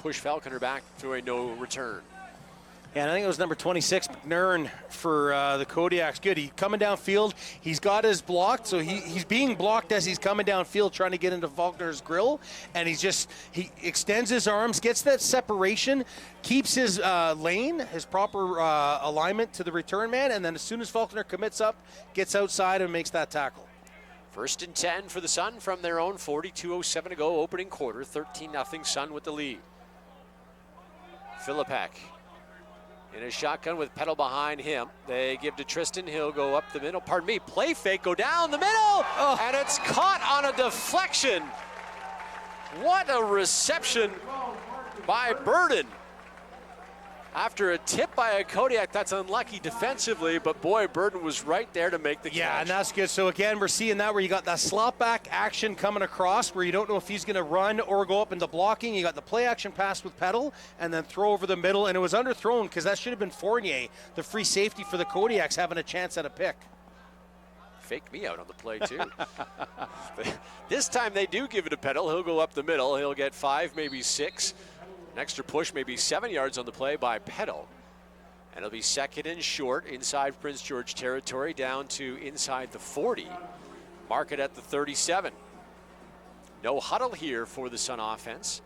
push Falconer back to a no return. Yeah, and I think it was number 26, McNern, for the Kodiaks. Good. He's coming downfield. He's got his blocked, so he's being blocked as he's coming downfield trying to get into Faulkner's grill. And he extends his arms, gets that separation, keeps his lane, his proper alignment to the return man, and then as soon as Faulkner commits up, gets outside and makes that tackle. 1st and 10 for the Sun from their own 42:07 to go, opening quarter. 13-0 Sun with the lead. Philippek in a shotgun with Petal behind him. They give to Tristan. He'll go up the middle. Pardon me, play fake, go down the middle, and it's caught on a deflection. What a reception by Burden. After a tip by a Kodiak, that's unlucky defensively, but boy, Burden was right there to make the catch. Yeah, and that's good. So again, we're seeing that where you got that slot back action coming across where you don't know if he's going to run or go up into blocking. You got the play action pass with Petal and then throw over the middle, and it was underthrown because that should have been Fournier, the free safety for the Kodiaks, having a chance at a pick. Faked me out on the play, too. This time they do give it to Petal. He'll go up the middle. He'll get 5, maybe 6. An extra push, maybe 7 yards on the play by Petal. And it'll be 2nd and short inside Prince George territory down to inside the 40. Mark it at the 37. No huddle here for the Sun offense.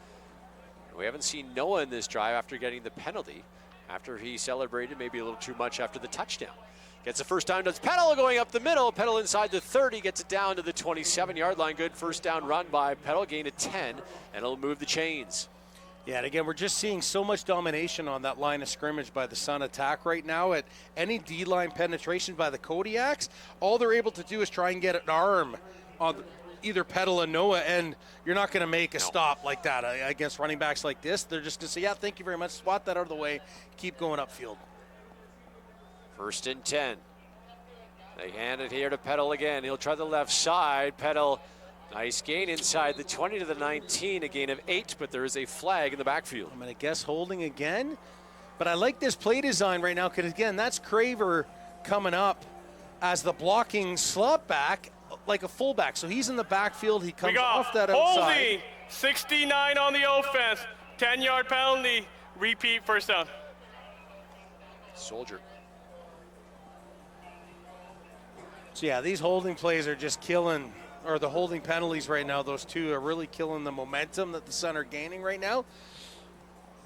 We haven't seen Noah in this drive after getting the penalty, after he celebrated maybe a little too much after the touchdown. Gets a first down, does Petal going up the middle. Petal inside the 30, gets it down to the 27-yard line. Good first down run by Petal, gain of 10, and it'll move the chains. Yeah, and again, we're just seeing so much domination on that line of scrimmage by the Sun attack right now. At any D-line penetration by the Kodiaks, all they're able to do is try and get an arm on either Petal or Noah, and you're not going to make a stop like that against running backs like this. They're just going to say, yeah, thank you very much, swat that out of the way, keep going upfield. 1st and 10. They hand it here to Petal again. He'll try the left side. Petal, nice gain inside the 20 to the 19, a gain of 8, but there is a flag in the backfield. I'm going to guess holding again, but I like this play design right now because, again, that's Craver coming up as the blocking slot back like a fullback. So he's in the backfield. He comes off that outside. Holding, 69 on the offense, 10-yard penalty, repeat first down. Soldier. So, yeah, these holding plays are just killing, or the holding penalties right now, those two are really killing the momentum that the Sun are gaining right now.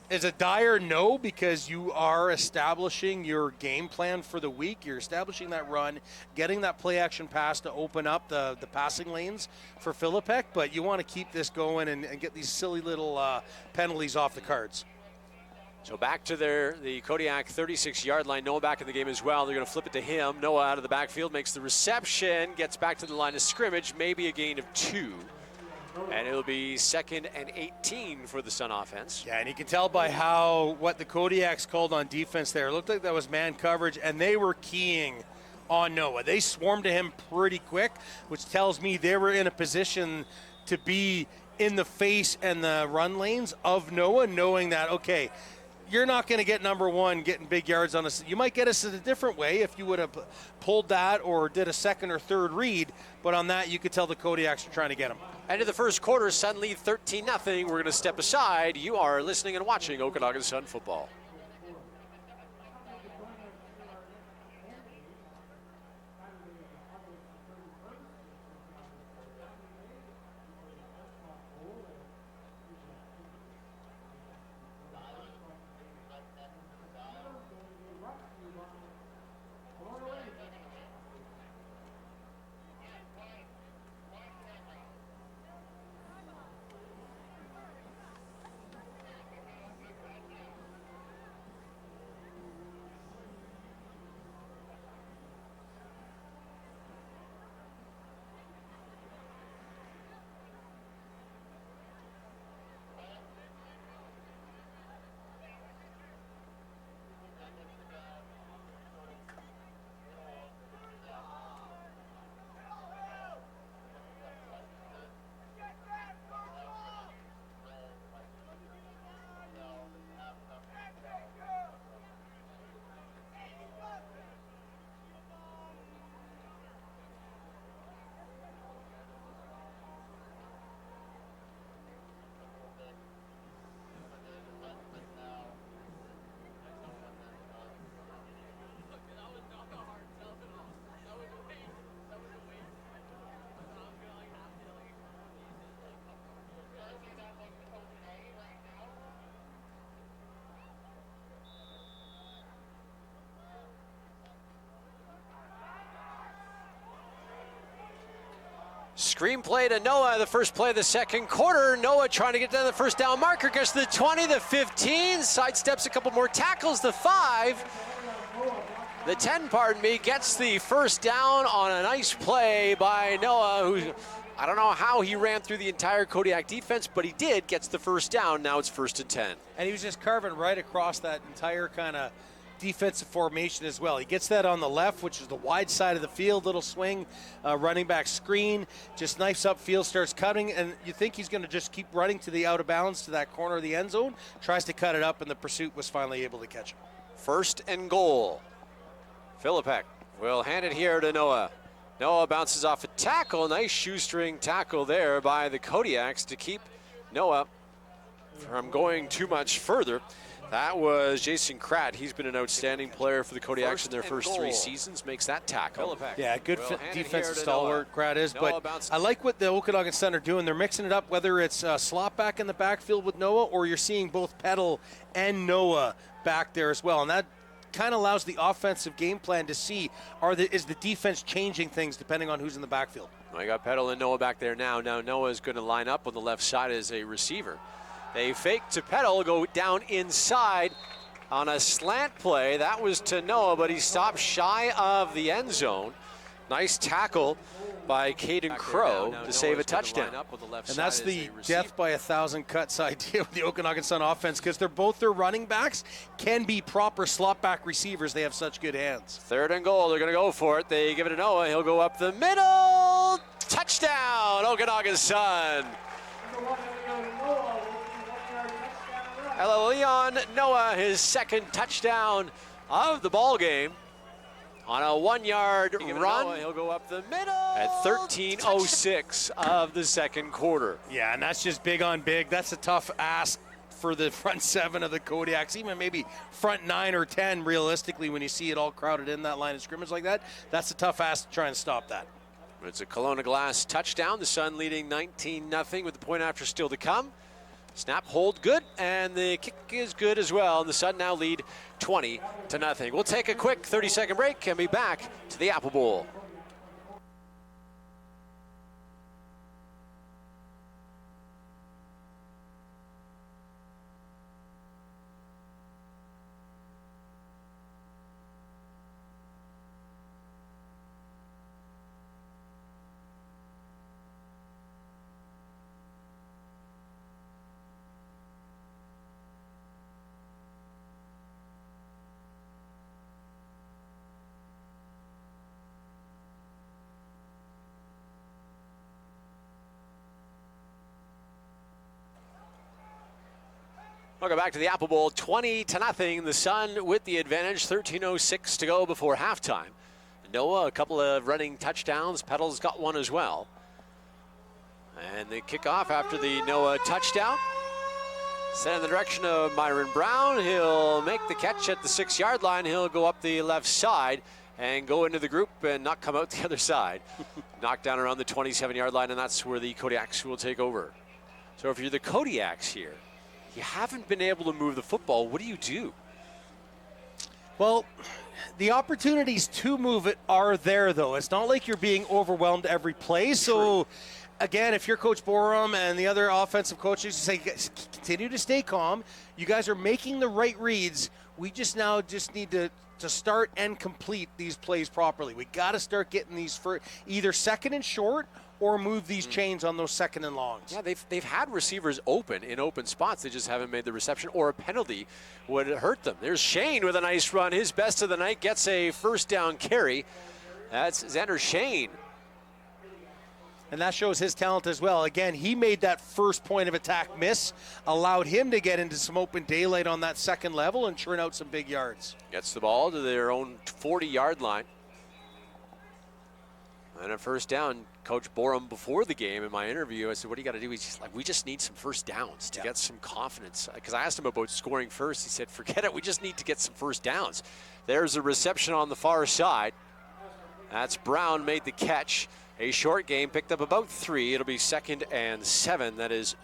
Is a dire no, because you are establishing your game plan for the week. You're establishing that run, getting that play action pass to open up the passing lanes for Philippek, but you want to keep this going and get these silly little penalties off the cards. So back to the Kodiak 36-yard line. Noah back in the game as well. They're going to flip it to him. Noah out of the backfield, makes the reception, gets back to the line of scrimmage, maybe a gain of 2. And it'll be 2nd and 18 for the Sun offense. Yeah, and you can tell by what the Kodiaks called on defense there. It looked like that was man coverage, and they were keying on Noah. They swarmed to him pretty quick, which tells me they were in a position to be in the face and the run lanes of Noah, knowing that, okay, you're not going to get number one getting big yards on us. You might get us in a different way if you would have pulled that or did a second or third read, but on that you could tell the Kodiaks are trying to get him. End of the first quarter, Sun lead 13-0. We're going to step aside. You are listening and watching Okanagan Sun football. Screenplay to Noah, the first play of the second quarter. Noah trying to get down the first down marker, gets to the 20, the 15, sidesteps a couple more tackles, the 5. The 10, pardon me, gets the first down on a nice play by Noah, who I don't know how he ran through the entire Kodiak defense, but he did, gets the first down. Now it's 1st and 10. And he was just carving right across that entire kind of defensive formation as well. He gets that on the left, which is the wide side of the field, little swing, running back screen, just knifes up field, starts cutting, and you think he's going to just keep running to the out of bounds to that corner of the end zone, tries to cut it up, and the pursuit was finally able to catch him. 1st and goal. Philippek will hand it here to Noah. Noah bounces off a tackle, nice shoestring tackle there by the Kodiaks to keep Noah from going too much further. That was Jason Kratt. He's been an outstanding player for the Kodiaks in their first 3 seasons. Makes that tackle. Yeah, good defensive stalwart, Kratt is. But I like what the Okanagan Sun are doing. They're mixing it up, whether it's slot back in the backfield with Noah, or you're seeing both Peddle and Noah back there as well. And that kind of allows the offensive game plan to see, is the defense changing things depending on who's in the backfield. I got Peddle and Noah back there now. Now Noah is going to line up on the left side as a receiver. They fake to Peddle, go down inside on a slant play. That was to Noah, but he stopped shy of the end zone. Nice tackle by Caden Crow to save a touchdown. And that's the death by 1,000 cuts idea with the Okanagan Sun offense, because they're both their running backs can be proper slot back receivers. They have such good hands. 3rd and goal. They're going to go for it. They give it to Noah. He'll go up the middle. Touchdown, Okanagan Sun. Leon Noah, his 2nd touchdown of the ball game on a 1-yard run. He'll go up the middle at 13:06 of the 2nd quarter. Yeah, and that's just big on big. That's a tough ask for the front 7 of the Kodiaks, even maybe front 9 or 10 realistically when you see it all crowded in that line of scrimmage like that. That's a tough ask to try and stop that. It's a Kelowna Glass touchdown. The Sun leading 19-0 with the point after still to come. Snap, hold good, and the kick is good as well. And the Sun now lead 20-0. We'll take a quick 30-second break and be back to the Apple Bowl. Welcome back to the Apple Bowl, 20-0. The Sun with the advantage, 13:06 to go before halftime. Noah, a couple of running touchdowns. Peddle's got one as well. And the kickoff after the Noah touchdown. Sent in the direction of Myron Brown. He'll make the catch at the 6-yard line. He'll go up the left side and go into the group and not come out the other side. Knocked down around the 27-yard line, and that's where the Kodiaks will take over. So if you're the Kodiaks here, you haven't been able to move the football. What do you do? Well, the opportunities to move it are there, though. It's not like you're being overwhelmed every play. So, again, if you're Coach Borum and the other offensive coaches say, continue to stay calm. You guys are making the right reads. We just need to start and complete these plays properly. We got to start getting these for either 2nd and short or move these chains on those 2nd and longs. Yeah, they've had receivers open in open spots. They just haven't made the reception, or a penalty would hurt them. There's Shane with a nice run. His best of the night, gets a 1st down carry. That's Xander Shane. And that shows his talent as well. Again, he made that first point of attack miss, allowed him to get into some open daylight on that 2nd level and churn out some big yards. Gets the ball to their own 40-yard line. And a 1st down. Coach Borum, before the game in my interview, I said, what do you got to do? He's just like, we just need some 1st downs to get some confidence. Because I asked him about scoring first. He said, forget it. We just need to get some 1st downs. There's a reception on the far side. That's Brown made the catch. A short game, picked up about 3. It'll be 2nd and 7. That is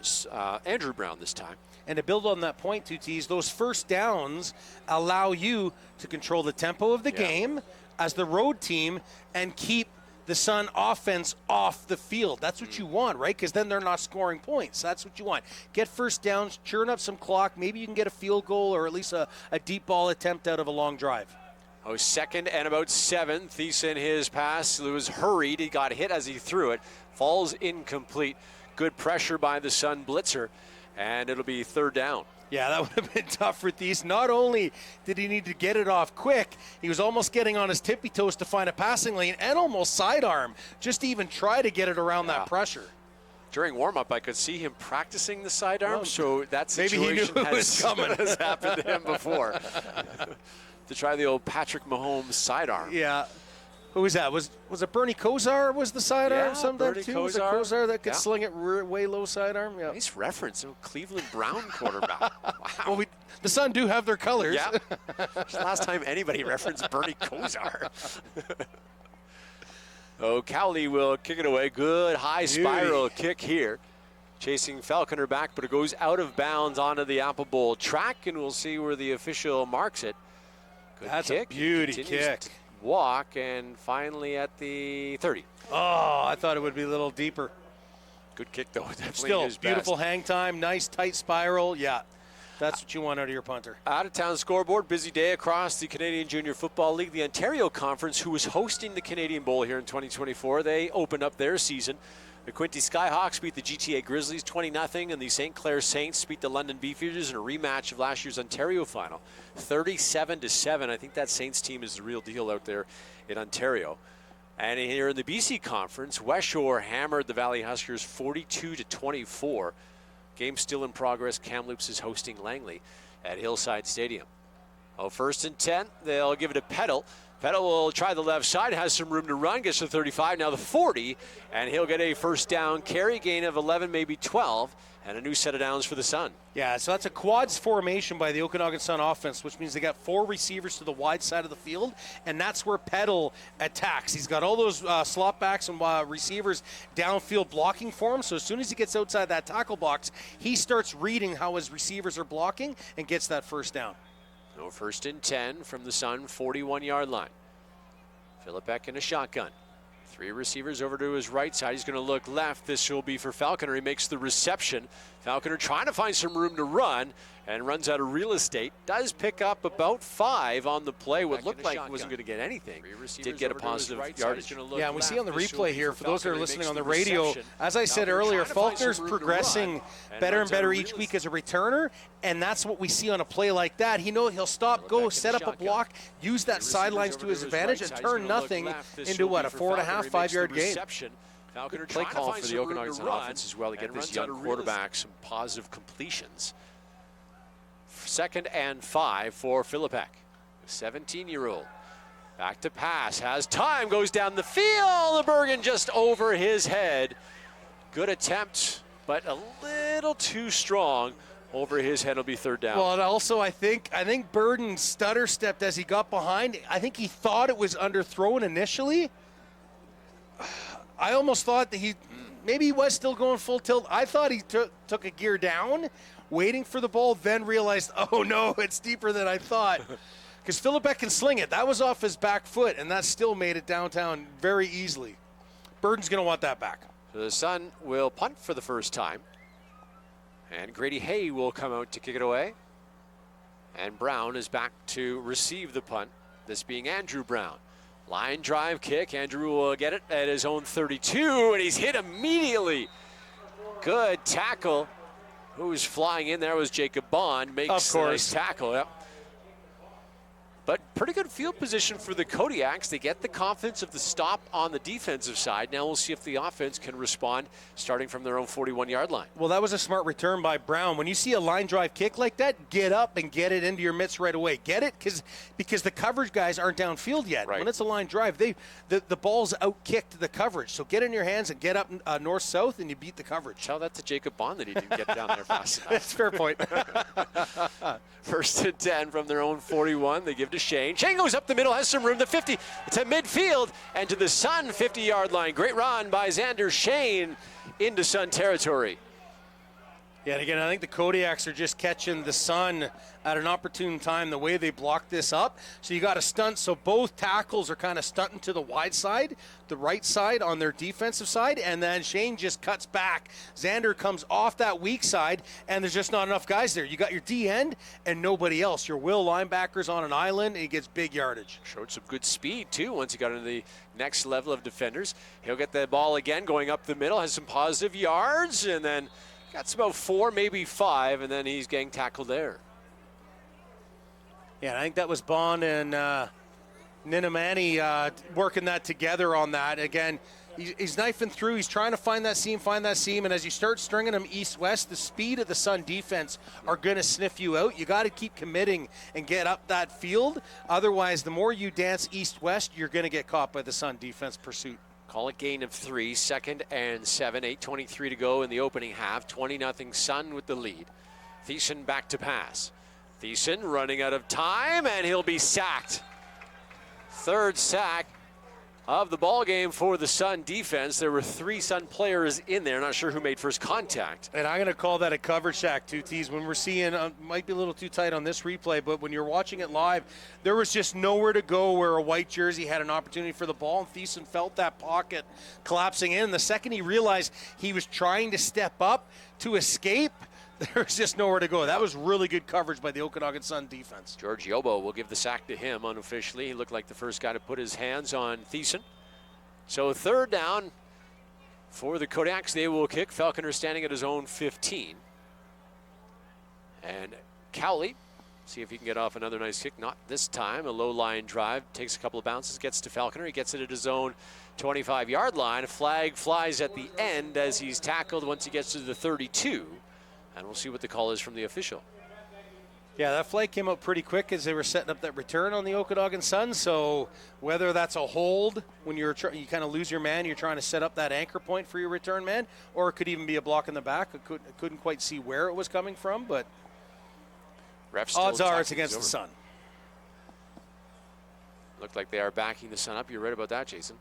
Andrew Brown this time. And to build on that point, 2Ts, those 1st downs allow you to control the tempo of the game as the road team and keep the Sun offense off the field. That's what you want, right? Because then they're not scoring points. That's what you want. Get first downs, churn up some clock. Maybe you can get a field goal or at least a deep ball attempt out of a long drive. Oh, 2nd and about 7. Thiessen, his pass was hurried. He got hit as he threw it. Falls incomplete. Good pressure by the Sun blitzer, and it'll be 3rd down. Yeah, that would have been tough for Thiessen. Not only did he need to get it off quick, he was almost getting on his tippy toes to find a passing lane and almost sidearm, just to even try to get it around that pressure. During warm-up, I could see him practicing the sidearm, so that situation maybe he knew it was coming. has happened to him before. To try the old Patrick Mahomes sidearm. Yeah. Who was that? Was it Bernie Kosar was the sidearm sometime Bernie too? Kosar. Was it Kosar that could sling it way low sidearm? Yeah. Nice reference. Oh, Cleveland Brown quarterback. Wow. Well, the Sun do have their colors. Yeah. It's the last time anybody referenced Bernie Kosar. Oh, Cowley will kick it away. Good high spiral kick here. Chasing Falconer back, but it goes out of bounds onto the Apple Bowl track, and we'll see where the official marks it. Good That's kick. a beauty kick. Walk, and finally at the 30. Oh, I thought it would be a little deeper. Good kick, though. Definitely Still, his beautiful best. hang time, nice tight spiral. Yeah, that's what you want out of your punter. Out-of-town scoreboard, busy day across the Canadian Junior Football League. The Ontario Conference, who is hosting the Canadian Bowl here in 2024, they open up their season. The Quinte Skyhawks beat the GTA Grizzlies 20-0, and the St. Clair Saints beat the London Beefeaters in a rematch of last year's Ontario final, 37-7. I think that Saints team is the real deal out there in Ontario. And here in the BC Conference, West Shore hammered the Valley Huskers 42-24. Game still in progress. Kamloops is hosting Langley at Hillside Stadium. Oh, 1st and 10. They'll give it to Peddle. Peddle will try the left side, has some room to run, gets to 35, now the 40, and he'll get a first down carry, gain of 11, maybe 12, and a new set of downs for the Sun. Yeah, so that's a quads formation by the Okanagan Sun offense, which means they got 4 receivers to the wide side of the field, and that's where Peddle attacks. He's got all those slot backs and receivers downfield blocking for him, so as soon as he gets outside that tackle box, he starts reading how his receivers are blocking and gets that first down. No, 1st and 10 from the Sun, 41-yard line. Philippek in a shotgun. 3 receivers over to his right side. He's going to look left. This will be for Falconer. He makes the reception. Falconer trying to find some room to run and runs out of real estate. Does pick up about 5 on the play. What looked like he wasn't going to get anything. Did get a positive yardage. Yeah, and we see on the replay here, for those that are listening on the radio, as I said earlier, Faulkner's progressing better and better each week as a returner, and that's what we see on a play like that. He'll stop, go, set up a block, use that sidelines to his advantage, and turn nothing into what, a 4.5, 5-yard gain. Good play call for the Okanagan Sun offense as well to get this young quarterback some positive completions. 2nd and 5 for Philippek, 17-year-old. Back to pass, has time, goes down the field. The Bergen just over his head. Good attempt, but a little too strong. Over his head will be 3rd down. Well, and also I think Burden stutter stepped as he got behind. I think he thought it was underthrown initially. I almost thought that maybe he was still going full tilt. I thought he took a gear down, waiting for the ball, then realized, oh no, it's deeper than I thought. Because Philippek can sling it. That was off his back foot, and that still made it downtown very easily. Burden's going to want that back. So the Sun will punt for the first time. And Grady Hay will come out to kick it away. And Brown is back to receive the punt, this being Andrew Brown. Line drive kick. Andrew will get it at his own 32, and he's hit immediately. Good tackle. Who's flying in there was Jacob Bond. Makes a nice tackle. Yep. But pretty good field position for the Kodiaks. They get the confidence of the stop on the defensive side. Now we'll see if the offense can respond starting from their own 41-yard line. Well, that was a smart return by Brown. When you see a line drive kick like that, get up and get it into your midst right away. Get it because the coverage guys aren't downfield yet. Right. When it's a line drive, the ball's out-kicked the coverage. So get in your hands and get up north-south, and you beat the coverage. Tell that to Jacob Bond that he didn't get down there fast enough. That's a fair point. 1st and 10 from their own 41. They give to Shane. Shane goes up the middle, has some room, the 50 to midfield, and to the Sun 50-yard line. Great run by Xander Shane into Sun territory. Yeah, and again, I think the Kodiaks are just catching the sun at an opportune time, the way they block this up. So you got to stunt, so both tackles are kind of stunting to the wide side, the right side on their defensive side, and then Shane just cuts back. Xander comes off that weak side, and there's just not enough guys there. You got your D end and nobody else. Your will linebacker's on an island, and he gets big yardage. Showed some good speed, too, once he got into the next level of defenders. He'll get the ball again, going up the middle, has some positive yards, and then got about 4, maybe 5, and then he's getting tackled there. Yeah, I think that was Bond and Ninamani working that together on that. Again, he's knifing through. He's trying to find that seam, and as you start stringing them east-west, the speed of the Sun defense are going to sniff you out. You got to keep committing and get up that field. Otherwise, the more you dance east-west, you're going to get caught by the Sun defense pursuit. Call it gain of 3, 2nd and 7, 8:23 to go in the opening half. 20-0 Sun with the lead. Thiessen back to pass. Thiessen running out of time, and he'll be sacked. 3rd sack of the ball game for the Sun defense. There were 3 Sun players in there. Not sure who made first contact. And I'm going to call that a coverage sack, 2Ts. When we're seeing, might be a little too tight on this replay, but when you're watching it live, there was just nowhere to go where a white jersey had an opportunity for the ball, and Thiessen felt that pocket collapsing in. The second he realized he was trying to step up to escape, there was just nowhere to go. That was really good coverage by the Okanagan Sun defense. George Yobo will give the sack to him unofficially. He looked like the first guy to put his hands on Thiessen. So 3rd down for the Kodiaks. They will kick. Falconer standing at his own 15. And Cowley, see if he can get off another nice kick. Not this time. A low line drive. Takes a couple of bounces. Gets to Falconer. He gets it at his own 25-yard line. A flag flies at the end as he's tackled once he gets to the 32. And we'll see what the call is from the official. Yeah, that flag came out pretty quick as they were setting up that return on the Okanagan Sun. So whether that's a hold when you kind of lose your man, you're trying to set up that anchor point for your return man, or it could even be a block in the back. I couldn't quite see where it was coming from, but odds are it's against the Sun. Looked like they are backing the Sun up. You're right about that, Jason.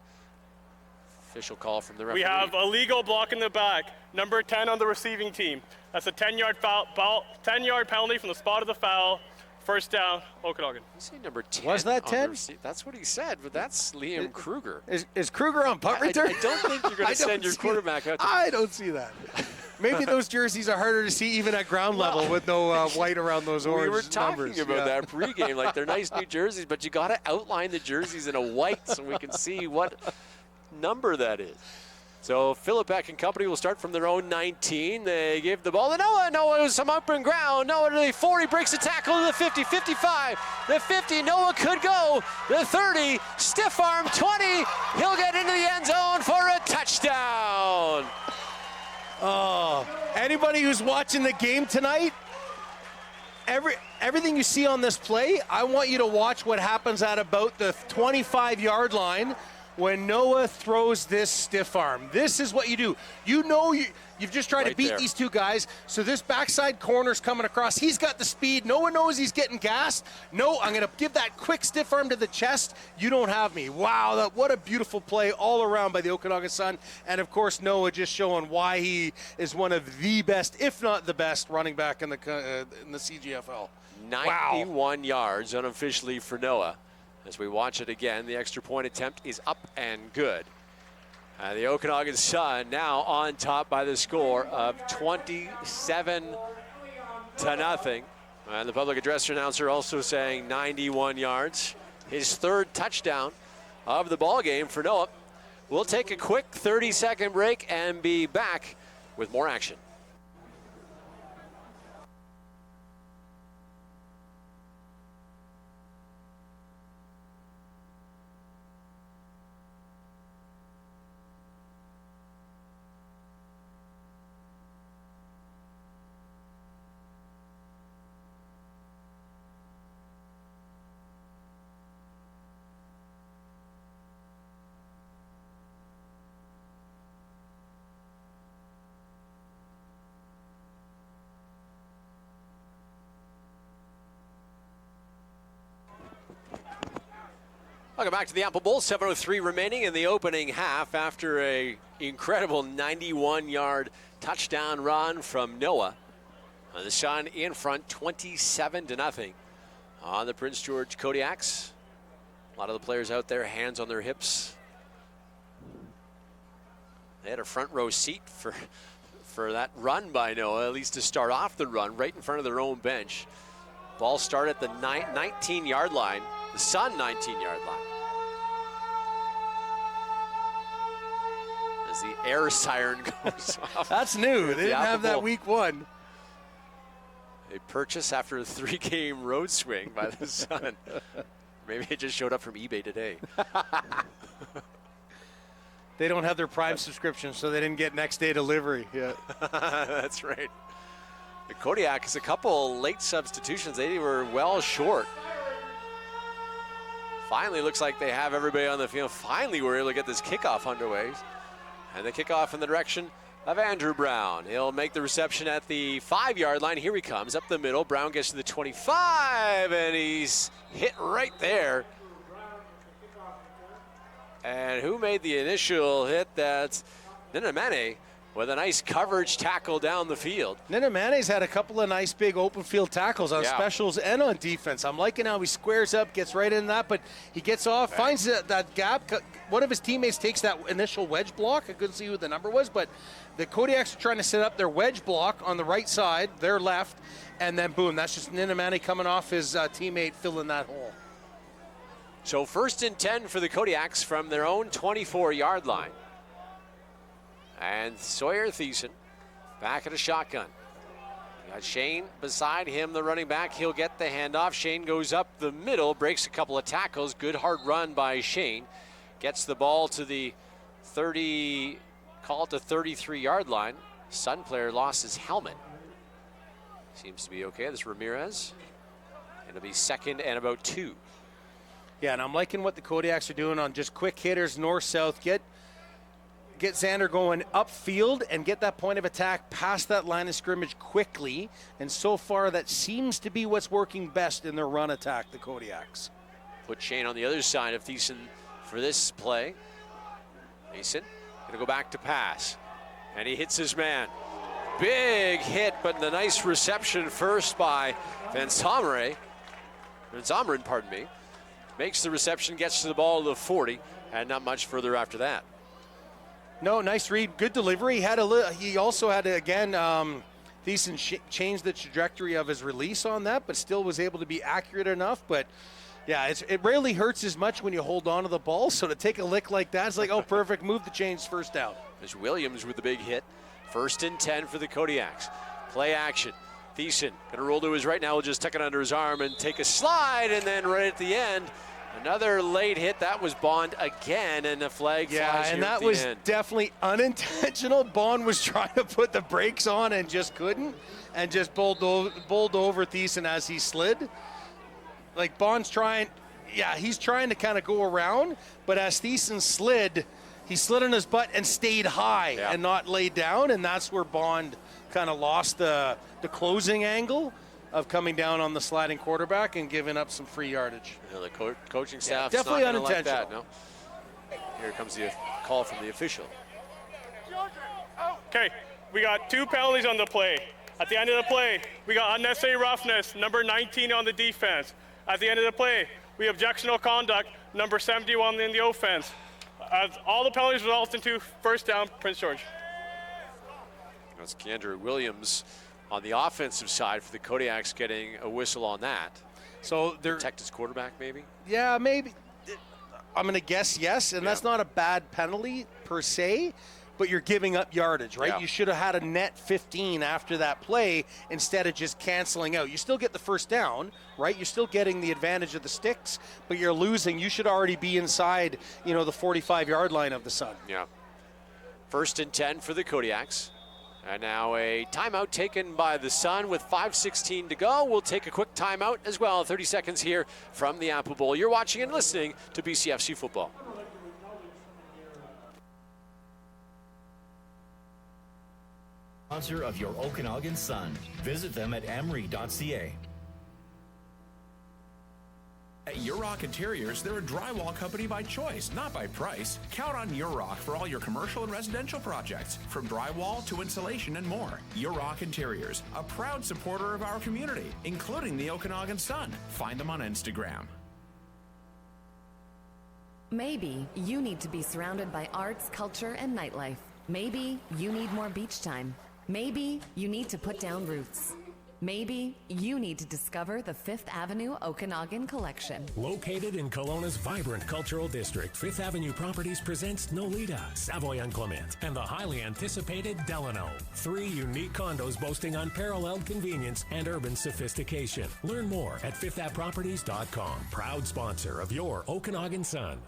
Official call from the referee. We have a legal block in the back. Number 10 on the receiving team. That's a 10-yard foul, 10-yard penalty from the spot of the foul. 1st down, Okanagan. You say number 10? Was that 10? That's what he said, but that's Liam Kruger. Is Kruger on punt return? I don't think you're going to send your quarterback out. I don't see that. Maybe those jerseys are harder to see even at ground level with no white around those orange numbers. We were talking about that pregame. Like, they're nice new jerseys, but you got to outline the jerseys in a white so we can see what number that is. So Philippek and company will start from their own 19. They give the ball to Noah. Noah was some open ground. Noah to the 40, breaks the tackle to the 50, 55, the 50. Noah could go. The 30, stiff arm, 20. He'll get into the end zone for a touchdown. Oh, anybody who's watching the game tonight, everything you see on this play, I want you to watch what happens at about the 25-yard line when Noah throws this stiff arm. This is what you do. You know you've just tried to beat these two guys, so this backside corner's coming across. He's got the speed. Noah knows he's getting gassed. No, I'm going to give that quick stiff arm to the chest. You don't have me. Wow, what a beautiful play all around by the Okanagan Sun. And, of course, Noah just showing why he is one of the best, if not the best, running back in the CGFL. 91 yards unofficially for Noah. As we watch it again, the extra point attempt is up and good. The Okanagan Sun now on top by the score of 27-0. And the public address announcer also saying 91 yards. His 3rd touchdown of the ball game for Noah. We'll take a quick 30-second break and be back with more action. Welcome back to the Apple Bowl. 7:03 remaining in the opening half after a incredible 91-yard touchdown run from Noah. The Sun in front, 27-0 on the Prince George Kodiaks. A lot of the players out there, hands on their hips. They had a front row seat for that run by Noah, at least to start off the run, right in front of their own bench. Ball started at the 19-yard line, the Sun 19-yard line. As the air siren goes off. That's new. They didn't have that week one. A purchase after a 3-game road swing by the Sun. Maybe it just showed up from eBay today. They don't have their Prime subscription, so they didn't get next day delivery yet. That's right. The Kodiak is a couple late substitutions. They were well short. Finally, looks like they have everybody on the field. Finally, we're able to get this kickoff underway. And the kickoff in the direction of Andrew Brown. He'll make the reception at the 5-yard line. Here he comes up the middle. Brown gets to the 25, and he's hit right there. And who made the initial hit? That's Ninamane with a nice coverage tackle down the field. Ninamane's had a couple of nice big open field tackles on specials and on defense. I'm liking how he squares up, gets right in that, but he gets off, finds that gap. One of his teammates takes that initial wedge block. I couldn't see who the number was, but the Kodiaks are trying to set up their wedge block on the right side, their left, and then boom, that's just Ninamane coming off his teammate filling that hole. So 1st and 10 for the Kodiaks from their own 24-yard line. And Sawyer Thiessen back at a shotgun. Got Shane beside him, the running back. He'll get the handoff. Shane goes up the middle, breaks a couple of tackles. Good hard run by Shane. Gets the ball to the 33-yard line. Sun player lost his helmet. Seems to be okay. This Ramirez. It'll be 2nd and about 2. Yeah, and I'm liking what the Kodiaks are doing on just quick hitters, north-south. Get Xander going upfield and get that point of attack past that line of scrimmage quickly. And so far, that seems to be what's working best in their run attack, the Kodiaks. Put Shane on the other side of Thiessen for this play. Thiessen gonna go back to pass. And he hits his man. Big hit, but the nice reception first by Van Zomeren, pardon me. Makes the reception, gets to the ball to the 40, and not much further after that. No, nice read, good delivery. He also had to, again, Thiessen changed the trajectory of his release on that, but still was able to be accurate enough. But yeah, it rarely hurts as much when you hold on to the ball. So to take a lick like that, it's like, oh, perfect, move the chains, first down. There's Williams with the big hit. 1st and 10 for the Kodiaks. Play action. Thiessen gonna roll to his right now. We'll just tuck it under his arm and take a slide, and then right at the end, another late hit. That was Bond again, and the flag flies. Yeah, and that was definitely unintentional. Bond was trying to put the brakes on and just couldn't, and just bowled over Thiessen as he slid. Like Bond's trying, he's trying to kind of go around, but as Thiessen slid, he slid on his butt and stayed high and not laid down, and that's where Bond kind of lost the closing angle of coming down on the sliding quarterback and giving up some free yardage. You know, the coaching staff definitely not unintentional. like that, no. Here comes the call from the official. Okay, we got 2 penalties on the play. At the end of the play, we got unnecessary roughness, number 19 on the defense. At the end of the play, we have objectionable conduct, number 71 in the offense. As all the penalties result into first down, Prince George. That's Andrew Williams on the offensive side for the Kodiaks getting a whistle on that. So they're protect his quarterback, maybe? Yeah, maybe. I'm going to guess yes, and that's not a bad penalty per se, but you're giving up yardage, right? Yeah. You should have had a net 15 after that play instead of just canceling out. You still get the first down, right? You're still getting the advantage of the sticks, but you're losing. You should already be inside, the 45-yard line of the Sun. Yeah. 1st and 10 for the Kodiaks. And now a timeout taken by the Sun with 5:16 to go. We'll take a quick timeout as well. 30 seconds here from the Apple Bowl. You're watching and listening to BCFC Football. Sponsor of your Okanagan Sun. Visit them at emery.ca. At Rock Interiors, they're a drywall company by choice, not by price. Count on Rock for all your commercial and residential projects, from drywall to insulation and more. Rock Interiors, a proud supporter of our community, including the Okanagan Sun. Find them on Instagram. Maybe you need to be surrounded by arts, culture, and nightlife. Maybe you need more beach time. Maybe you need to put down roots. Maybe you need to discover the Fifth Avenue Okanagan Collection. Located in Kelowna's vibrant cultural district, Fifth Avenue Properties presents Nolita, Savoy Unclement, and the highly anticipated Delano. 3 unique condos boasting unparalleled convenience and urban sophistication. Learn more at fifthaveproperties.com. Proud sponsor of your Okanagan Sun.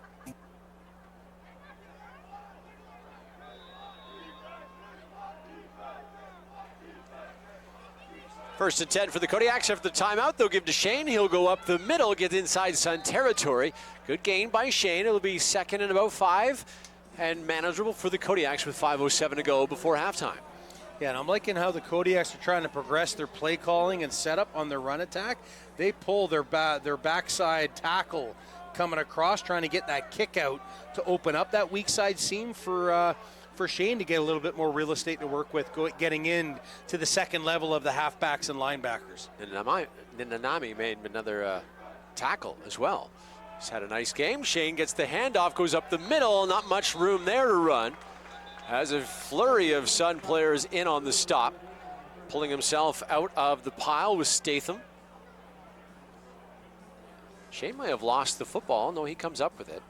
First and 10 for the Kodiaks. After the timeout, they'll give to Shane. He'll go up the middle, get inside Sun territory. Good gain by Shane. It'll be second and about 5, and manageable for the Kodiaks with 5:07 to go before halftime. Yeah, and I'm liking how the Kodiaks are trying to progress their play calling and setup on their run attack. They pull their backside tackle coming across, trying to get that kick out to open up that weak side seam for Shane to get a little bit more real estate to work with, getting in to the second level of the halfbacks and linebackers. And Nanami made another tackle as well. He's had a nice game. Shane gets the handoff, goes up the middle. Not much room there to run. Has a flurry of Sun players in on the stop. Pulling himself out of the pile with Statham. Shane might have lost the football. No, he comes up with it.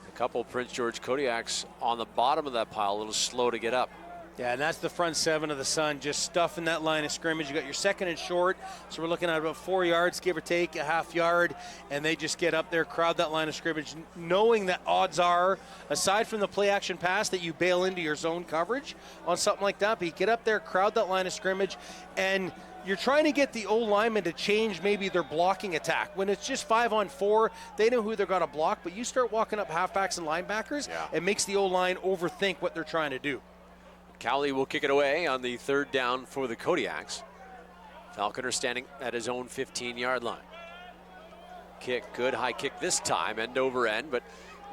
A couple Prince George Kodiaks on the bottom of that pile, a little slow to get up. Yeah, and that's the front 7 of the Sun, just stuffing that line of scrimmage. You got your second and short, so we're looking at about 4 yards, give or take, a half yard, and they just get up there, crowd that line of scrimmage, knowing that odds are, aside from the play action pass, that you bail into your zone coverage on something like that, but you get up there, crowd that line of scrimmage, and you're trying to get the O-lineman to change maybe their blocking attack. When it's just 5-on-4, they know who they're going to block, but you start walking up halfbacks and linebackers, it makes the O-line overthink what they're trying to do. Cowley will kick it away on the third down for the Kodiaks. Falconer standing at his own 15-yard line. Kick, good high kick this time, end over end, but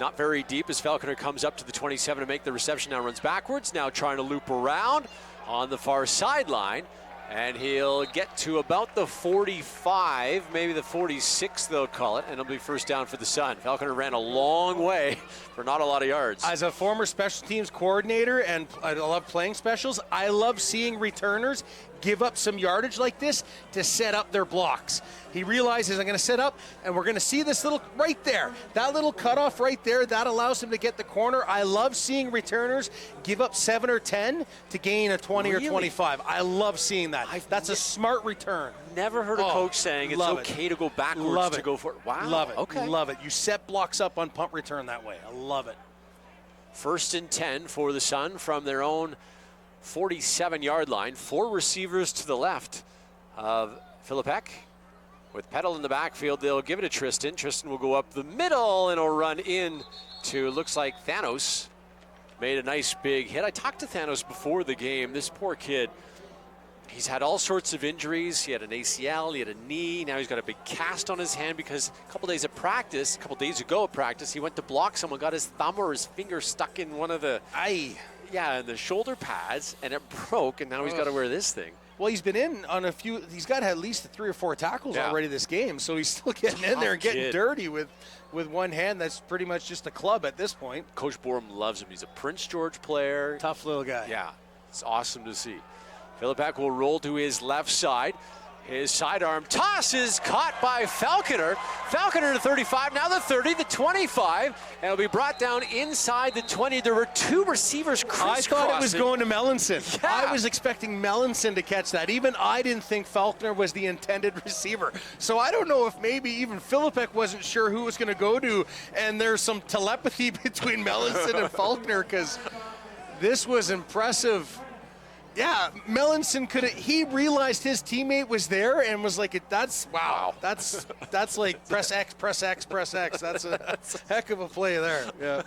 not very deep as Falconer comes up to the 27 to make the reception. Now runs backwards, now trying to loop around on the far sideline. And he'll get to about the 45, maybe the 46 they'll call it, and it'll be first down for the Sun. Falconer ran a long way for not a lot of yards. As a former special teams coordinator, and I love playing specials, I love seeing returners give up some yardage like this to set up their blocks. He realizes, I'm going to set up, and we're going to see this little right there. That little cutoff right there, that allows him to get the corner. I love seeing returners give up 7 or 10 to gain a 20 or 25. I love seeing that. That's a smart return. Never heard a coach saying it's okay to go backwards to go for it. Wow. Love it. Okay. Love it. You set blocks up on punt return that way. I love it. First and 10 for the Sun from their own 47-yard line. 4 receivers to the left of Philippek. With Peddle in the backfield, they'll give it to Tristan. Tristan will go up the middle and will run in to, looks like Thanos. Made a nice big hit. I talked to Thanos before the game. This poor kid, he's had all sorts of injuries. He had an ACL, he had a knee. Now he's got a big cast on his hand because a couple days ago at practice, he went to block someone, got his thumb or his finger stuck in one of the, in the shoulder pads, and it broke, and now he's got to wear this thing. Well, he's been in on a few, he's got at least 3 or 4 tackles already this game, so he's still getting in there and getting dirty with one hand. That's pretty much just a club at this point. Coach Borum loves him. He's a Prince George player. Tough little guy. Yeah, it's awesome to see. Philippek will roll to his left side. His sidearm toss is caught by Falconer. Falconer to 35, now the 30, the 25, and it'll be brought down inside the 20. There were 2 receivers crisscrossing. I thought it was going to Melanson. Yeah. I was expecting Melanson to catch that. Even I didn't think Falconer was the intended receiver. So I don't know if maybe even Philippek wasn't sure who was going to go to, and there's some telepathy between Melanson and Falconer, because this was impressive. Yeah, Melanson he realized his teammate was there and was like, that's like press X, press X, press X. That's a heck of a play there. Yeah.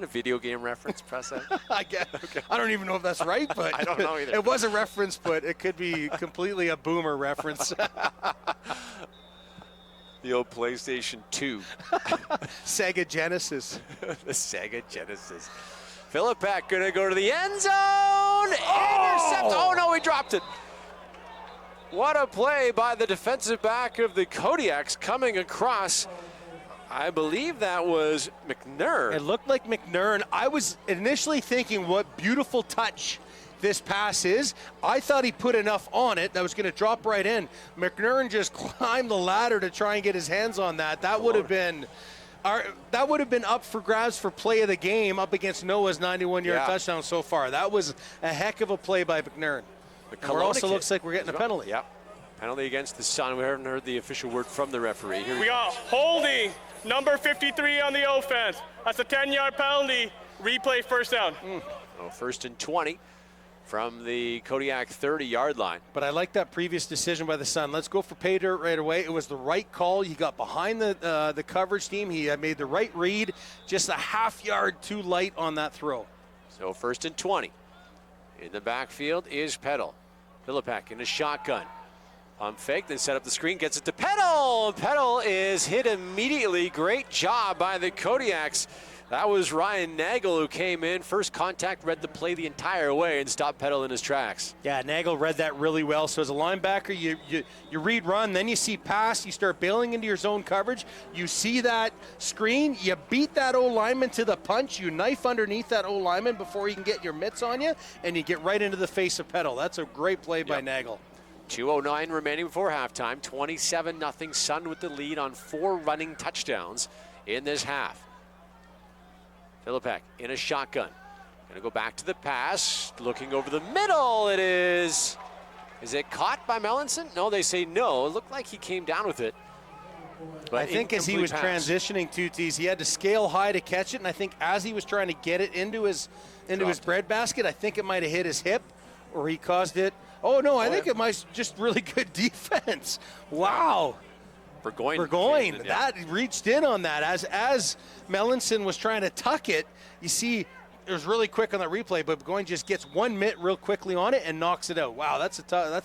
What a video game reference, press X? I guess. Okay. I don't even know if that's right, but I don't know either. It was a reference, but it could be completely a boomer reference. The old PlayStation 2. Sega Genesis. The Sega Genesis. Philippek going to go to the end zone. Intercept. Oh, no, he dropped it. What a play by the defensive back of the Kodiaks coming across. I believe that was McNern. It looked like McNern. I was initially thinking what beautiful touch this pass is. I thought he put enough on it that was going to drop right in. McNern just climbed the ladder to try and get his hands on that. That would have been up for grabs for play of the game up against Noah's 91-yard touchdown so far. That was a heck of a play by McNern. It also looks like we're getting a penalty. Yep. Penalty against the Sun. We haven't heard the official word from the referee. We got holding number 53 on the offense. That's a 10-yard penalty. Replay first down. Oh, 1st and 20 from the Kodiak 30-yard line. But I like that previous decision by the Sun. Let's go for pay dirt right away. It was the right call. He got behind the coverage team. He made the right read. Just a half yard too light on that throw. So 1st and 20. In the backfield is Peddle. Philippek in a shotgun. Pump fake, then set up the screen, gets it to Peddle. Peddle is hit immediately. Great job by the Kodiaks. That was Ryan Nagel who came in. First contact, read the play the entire way and stopped Peddle in his tracks. Yeah, Nagel read that really well. So as a linebacker, you read run, then you see pass, you start bailing into your zone coverage. You see that screen, you beat that O-lineman to the punch, you knife underneath that O-lineman before he can get your mitts on you, and you get right into the face of Peddle. That's a great play by Nagel. 2:09 remaining before halftime. 27-0 Sun with the lead on 4 running touchdowns in this half. Philippek in a shotgun. Going to go back to the pass. Looking over the middle. It is. Is it caught by Melanson? No, they say no. It looked like he came down with it. But I think as he was transitioning, Tooties, he had to scale high to catch it. And I think as he was trying to get it into his breadbasket, I think it might have hit his hip or he caused it. Oh, no, I think it might just really good defense. Wow. Burgoyne, that reached in on that. As Melanson was trying to tuck it, you see it was really quick on that replay, but Burgoyne just gets one mitt real quickly on it and knocks it out. Wow, that's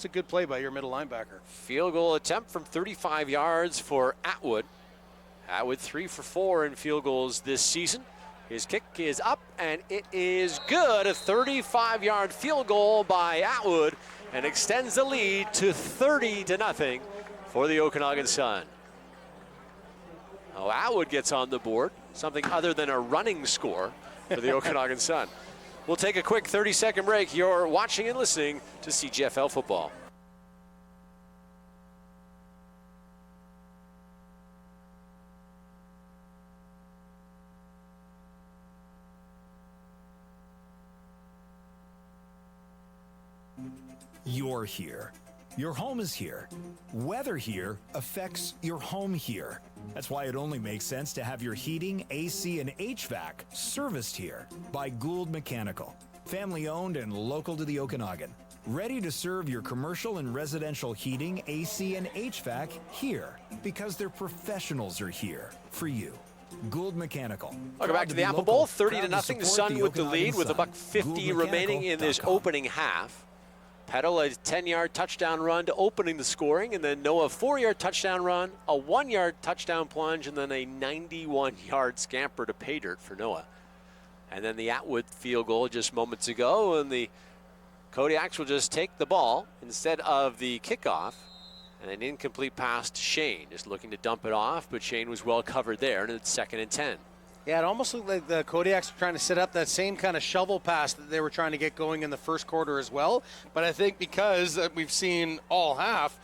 a good play by your middle linebacker. Field goal attempt from 35 yards for Atwood. Atwood 3 for 4 in field goals this season. His kick is up, and it is good. A 35-yard field goal by Atwood, and extends the lead to 30-0 for the Okanagan Sun. Oh, Atwood gets on the board, something other than a running score for the Okanagan Sun. We'll take a quick 30-second break. You're watching and listening to CGFL Football. You're here. Your home is here. Weather here affects your home here. That's why it only makes sense to have your heating, AC, and HVAC serviced here by Gould Mechanical. Family owned and local to the Okanagan. Ready to serve your commercial and residential heating, AC, and HVAC here because their professionals are here for you. Gould Mechanical. Welcome back to the Apple Bowl. 30-0 Sun with the lead with $1.50 remaining in this opening half. Peddle a 10-yard touchdown run to opening the scoring, and then Noah 4-yard touchdown run, a 1-yard touchdown plunge, and then a 91-yard scamper to pay dirt for Noah. And then the Atwood field goal just moments ago, and the Kodiaks will just take the ball instead of the kickoff, and an incomplete pass to Shane, just looking to dump it off, but Shane was well covered there, and it's 2nd and 10. Yeah, it almost looked like the Kodiaks were trying to set up that same kind of shovel pass that they were trying to get going in the first quarter as well. But I think because we've seen all half,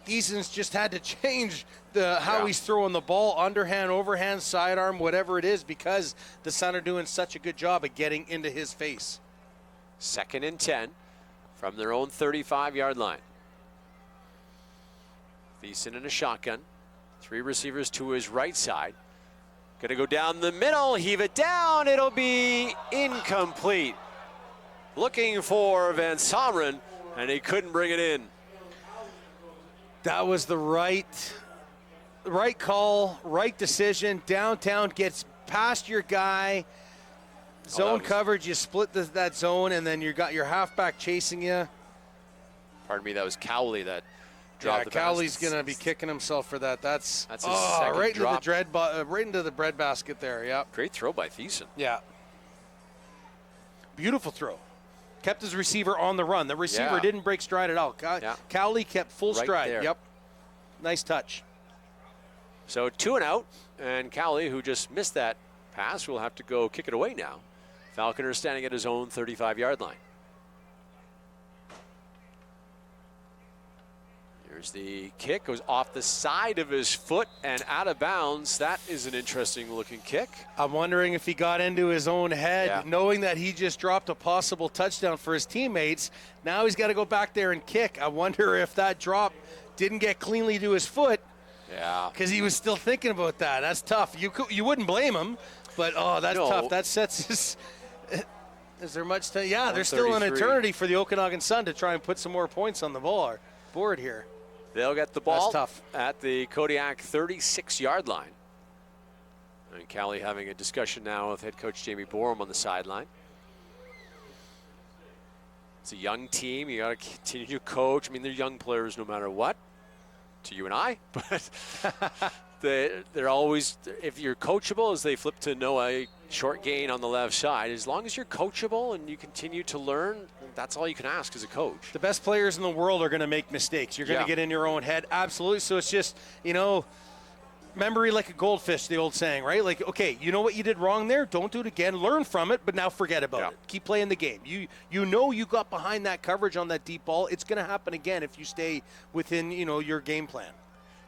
Eason's just had to change how he's throwing the ball, underhand, overhand, sidearm, whatever it is, because the Sun are doing such a good job at getting into his face. 2nd and 10 from their own 35-yard line. Thiessen in a shotgun. 3 receivers to his right side. Going to go down the middle, heave it down. It'll be incomplete. Looking for Van Someren, and he couldn't bring it in. That was the right call, right decision. Downtown gets past your guy. Zone coverage, you split that zone, and then you got your halfback chasing you. Pardon me, that was Cowley that drop the Cowley's basket. going to be kicking himself for that. That's his second right drop. right into the bread basket there. Yep. Great throw by Thiessen. Yeah. Beautiful throw. Kept his receiver on the run. The receiver didn't break stride at all. Cowley kept full stride. There. Yep. Nice touch. So 2 and out, and Cowley, who just missed that pass, will have to go kick it away now. Falconer standing at his own 35-yard line. Here's the kick, goes off the side of his foot and out of bounds. That is an interesting looking kick. I'm wondering if he got into his own head, knowing that he just dropped a possible touchdown for his teammates. Now he's got to go back there and kick. I wonder if that drop didn't get cleanly to his foot. Yeah. Because he was still thinking about that. That's tough. You wouldn't blame him, but that's tough. That sets his. Is there much to? Yeah, there's still an eternity for the Okanagan Sun to try and put some more points on the board here. They'll get the ball That's tough. at the Kodiak 36-yard line. And Cowley having a discussion now with head coach Jamie Borum on the sideline. It's a young team. You got to continue to coach. I mean, they're young players no matter what, to you and I. But they're always, if you're coachable, as they flip to Noah, short gain on the left side. As long as you're coachable and you continue to learn, that's all you can ask as a coach. The best players in the world are going to make mistakes. You're going to get in your own head. Absolutely. So it's just, memory like a goldfish, the old saying, right? Like, okay, you know what you did wrong there? Don't do it again. Learn from it, but now forget about it. Keep playing the game. You know you got behind that coverage on that deep ball. It's going to happen again if you stay within, your game plan.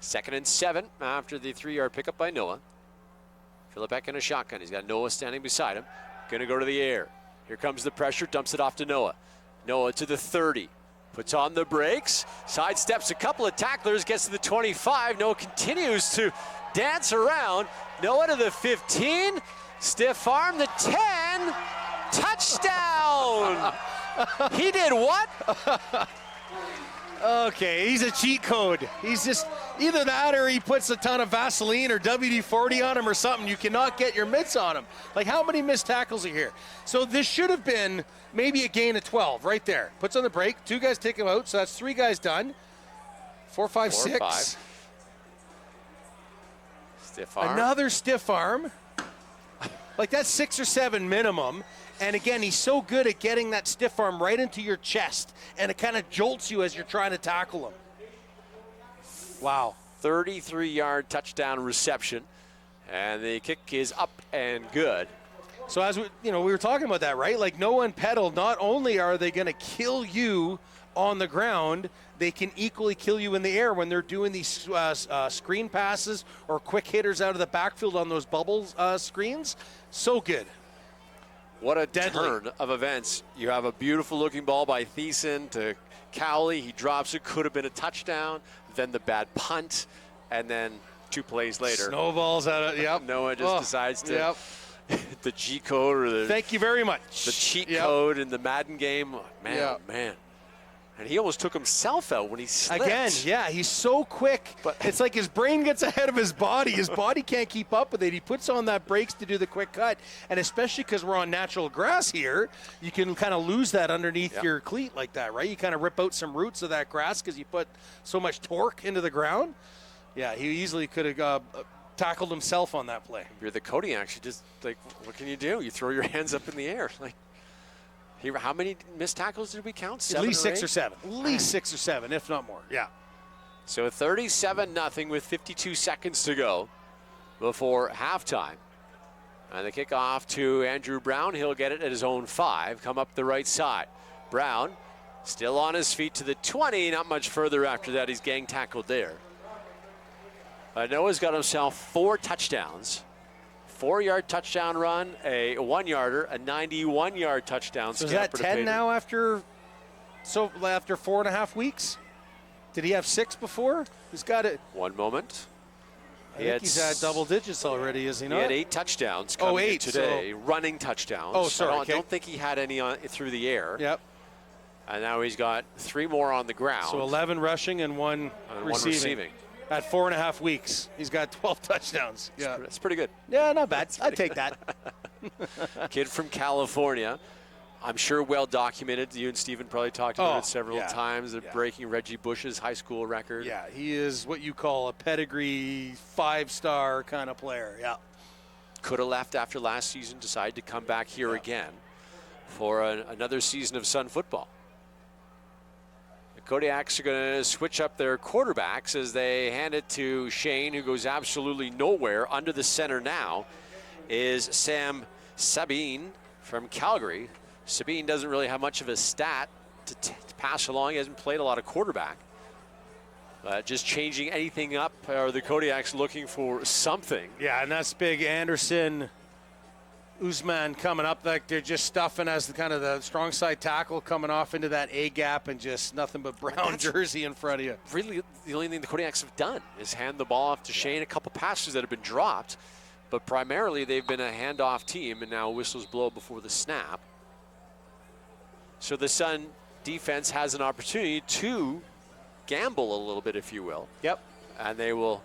2nd and 7 after the 3-yard pickup by Noah. Philippek in a shotgun. He's got Noah standing beside him. Going to go to the air. Here comes the pressure. Dumps it off to Noah. Noah to the 30. Puts on the brakes. Sidesteps a couple of tacklers. Gets to the 25. Noah continues to dance around. Noah to the 15. Stiff arm. The 10. Touchdown. He did what? Okay, he's a cheat code. He's just either that or he puts a ton of Vaseline or WD-40 on him or something. You cannot get your mitts on him. Like, how many missed tackles are here? So this should have been maybe a gain of 12 right there. Puts on the break. 2 guys take him out, so that's 3 guys done. 4, 5, 6. Stiff arm. Another stiff arm. Like, that's 6 or 7 minimum. And again, he's so good at getting that stiff arm right into your chest, and it kind of jolts you as you're trying to tackle him. Wow. 33-yard touchdown reception, and the kick is up and good. So as we were talking about that, right? Like, Noah and Peddle, not only are they going to kill you on the ground, they can equally kill you in the air when they're doing these screen passes or quick hitters out of the backfield on those bubble screens. So good. What a turn of events. You have a beautiful looking ball by Thiessen to Cowley. He drops it, could have been a touchdown. Then the bad punt, and then 2 plays later. Snowballs out of, Noah just decides to, the G code or the. Thank you very much. The cheat code in the Madden game. Man, oh man. And he almost took himself out when he slipped. Again, he's so quick. But it's like his brain gets ahead of his body. His body can't keep up with it. He puts on that brakes to do the quick cut. And especially because we're on natural grass here, you can kind of lose that underneath your cleat like that, right? You kind of rip out some roots of that grass because you put so much torque into the ground. Yeah, he easily could have tackled himself on that play. You're the Kodiaks. You just, like, what can you do? You throw your hands up in the air. Like, how many missed tackles did we count? 7 At least or 6 8? or 7. At least 6 or 7, if not more. Yeah. So 37-0 with 52 seconds to go before halftime. And the kickoff to Andrew Brown. He'll get it at his own 5. Come up the right side. Brown still on his feet to the 20. Not much further after that. He's gang tackled there. Noah's got himself 4 touchdowns. 4-yard touchdown run, a 1-yarder, a 91-yard touchdown. So is that 10 now after 4.5 weeks? Did he have 6 before? He's got it. One moment. I think he's at double digits already, is he not? He had 8 touchdowns coming in today, running touchdowns. Oh, sorry. I don't think he had any through the air. Yep. And now he's got 3 more on the ground. So 11 rushing and 1 receiving. At 4.5 weeks, he's got 12 touchdowns. That's pretty good. Yeah, not bad. I'd take that. Kid from California. I'm sure well documented. You and Steven probably talked about it several times, breaking Reggie Bush's high school record. Yeah, he is what you call a pedigree 5-star kind of player. Yeah. Could have left after last season, decided to come back here again for another season of Sun football. The Kodiaks are going to switch up their quarterbacks as they hand it to Shane, who goes absolutely nowhere. Under the center now is Sam Sabine from Calgary. Sabine doesn't really have much of a stat to pass along. He hasn't played a lot of quarterback. Just changing anything up, are the Kodiaks looking for something? Yeah, and that's big. Anderson, Usman coming up, like they're just stuffing as the kind of the strong side tackle coming off into that A gap and just nothing but brown jersey in front of you. Really, the only thing the Kodiaks have done is hand the ball off to Shane. A couple passes that have been dropped, but primarily they've been a handoff team, and now whistles blow before the snap. So the Sun defense has an opportunity to gamble a little bit, if you will. Yep. And they will.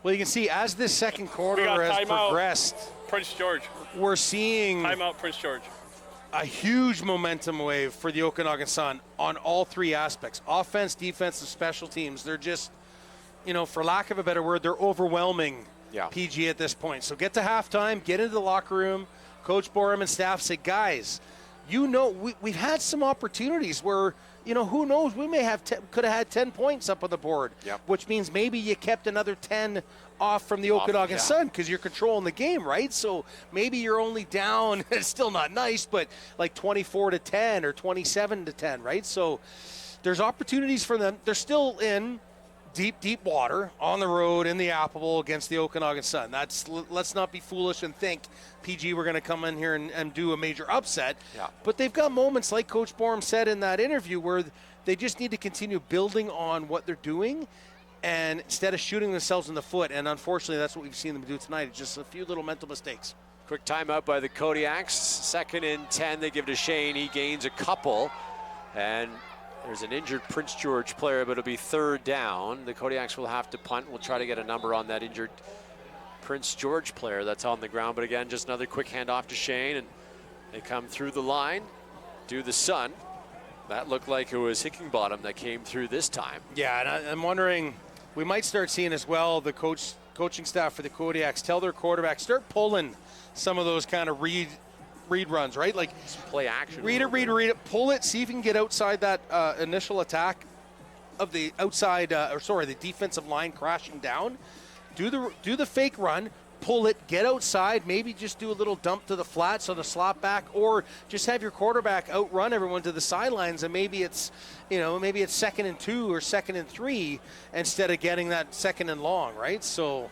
Well, you can see as this second quarter has progressed, Prince George. We're seeing Timeout, Prince George. A huge momentum wave for the Okanagan Sun on all three aspects: offense, defense, and special teams. They're just, for lack of a better word, they're overwhelming PG at this point. So get to halftime, get into the locker room. Coach Borum and staff say, guys, we've had some opportunities where, who knows, we may have could have had 10 points up on the board, which means maybe you kept another 10 off from the Okanagan Sun because you're controlling the game, right? So maybe you're only down, it's still not nice, but like 24-10 or 27-10, right? So there's opportunities for them. They're still in deep water on the road in the Apple Bowl against the Okanagan Sun. Let's not be foolish and think PG we're going to come in here and do a major upset. But they've got moments, like Coach Borum said in that interview, where they just need to continue building on what they're doing, and instead of shooting themselves in the foot. And unfortunately, that's what we've seen them do tonight. It's just a few little mental mistakes. Quick timeout by the Kodiaks. 2nd and 10. They give it to Shane. He gains a couple, and there's an injured Prince George player, but it'll be 3rd down. The Kodiaks will have to punt. We'll try to get a number on that injured Prince George player that's on the ground. But again, just another quick handoff to Shane, and they come through the line, do the Sun. That looked like it was Hickingbottom that came through this time. Yeah, and I'm wondering, we might start seeing as well the coaching staff for the Kodiaks tell their quarterbacks, start pulling some of those kind of read runs, right? Like play action. Read it, pull it, see if you can get outside that initial attack of the outside, the defensive line crashing down. Do the fake run, pull it, get outside, maybe just do a little dump to the flats on the slot back, or just have your quarterback outrun everyone to the sidelines, and maybe it's 2nd and 2 or 2nd and 3 instead of getting that 2nd and long, right? So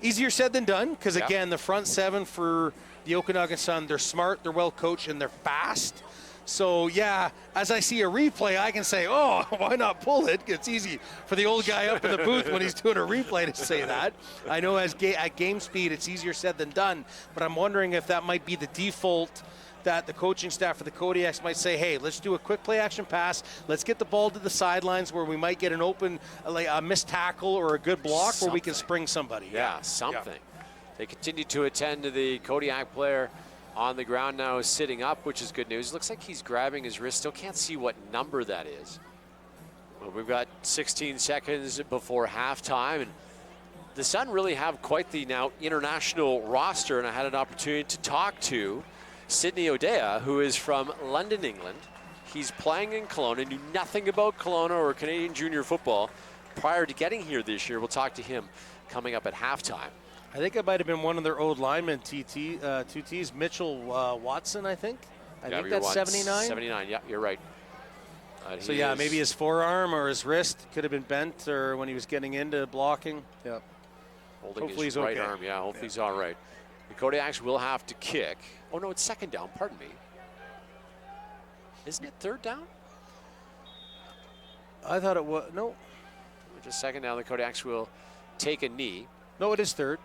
easier said than done, because again, the front seven for the Okanagan Sun, they're smart, they're well coached, and they're fast. So, as I see a replay, I can say, oh, why not pull it? It's easy for the old guy up in the booth when he's doing a replay to say that. I know at game speed, it's easier said than done, but I'm wondering if that might be the default that the coaching staff for the Kodiaks might say, hey, let's do a quick play action pass. Let's get the ball to the sidelines where we might get an open, like a missed tackle or a good block where we can spring somebody. Something. They continue to attend to the Kodiak player on the ground now, sitting up, which is good news. Looks like he's grabbing his wrist. Still can't see what number that is. Well, we've got 16 seconds before halftime, and the Sun really have quite the now international roster, and I had an opportunity to talk to Sydney O'Dea, who is from London, England. He's playing in Kelowna, knew nothing about Kelowna or Canadian junior football prior to getting here this year. We'll talk to him coming up at halftime. I think it might have been one of their old linemen, two Ts, Mitchell Watson, I think. I think that's 79. 79, yeah, you're right. So, maybe his forearm or his wrist could have been bent, or when he was getting into blocking. Yep. Holding his right arm, hopefully he's all right. The Kodiaks will have to kick. Oh, no, it's 2nd down, pardon me. Isn't it 3rd down? I thought it was, no. Just 2nd down, the Kodiaks will take a knee. No, it is 3rd.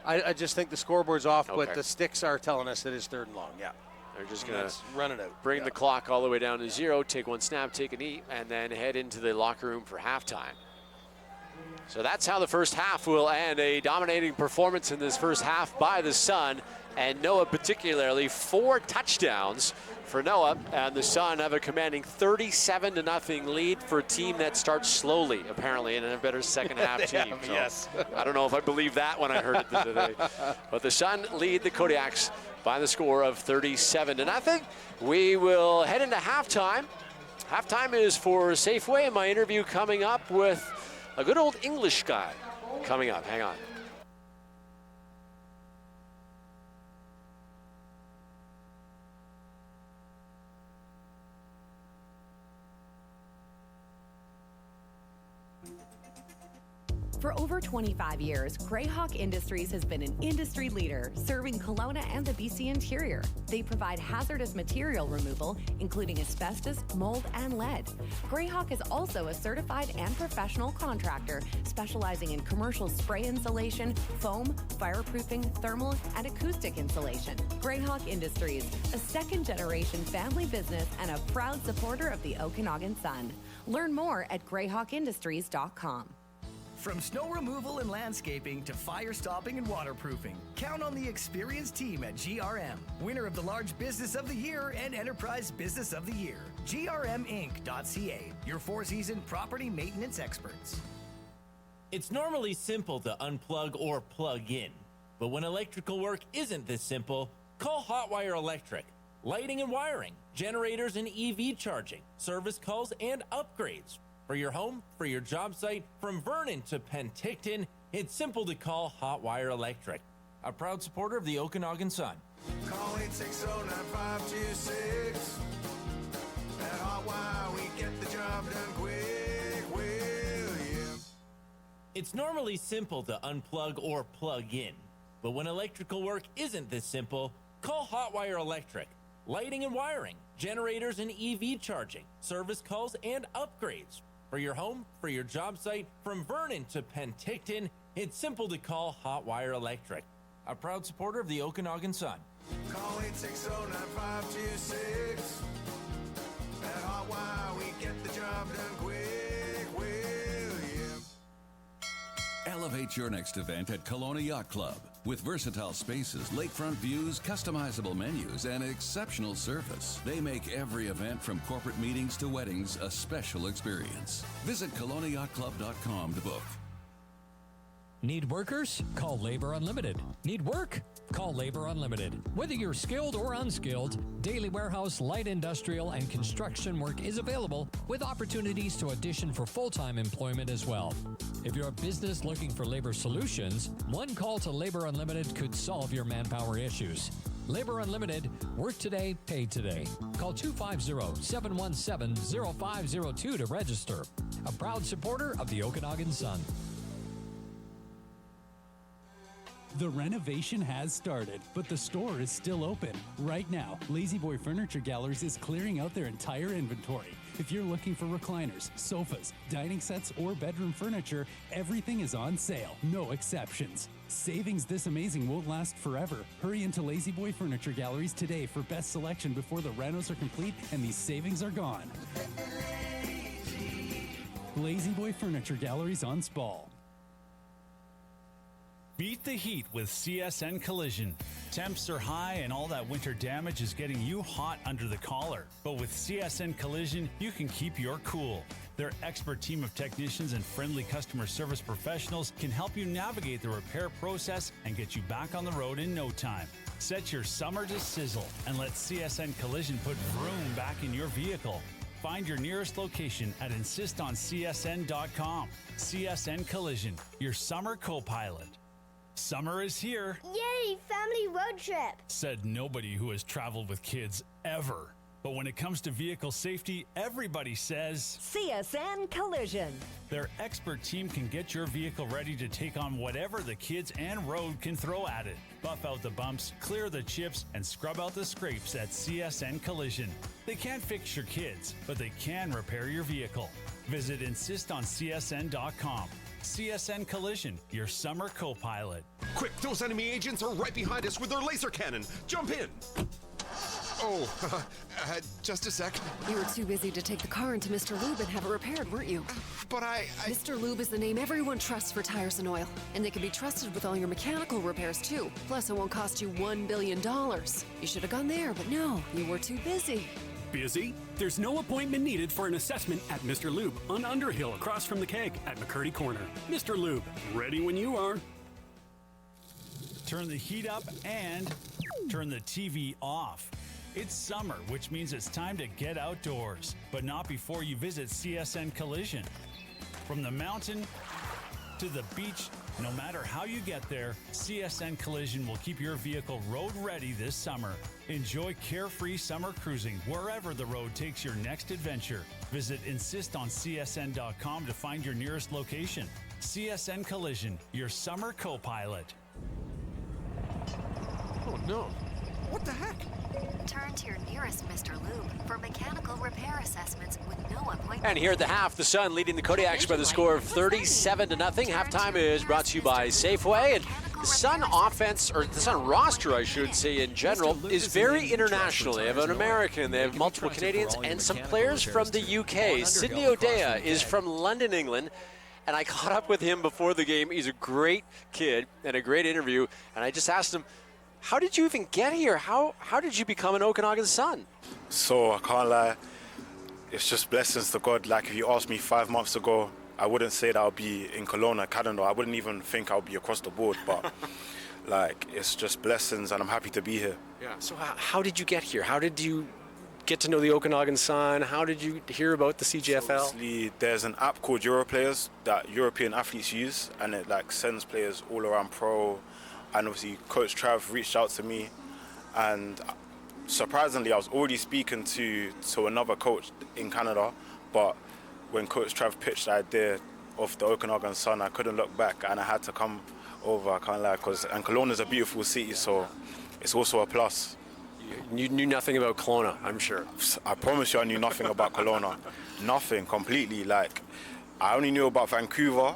I just think the scoreboard's off, but the sticks are telling us it is 3rd and long, They're just going to run it out. Bring the clock all the way down to 0, take one snap, take a knee, and then head into the locker room for halftime. So that's how the first half will end. A dominating performance in this first half by the Sun and Noah particularly. 4 touchdowns for Noah, and the Sun have a commanding 37-0 lead for a team that starts slowly, apparently, and a better second half team. So yes. I don't know if I believe that when I heard it today. But the Sun lead the Kodiaks by the score of 37-0. We will head into halftime. Halftime is for Safeway, and my interview coming up with a good old English guy coming up. Hang on. For over 25 years, Greyhawk Industries has been an industry leader serving Kelowna and the BC interior. They provide hazardous material removal, including asbestos, mold, and lead. Greyhawk is also a certified and professional contractor specializing in commercial spray insulation, foam, fireproofing, thermal, and acoustic insulation. Greyhawk Industries, a second-generation family business and a proud supporter of the Okanagan Sun. Learn more at greyhawkindustries.com. From snow removal and landscaping to fire stopping and waterproofing, count on the experienced team at GRM. Winner of the Large Business of the Year and Enterprise Business of the Year. GRMinc.ca, your 4-season property maintenance experts. It's normally simple to unplug or plug in, but when electrical work isn't this simple, call Hotwire Electric. Lighting and wiring, generators and EV charging, service calls and upgrades. For your home, for your job site, from Vernon to Penticton, it's simple to call Hotwire Electric. A proud supporter of the Okanagan Sun. Call 860-9526. At Hotwire, we get the job done quick, will you? It's normally simple to unplug or plug in, but when electrical work isn't this simple, call Hotwire Electric. Lighting and wiring, generators and EV charging, service calls and upgrades. For your home, for your job site, from Vernon to Penticton, it's simple to call Hotwire Electric. A proud supporter of the Okanagan Sun. Call 860-9526. At Hotwire, we get the job done quick, will you? Elevate your next event at Kelowna Yacht Club. With versatile spaces, lakefront views, customizable menus, and exceptional service, they make every event from corporate meetings to weddings a special experience. Visit KelownaYachtClub.com to book. Need workers? Call Labor Unlimited. Need work? Call Labor Unlimited. Whether you're skilled or unskilled, daily warehouse, light industrial, and construction work is available with opportunities to audition for full-time employment as well. If you're a business looking for labor solutions, one call to Labor Unlimited could solve your manpower issues. Labor Unlimited, work today, paid today. Call 250-717-0502 to register. A proud supporter of the Okanagan Sun. The renovation has started, but the store is still open. Right now, Lazy Boy Furniture Galleries is clearing out their entire inventory. If you're looking for recliners, sofas, dining sets, or bedroom furniture, everything is on sale, no exceptions. Savings this amazing won't last forever. Hurry into Lazy Boy Furniture Galleries today for best selection before the renos are complete and these savings are gone. Lazy Boy Furniture Galleries on Spall. Beat the heat with CSN Collision. Temps are high and all that winter damage is getting you hot under the collar. But with CSN Collision, you can keep your cool. Their expert team of technicians and friendly customer service professionals can help you navigate the repair process and get you back on the road in no time. Set your summer to sizzle and let CSN Collision put vroom back in your vehicle. Find your nearest location at insistoncsn.com. CSN Collision, your summer co-pilot. Summer is here. Yay, family road trip, said nobody who has traveled with kids ever. But when it comes to vehicle safety, everybody says CSN Collision. Their expert team can get your vehicle ready to take on whatever the kids and road can throw at it. Buff out the bumps, clear the chips, and scrub out the scrapes at CSN Collision. They can't fix your kids, but they can repair your vehicle. Visit insistoncsn.com. CSN Collision, your summer co-pilot. Quick, those enemy agents are right behind us with their laser cannon. Jump in! Oh, just a sec. You were too busy to take the car into Mr. Lube and have it repaired, weren't you? But Mr. Lube is the name everyone trusts for tires and oil. And they can be trusted with all your mechanical repairs, too. Plus, it won't cost you $1 billion. You should have gone there, but no, you were too busy. Busy? There's no appointment needed for an assessment at Mr. Lube on Underhill across from the Keg at McCurdy Corner. Mr. Lube, ready when you are. Turn the heat up and turn the TV off. It's summer, which means it's time to get outdoors, but not before you visit CSN Collision. From the mountain to the beach, no matter how you get there, CSN Collision will keep your vehicle road ready this summer. Enjoy carefree summer cruising wherever the road takes your next adventure. Visit insistonscsn.com to find your nearest location. CSN Collision, your summer co-pilot. Oh no. What the heck? Turn to your nearest Mr. Lube for mechanical repair assessments with no appointment. And here at the half, the Sun leading the Kodiaks by the score of 37-0. Halftime is brought to you by Safeway. And the Sun offense, or the Sun roster, I should say, in general, is very international. They have an American, they have multiple Canadians, and some players from the UK. Sydney O'Dea is from London, England. And I caught up with him before the game. He's a great kid and a great interview. And I just asked him, how did you even get here? How did you become an Okanagan Sun? So I can't lie, it's just blessings to God. Like if you asked me 5 months ago, I wouldn't say that I'll be in Kelowna, Canada. I wouldn't even think I'll be across the board, but like it's just blessings and I'm happy to be here. Yeah. So how did you get here? How did you get to know the Okanagan Sun? How did you hear about the CJFL? So obviously, there's an app called Europlayers that European athletes use, and it like sends players all around pro. And obviously, Coach Trav reached out to me, and surprisingly, I was already speaking to another coach in Canada. But when Coach Trav pitched the idea of the Okanagan Sun, I couldn't look back, and I had to come over. I can't lie, and Kelowna is a beautiful city, so it's also a plus. You knew nothing about Kelowna, I'm sure. I promise you, I knew nothing about Kelowna. Nothing, completely. Like, I only knew about Vancouver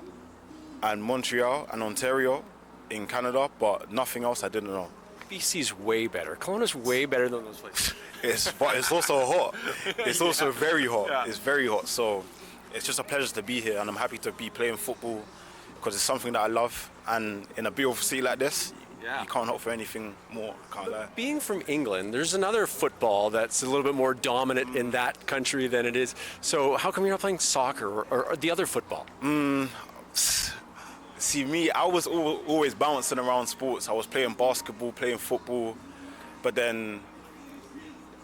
and Montreal and Ontario in Canada, but nothing else I didn't know. BC's way better. Kelowna's way better than those places. But it's also hot. It's also very hot. Yeah. It's very hot. So it's just a pleasure to be here, and I'm happy to be playing football because it's something that I love. And in a beautiful city like this, you can't hope for anything more. I can't lie. Being from England, there's another football that's a little bit more dominant in that country than it is. So how come you're not playing soccer or the other football? See, me, I was always bouncing around sports. I was playing basketball, playing football, but then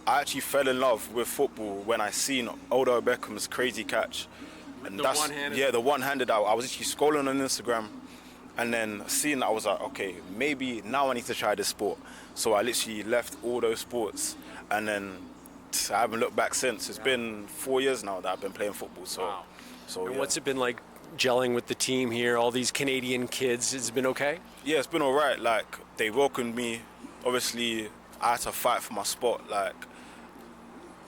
I actually fell in love with football when I seen Odell Beckham's crazy catch. And The one-handed? Yeah, the one-handed. I was actually scrolling on Instagram, and then seeing that, I was like, okay, maybe now I need to try this sport. So I literally left all those sports, and then I haven't looked back since. It's been 4 years now that I've been playing football. So And what's it been like gelling with the team here, all these Canadian kids? Has it been okay? Yeah, it's been all right. Like, they welcomed me. Obviously, I had to fight for my spot. Like,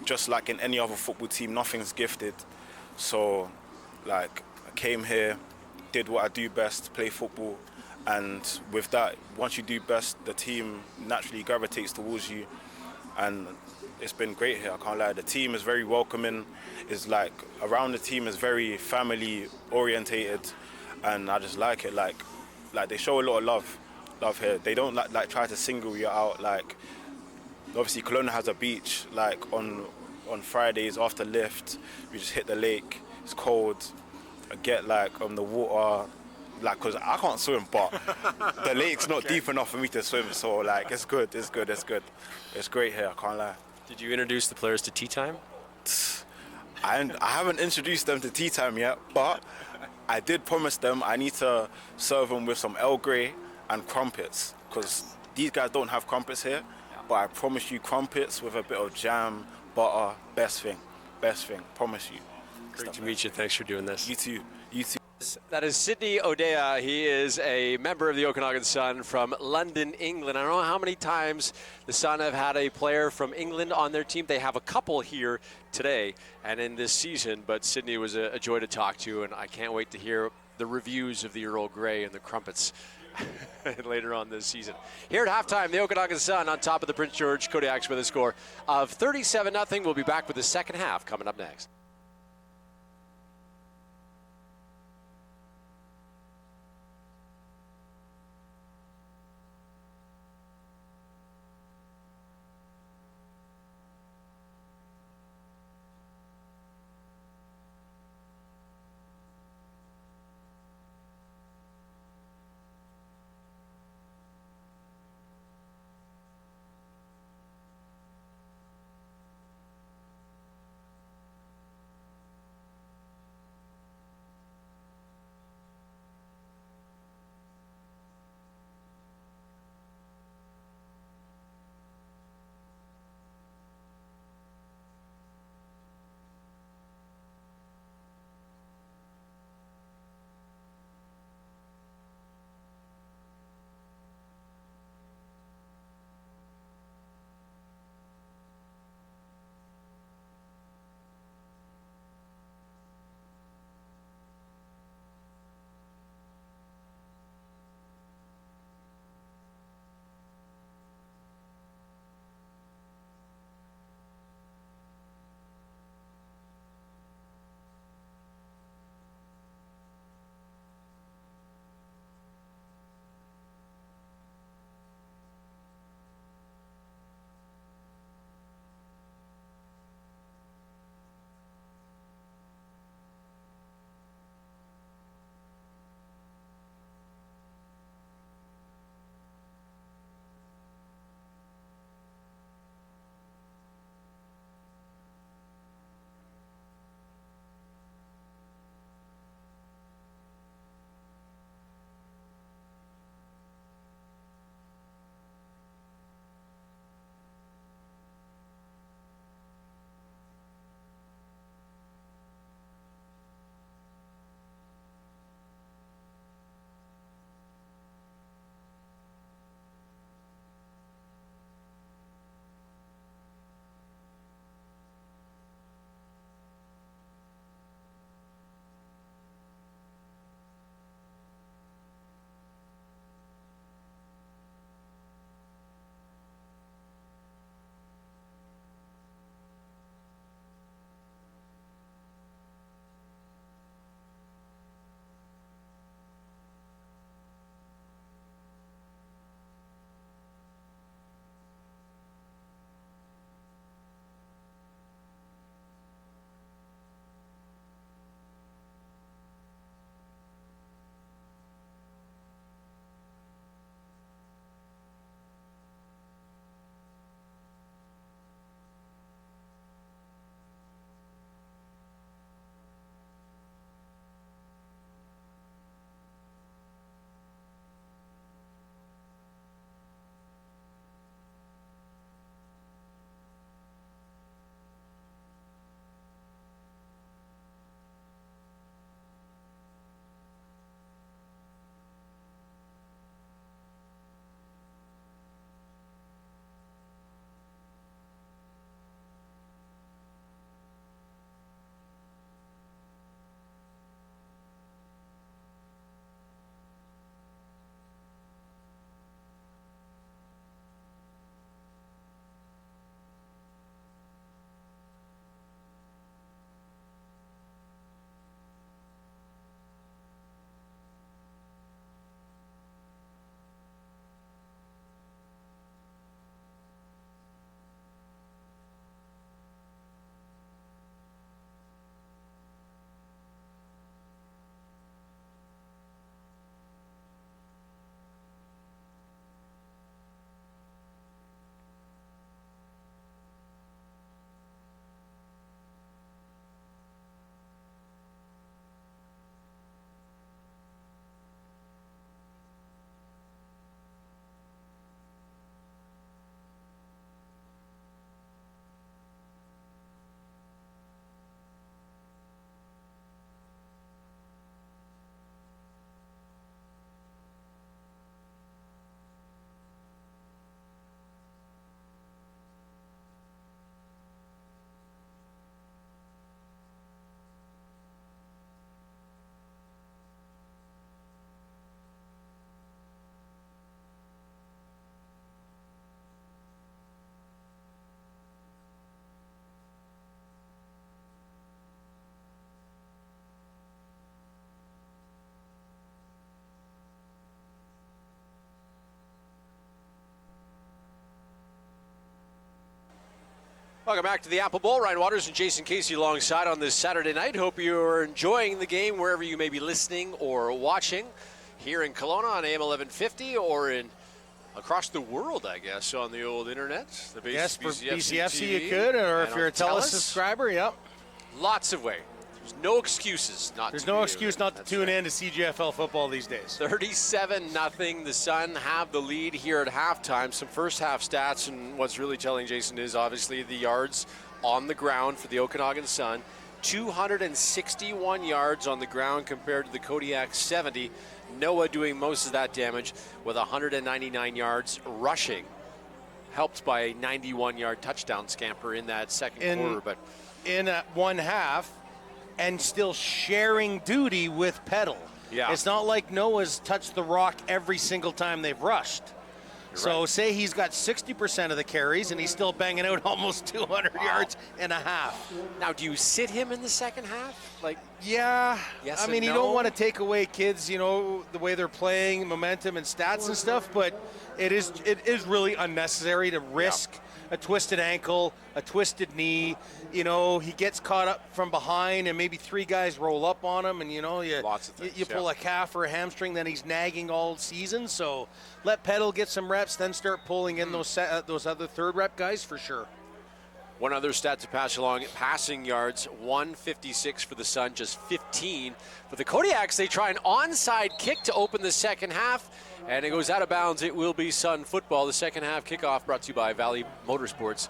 just like in any other football team, nothing's gifted. So, like, I came here, did what I do best, play football. And with that, once you do best, the team naturally gravitates towards you. And it's been great here, I can't lie. The team is very welcoming. It's like, around the team is very family orientated, and I just like it. Like they show a lot of love here. They don't like try to single you out. Like, obviously Kelowna has a beach. Like on Fridays after lift, we just hit the lake. It's cold. I get like on the water. Like, cause I can't swim, but the lake's not deep enough for me to swim. So like, it's good. It's great here, I can't lie. Did you introduce the players to tea time? I haven't introduced them to tea time yet, but I did promise them I need to serve them with some Earl Grey and crumpets, because these guys don't have crumpets here, but I promise you crumpets with a bit of jam, butter, best thing, promise you. Great to meet you. Thanks for doing this. You too. That is Sydney O'Dea. He is a member of the Okanagan Sun from London, England. I don't know how many times the Sun have had a player from England on their team. They have a couple here today and in this season, but Sydney was a joy to talk to, and I can't wait to hear the reviews of the Earl Grey and the crumpets later on this season. Here at halftime, the Okanagan Sun on top of the Prince George Kodiaks with a score of 37-0. We'll be back with the second half coming up next. Welcome back to the Apple Bowl. Ryan Waters and Jason Casey alongside on this Saturday night. Hope you're enjoying the game wherever you may be listening or watching. Here in Kelowna on AM 1150 or across the world, I guess, on the old internet. The Yes, for BCFC TV, you could, or if you're a TELUS subscriber, yep. Lots of ways. There's no excuses not There's to. no excuse not to tune in to CGFL football these days. 37-0. The Sun have the lead here at halftime. Some first half stats, and what's really telling, Jason, is obviously the yards on the ground for the Okanagan Sun. 261 yards on the ground compared to the Kodiaks 70. Noah doing most of that damage with 199 yards rushing, helped by a 91-yard touchdown scamper in that second quarter. But in one half, and still sharing duty with Peddle. Yeah. It's not like Noah's touched the rock every single time they've rushed. So say he's got 60% of the carries and he's still banging out almost 200 yards and a half. Now, do you sit him in the second half? Yeah. Yes I mean, and you no? don't want to take away kids, the way they're playing, momentum and stats and stuff, but it is really unnecessary to risk a twisted ankle, a twisted knee. He gets caught up from behind and maybe three guys roll up on him and, you pull a calf or a hamstring, then he's nagging all season. So let Peddle get some reps, then start pulling in those other third rep guys for sure. One other stat to pass along, passing yards, 156 for the Sun, just 15. For the Kodiaks, they try an onside kick to open the second half, and it goes out of bounds. It will be Sun football. The second half kickoff brought to you by Valley Motorsports.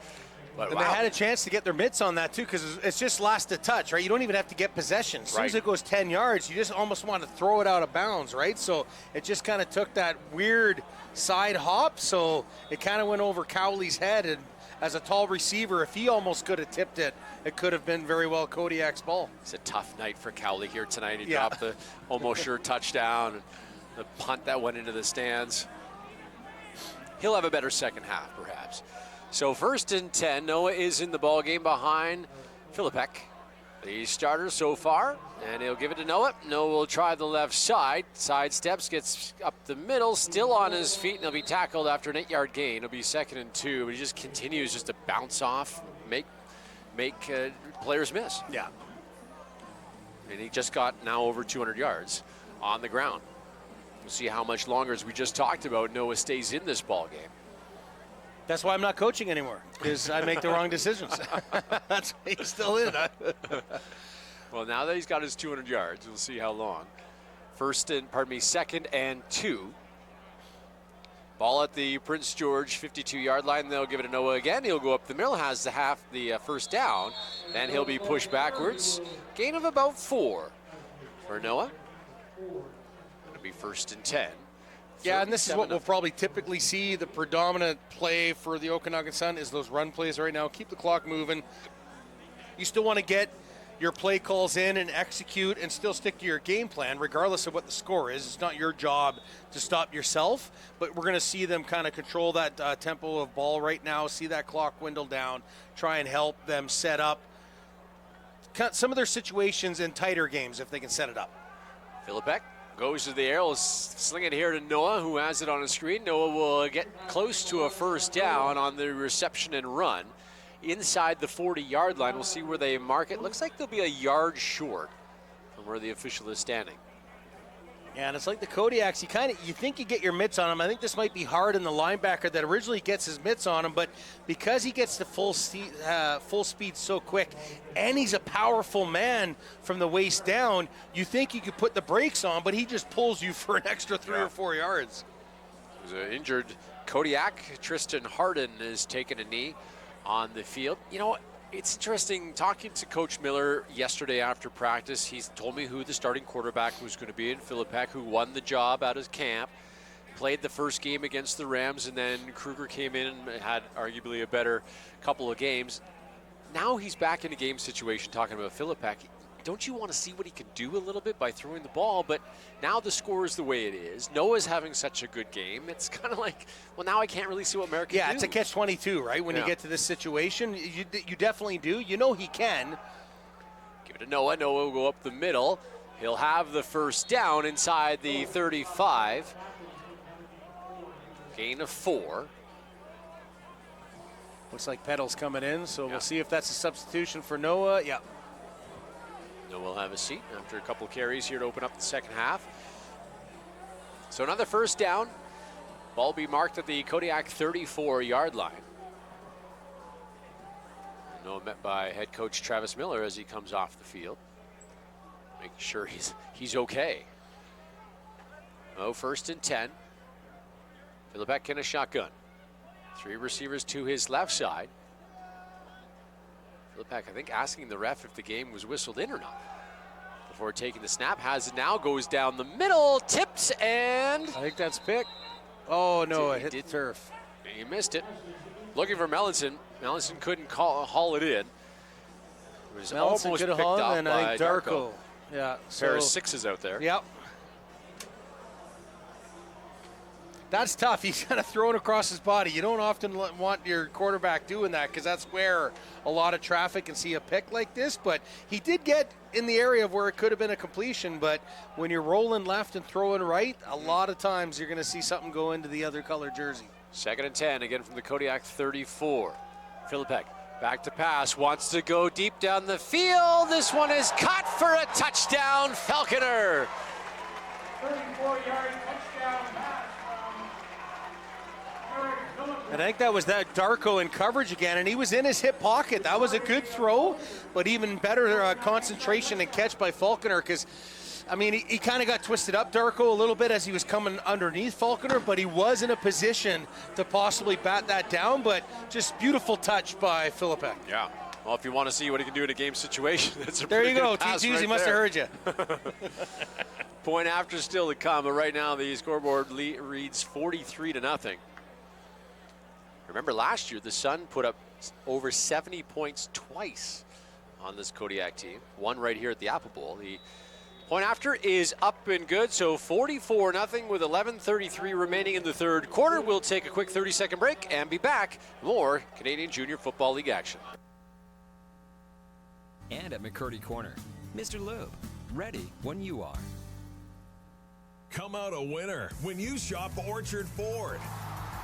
But and they had a chance to get their mitts on that, too, because it's just last to touch, right? You don't even have to get possession. As soon as it goes 10 yards, you just almost want to throw it out of bounds, right? So it just kind of took that weird side hop, so it kind of went over Cowley's head, and as a tall receiver, if he almost could have tipped it, it could have been very well Kodiak's ball. It's a tough night for Cowley here tonight. He dropped the almost sure touchdown, and the punt that went into the stands. He'll have a better second half, perhaps. So 1st and 10, Noah is in the ball game behind Philippek, the starter so far, and he'll give it to Noah. Noah will try the left side. Side steps, gets up the middle, still on his feet, and he'll be tackled after an 8-yard gain. It'll be 2nd and 2, but he just continues just to bounce off, make players miss. Yeah. And he just got now over 200 yards on the ground. We'll see how much longer, as we just talked about, Noah stays in this ball game. That's why I'm not coaching anymore, because I make the wrong decisions. That's why he's still in. Well, now that he's got his 200 yards, we'll see how long. 2nd and 2. Ball at the Prince George 52-yard line. They'll give it to Noah again. He'll go up the middle, has the first down. Then he'll be pushed backwards. Gain of about 4 for Noah. It'll be 1st and 10. Yeah, and this is what we'll probably typically see. The predominant play for the Okanagan Sun is those run plays right now. Keep the clock moving. You still want to get your play calls in and execute and still stick to your game plan, regardless of what the score is. It's not your job to stop yourself, but we're going to see them kind of control that tempo of ball right now, see that clock dwindle down, try and help them set up some of their situations in tighter games if they can set it up. Philippek goes to the air. He'll sling it here to Noah, who has it on the screen. Noah will get close to a first down on the reception and run. Inside the 40-yard line, we'll see where they mark it. Looks like they'll be a yard short from where the official is standing. Yeah, and it's like the Kodiaks, you think you get your mitts on him. I think this might be hard in the linebacker that originally gets his mitts on him, but because he gets the full speed so quick, and he's a powerful man from the waist down, you think you could put the brakes on, but he just pulls you for an extra 3 or 4 yards. There's an injured Kodiak. Tristan Harden is taking a knee on the field. It's interesting talking to Coach Miller yesterday after practice. He's told me who the starting quarterback was going to be in Philippek, who won the job out of camp, played the first game against the Rams, and then Kruger came in and had arguably a better couple of games. Now he's back in a game situation talking about Philippek. Don't you want to see what he can do a little bit by throwing the ball? But now the score is the way it is. Noah's having such a good game. It's kind of like, well, now I can't really see what Merrick can do. Yeah, it's a catch-22, right? When you get to this situation, you definitely do. You know he can. Give it to Noah. Noah will go up the middle. He'll have the first down inside the 35. Gain of 4. Looks like Petal's coming in, so we'll see if that's a substitution for Noah. Yeah. Noah will have a seat after a couple carries here to open up the second half. So another first down. Ball be marked at the Kodiak 34-yard line. Noah met by head coach Travis Miller as he comes off the field, making sure he's okay. Oh, 1st and 10. Philippek in a shotgun. 3 receivers to his left side. Philippek, I think, asking the ref if the game was whistled in or not before taking the snap. Has it now, goes down the middle, tips, and... I think that's pick. Oh, no, it hit the turf. He missed it. Looking for Melanson. Melanson couldn't haul it in. It was Melanson almost could have picked hauled, up and I by think Darko. Darko. Yeah. Pair of 6s out there. Yep. That's tough. He's kind of thrown across his body. You don't often want your quarterback doing that because that's where a lot of traffic can see a pick like this. But he did get in the area of where it could have been a completion. But when you're rolling left and throwing right, a lot of times you're going to see something go into the other color jersey. 2nd and 10, again from the Kodiak 34. Philippek back to pass, wants to go deep down the field. This one is caught for a touchdown, Falconer. 34-yard touchdown pass. And I think that was that Darko in coverage again, and he was in his hip pocket. That was a good throw, but even better concentration and catch by Falconer because, I mean, he kind of got twisted up, Darko, a little bit as he was coming underneath Falconer, but he was in a position to possibly bat that down, but just beautiful touch by Philippek. Yeah. Well, if you want to see what he can do in a game situation, that's a there pretty you go. good pass T2s, right he must have heard you. Point after still to come, but right now the scoreboard reads 43-0. Remember last year, the Sun put up over 70 points twice on this Kodiak team. One right here at the Apple Bowl. The point after is up and good, so 44-0 with 11:33 remaining in the third quarter. We'll take a quick 30-second break and be back. More Canadian Junior Football League action. And at McCurdy Corner, Mr. Lube, ready when you are. Come out a winner when you shop Orchard Ford.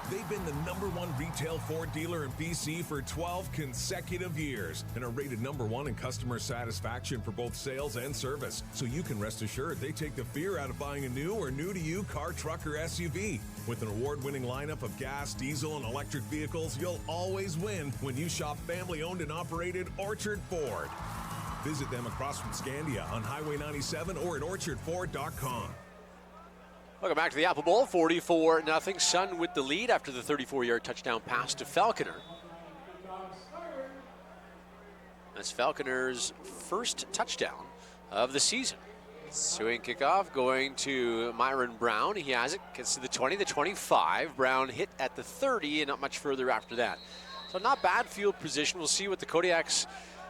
They've been the #1 retail Ford dealer in BC for 12 consecutive years and are rated #1 in customer satisfaction for both sales and service. So you can rest assured they take the fear out of buying a new or new-to-you car, truck, or SUV. With an award-winning lineup of gas, diesel, and electric vehicles, you'll always win when you shop family-owned and operated Orchard Ford. Visit them across from Scandia on Highway 97 or at orchardford.com. Welcome back to the Apple Bowl, 44-0. Sun with the lead after the 34-yard touchdown pass to Falconer. That's Falconer's first touchdown of the season. Swing kickoff going to Myron Brown. He has it, gets to the 20, the 25. Brown hit at the 30 and not much further after that. So not bad field position. We'll see what the Kodiaks,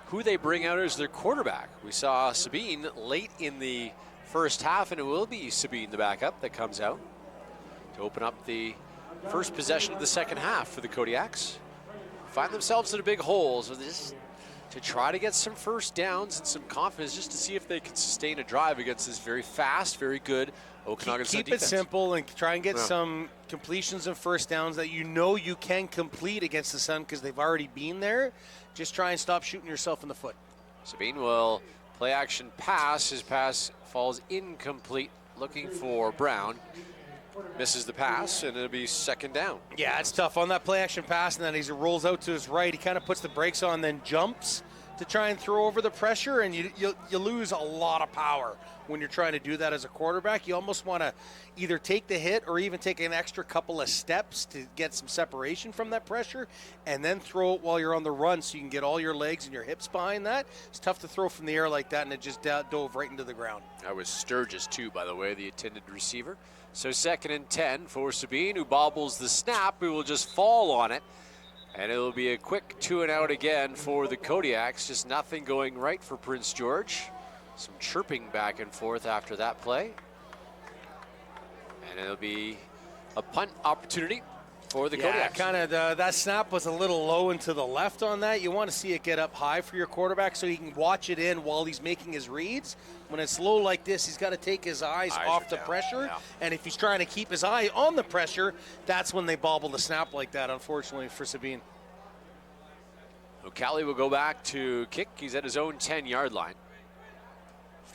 who they bring out as their quarterback. We saw Sabine late in the first half, and it will be Sabine, the backup, that comes out to open up the first possession of the second half for the Kodiaks. Find themselves in a big hole, so this to try to get some first downs and some confidence just to see if they can sustain a drive against this very fast, very good Okanagan Sun defense. Keep it simple and try and get some completions and first downs that you know you can complete against the Sun because they've already been there. Just try and stop shooting yourself in the foot. Sabine will play action pass. His pass falls incomplete, looking for Brown. Misses the pass, and it'll be second down. Yeah, it's tough on that play action pass, and then as he rolls out to his right, he kind of puts the brakes on, then jumps to try and throw over the pressure, and you lose a lot of power when you're trying to do that as a quarterback. You almost want to either take the hit or even take an extra couple of steps to get some separation from that pressure and then throw it while you're on the run so you can get all your legs and your hips behind that. It's tough to throw from the air like that, and it just dove right into the ground. That was Sturgis, too, by the way, the intended receiver. So 2nd and 10 for Sabine, who bobbles the snap, who will just fall on it. And it'll be a quick 2-and-out again for the Kodiaks. Just nothing going right for Prince George. Some chirping back and forth after that play. And it'll be a punt opportunity for the Kodiaks. Kind of that snap was a little low and to the left on that. You want to see it get up high for your quarterback so he can watch it in while he's making his reads. When it's low like this, he's got to take his eyes off the pressure. Yeah. And if he's trying to keep his eye on the pressure, that's when they bobble the snap like that, unfortunately, for Sabine. O'Callaghan will go back to kick. He's at his own 10-yard line.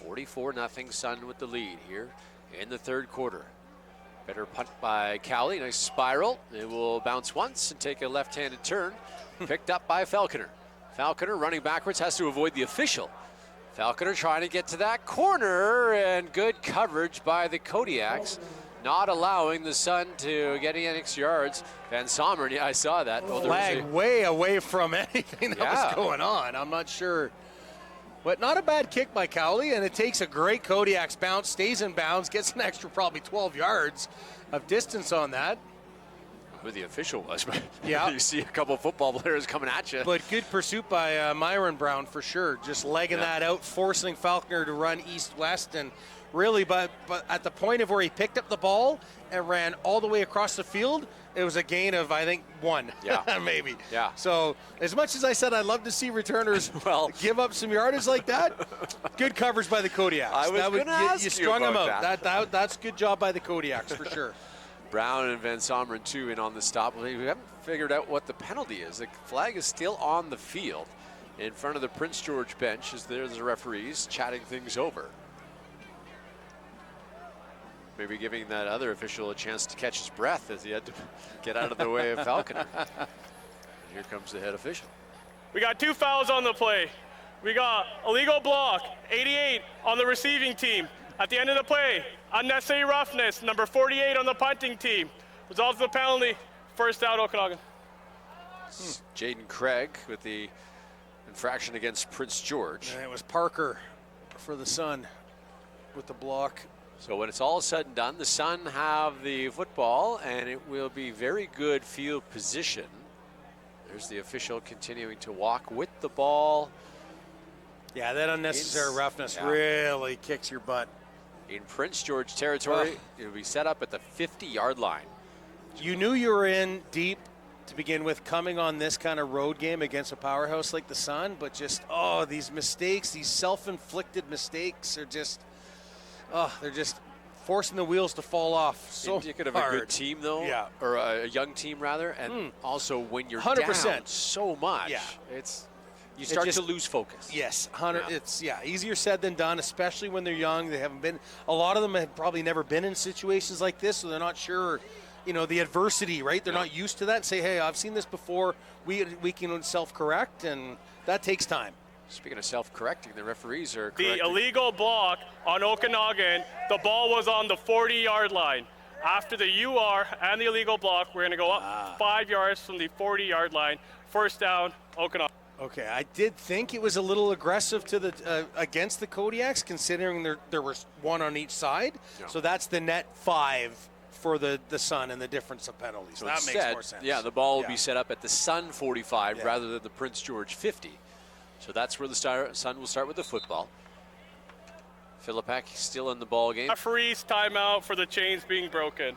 44-0 Sun with the lead here in the third quarter. Better punt by Cowley. Nice spiral. It will bounce once and take a left-handed turn. Picked up by Falconer. Falconer running backwards, has to avoid the official. Falconer trying to get to that corner, and good coverage by the Kodiaks, not allowing the Sun to get any extra yards. Van Someren, yeah, I saw that. Well, flag way away from anything that was going on. I'm not sure. But not a bad kick by Cowley, and it takes a great Kodiaks bounce, stays in bounds, gets an extra probably 12 yards of distance on that. Who the official was, but yeah. You see a couple football players coming at you. But good pursuit by Myron Brown for sure, just legging that out, forcing Falconer to run east-west, and really, but at the point of where he picked up the ball and ran all the way across the field, it was a gain of, I think, 1. Yeah. Maybe. Yeah. So as much as I said I'd love to see returners give up some yardage like that, good coverage by the Kodiaks. I was going to ask you strung them about out. That's good job by the Kodiaks for sure. Brown and Van Someren too in on the stop. We haven't figured out what the penalty is. The flag is still on the field in front of the Prince George bench as there's the referees chatting things over. Maybe giving that other official a chance to catch his breath as he had to get out of the way of Falconer. And here comes the head official. We got 2 fouls on the play. We got illegal block, 88 on the receiving team. At the end of the play, unnecessary roughness, number 48 on the punting team. Results of the penalty, first down Okanagan. Jaden Craig with the infraction against Prince George. And it was Parker for the Sun with the block. So when it's all said and done, the Sun have the football, and it will be very good field position. There's the official continuing to walk with the ball. Yeah, that unnecessary roughness really kicks your butt. In Prince George territory, it'll be set up at the 50-yard line. You knew you were in deep to begin with, coming on this kind of road game against a powerhouse like the Sun, but just, these mistakes, these self-inflicted mistakes are just, they're just forcing the wheels to fall off so indicative hard. of a good team, though, or a young team, rather, and also when you're 100%. down so much, you start to lose focus. Yes, 100. Yeah. It's easier said than done, especially when they're young. They haven't been. A lot of them have probably never been in situations like this, so they're not sure. The adversity, right? They're not used to that. Say, hey, I've seen this before. We can self-correct, and that takes time. Speaking of self-correcting, the referees are correcting. The illegal block on Okanagan, the ball was on the 40-yard line. After the UR and the illegal block, we're going to go up 5 yards from the 40-yard line. First down, Okanagan. Okay, I did think it was a little aggressive to the against the Kodiaks, considering there was 1 on each side. Yeah. So that's the net 5 for the Sun and the difference of penalties. So that makes more sense. Yeah, the ball will be set up at the Sun 45 rather than the Prince George 50. So that's where the Sun will start with the football. Philippek still in the ball game. Referee's timeout for the chains being broken.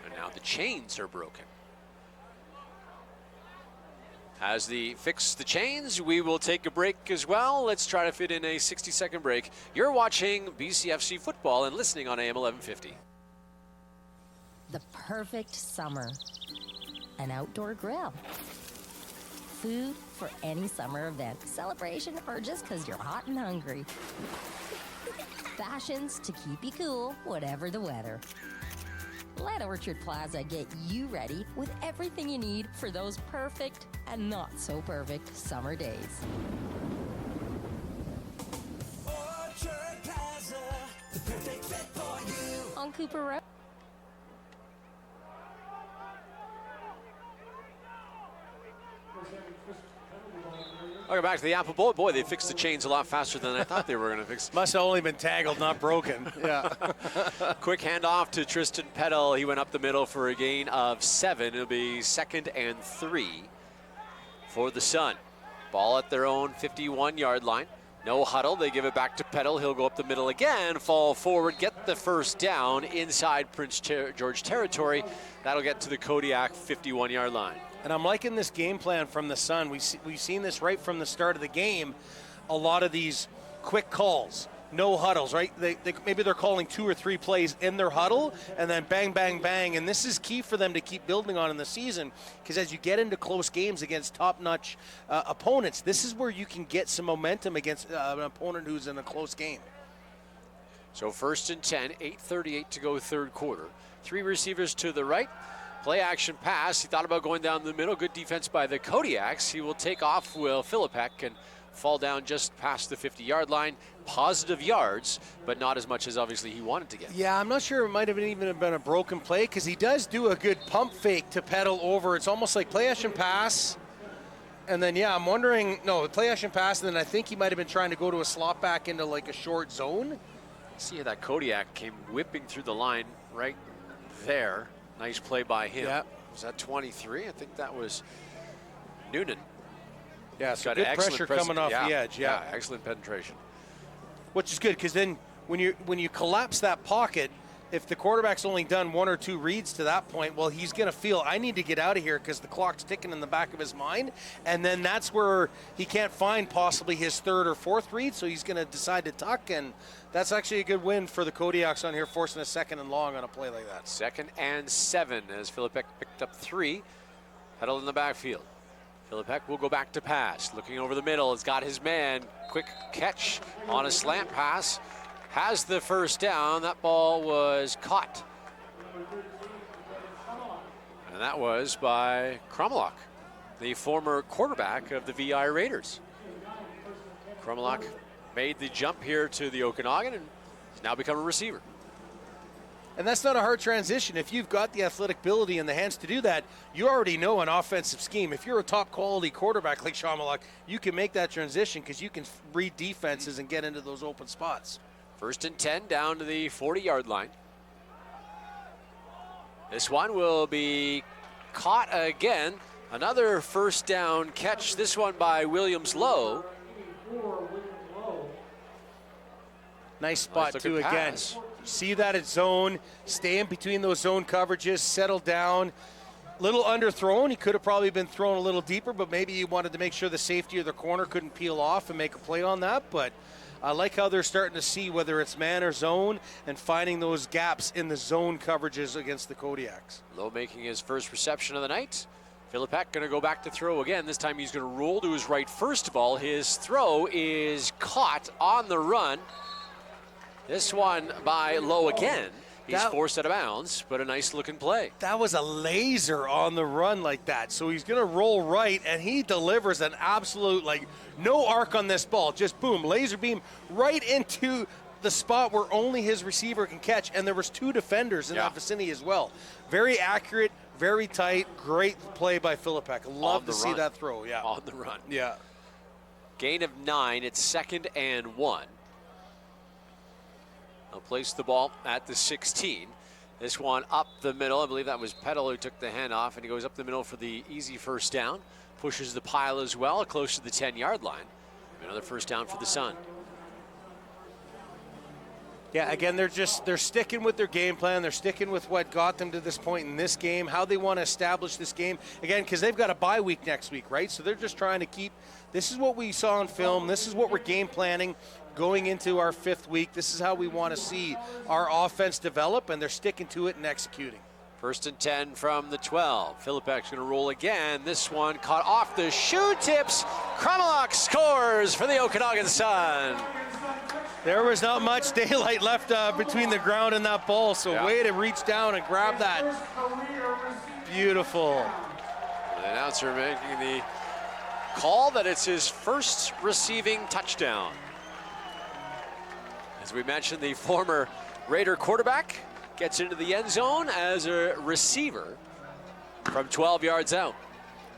And now the chains are broken. As they fix the chains, we will take a break as well. Let's try to fit in a 60-second break. You're watching BCFC football and listening on AM 1150. The perfect summer. An outdoor grill. Food for any summer event, celebration, or just because you're hot and hungry. Fashions to keep you cool, whatever the weather. Let Orchard Plaza get you ready with everything you need for those perfect and not so perfect summer days. Orchard Plaza, the perfect fit for you. On Cooper Road. Welcome back to the Apple Bowl. Boy, they fixed the chains a lot faster than I thought they were going to fix. Must have only been tangled, not broken. Yeah. Quick handoff to Tristan Peddle. He went up the middle for a gain of 7. It'll be 2nd and 3 for the Sun. Ball at their own 51-yard line. No huddle. They give it back to Peddle. He'll go up the middle again, fall forward, get the first down inside Prince George territory. That'll get to the Kodiak 51-yard line. And I'm liking this game plan from the Sun. We've seen this right from the start of the game. A lot of these quick calls. no huddles, right? Maybe they're calling 2 or 3 plays in their huddle, and then bang, bang, bang. And this is key for them to keep building on in the season, because as you get into close games against top-notch opponents, this is where you can get some momentum against an opponent who's in a close game. So 1st and 10, 8:38 to go third quarter. 3 receivers to the right. Play action pass. He thought about going down the middle. Good defense by the Kodiaks. He will take off Will Philippek and fall down just past the 50-yard line. Positive yards, but not as much as obviously he wanted to get. Yeah, I'm not sure. It might have even been a broken play, because he does do a good pump fake to pedal over. It's almost like play action pass. And then, yeah, I'm wondering, no, play action pass, and then I think he might have been trying to go to a slot back into like a short zone. See how that Kodiak came whipping through the line right there. Nice play by him. Yeah. Was that 23? I think that was Noonan. Yeah, so got good pressure coming off the edge. Yeah, excellent penetration. Which is good, because then when you collapse that pocket, if the quarterback's only done 1 or 2 reads to that point, well, he's going to feel, I need to get out of here because the clock's ticking in the back of his mind. And then that's where he can't find possibly his 3rd or 4th read, so he's going to decide to tuck. And that's actually a good win for the Kodiaks on here, forcing a 2nd and long on a play like that. 2nd and 7 as Philippek picked up 3. Huddle in the backfield. Philippek will go back to pass. Looking over the middle, has got his man. Quick catch on a slant pass. Has the first down. That ball was caught. And that was by Klock, the former quarterback of the VI Raiders. Klock made the jump here to the Okanagan and has now become a receiver. And that's not a hard transition. If you've got the athletic ability and the hands to do that, you already know an offensive scheme. If you're a top quality quarterback like Klock, you can make that transition because you can read defenses and get into those open spots. 1st and 10 down to the 40-yard line. This one will be caught again. Another first down catch, this one by Williams-Lowe. Nice spot too again. See that at zone, stay in between those zone coverages, settle down. Little underthrown. He could have probably been thrown a little deeper, but maybe he wanted to make sure the safety of the corner couldn't peel off and make a play on that. But I like how they're starting to see whether it's man or zone and finding those gaps in the zone coverages against the Kodiaks. Lowe making his first reception of the night. Philippek going to go back to throw again. This time he's going to roll to his right first of all. His throw is caught on the run. This one by Lowe again. He's forced out of bounds, but a nice looking play. That was a laser on the run like that. So he's going to roll right, and he delivers an absolute, like, no arc on this ball. Just boom, laser beam right into the spot where only his receiver can catch. And there was 2 defenders in that vicinity as well. Very accurate, very tight, great play by Philippek. Love to see that throw. Yeah, on the run. Yeah. Gain of 9. It's 2nd and 1. They'll place the ball at the 16. This one up the middle. I believe that was Peddle who took the handoff, and he goes up the middle for the easy first down. Pushes the pile as well, close to the 10-yard line. Another first down for the Sun. Yeah, again, they're sticking with their game plan. They're sticking with what got them to this point in this game, how they want to establish this game. Again, because they've got a bye week next week, right? So they're just trying to keep, this is what we saw on film. This is what we're game planning going into our 5th week. This is how we want to see our offense develop, and they're sticking to it and executing. 1st and 10 from the 12. Philippek's going to roll again. This one caught off the shoe tips. Klock scores for the Okanagan Sun. There was not much daylight left between the ground and that ball, so way to reach down and grab that. Beautiful. The announcer making the call that it's his first receiving touchdown. As we mentioned, the former Raider quarterback gets into the end zone as a receiver from 12 yards out.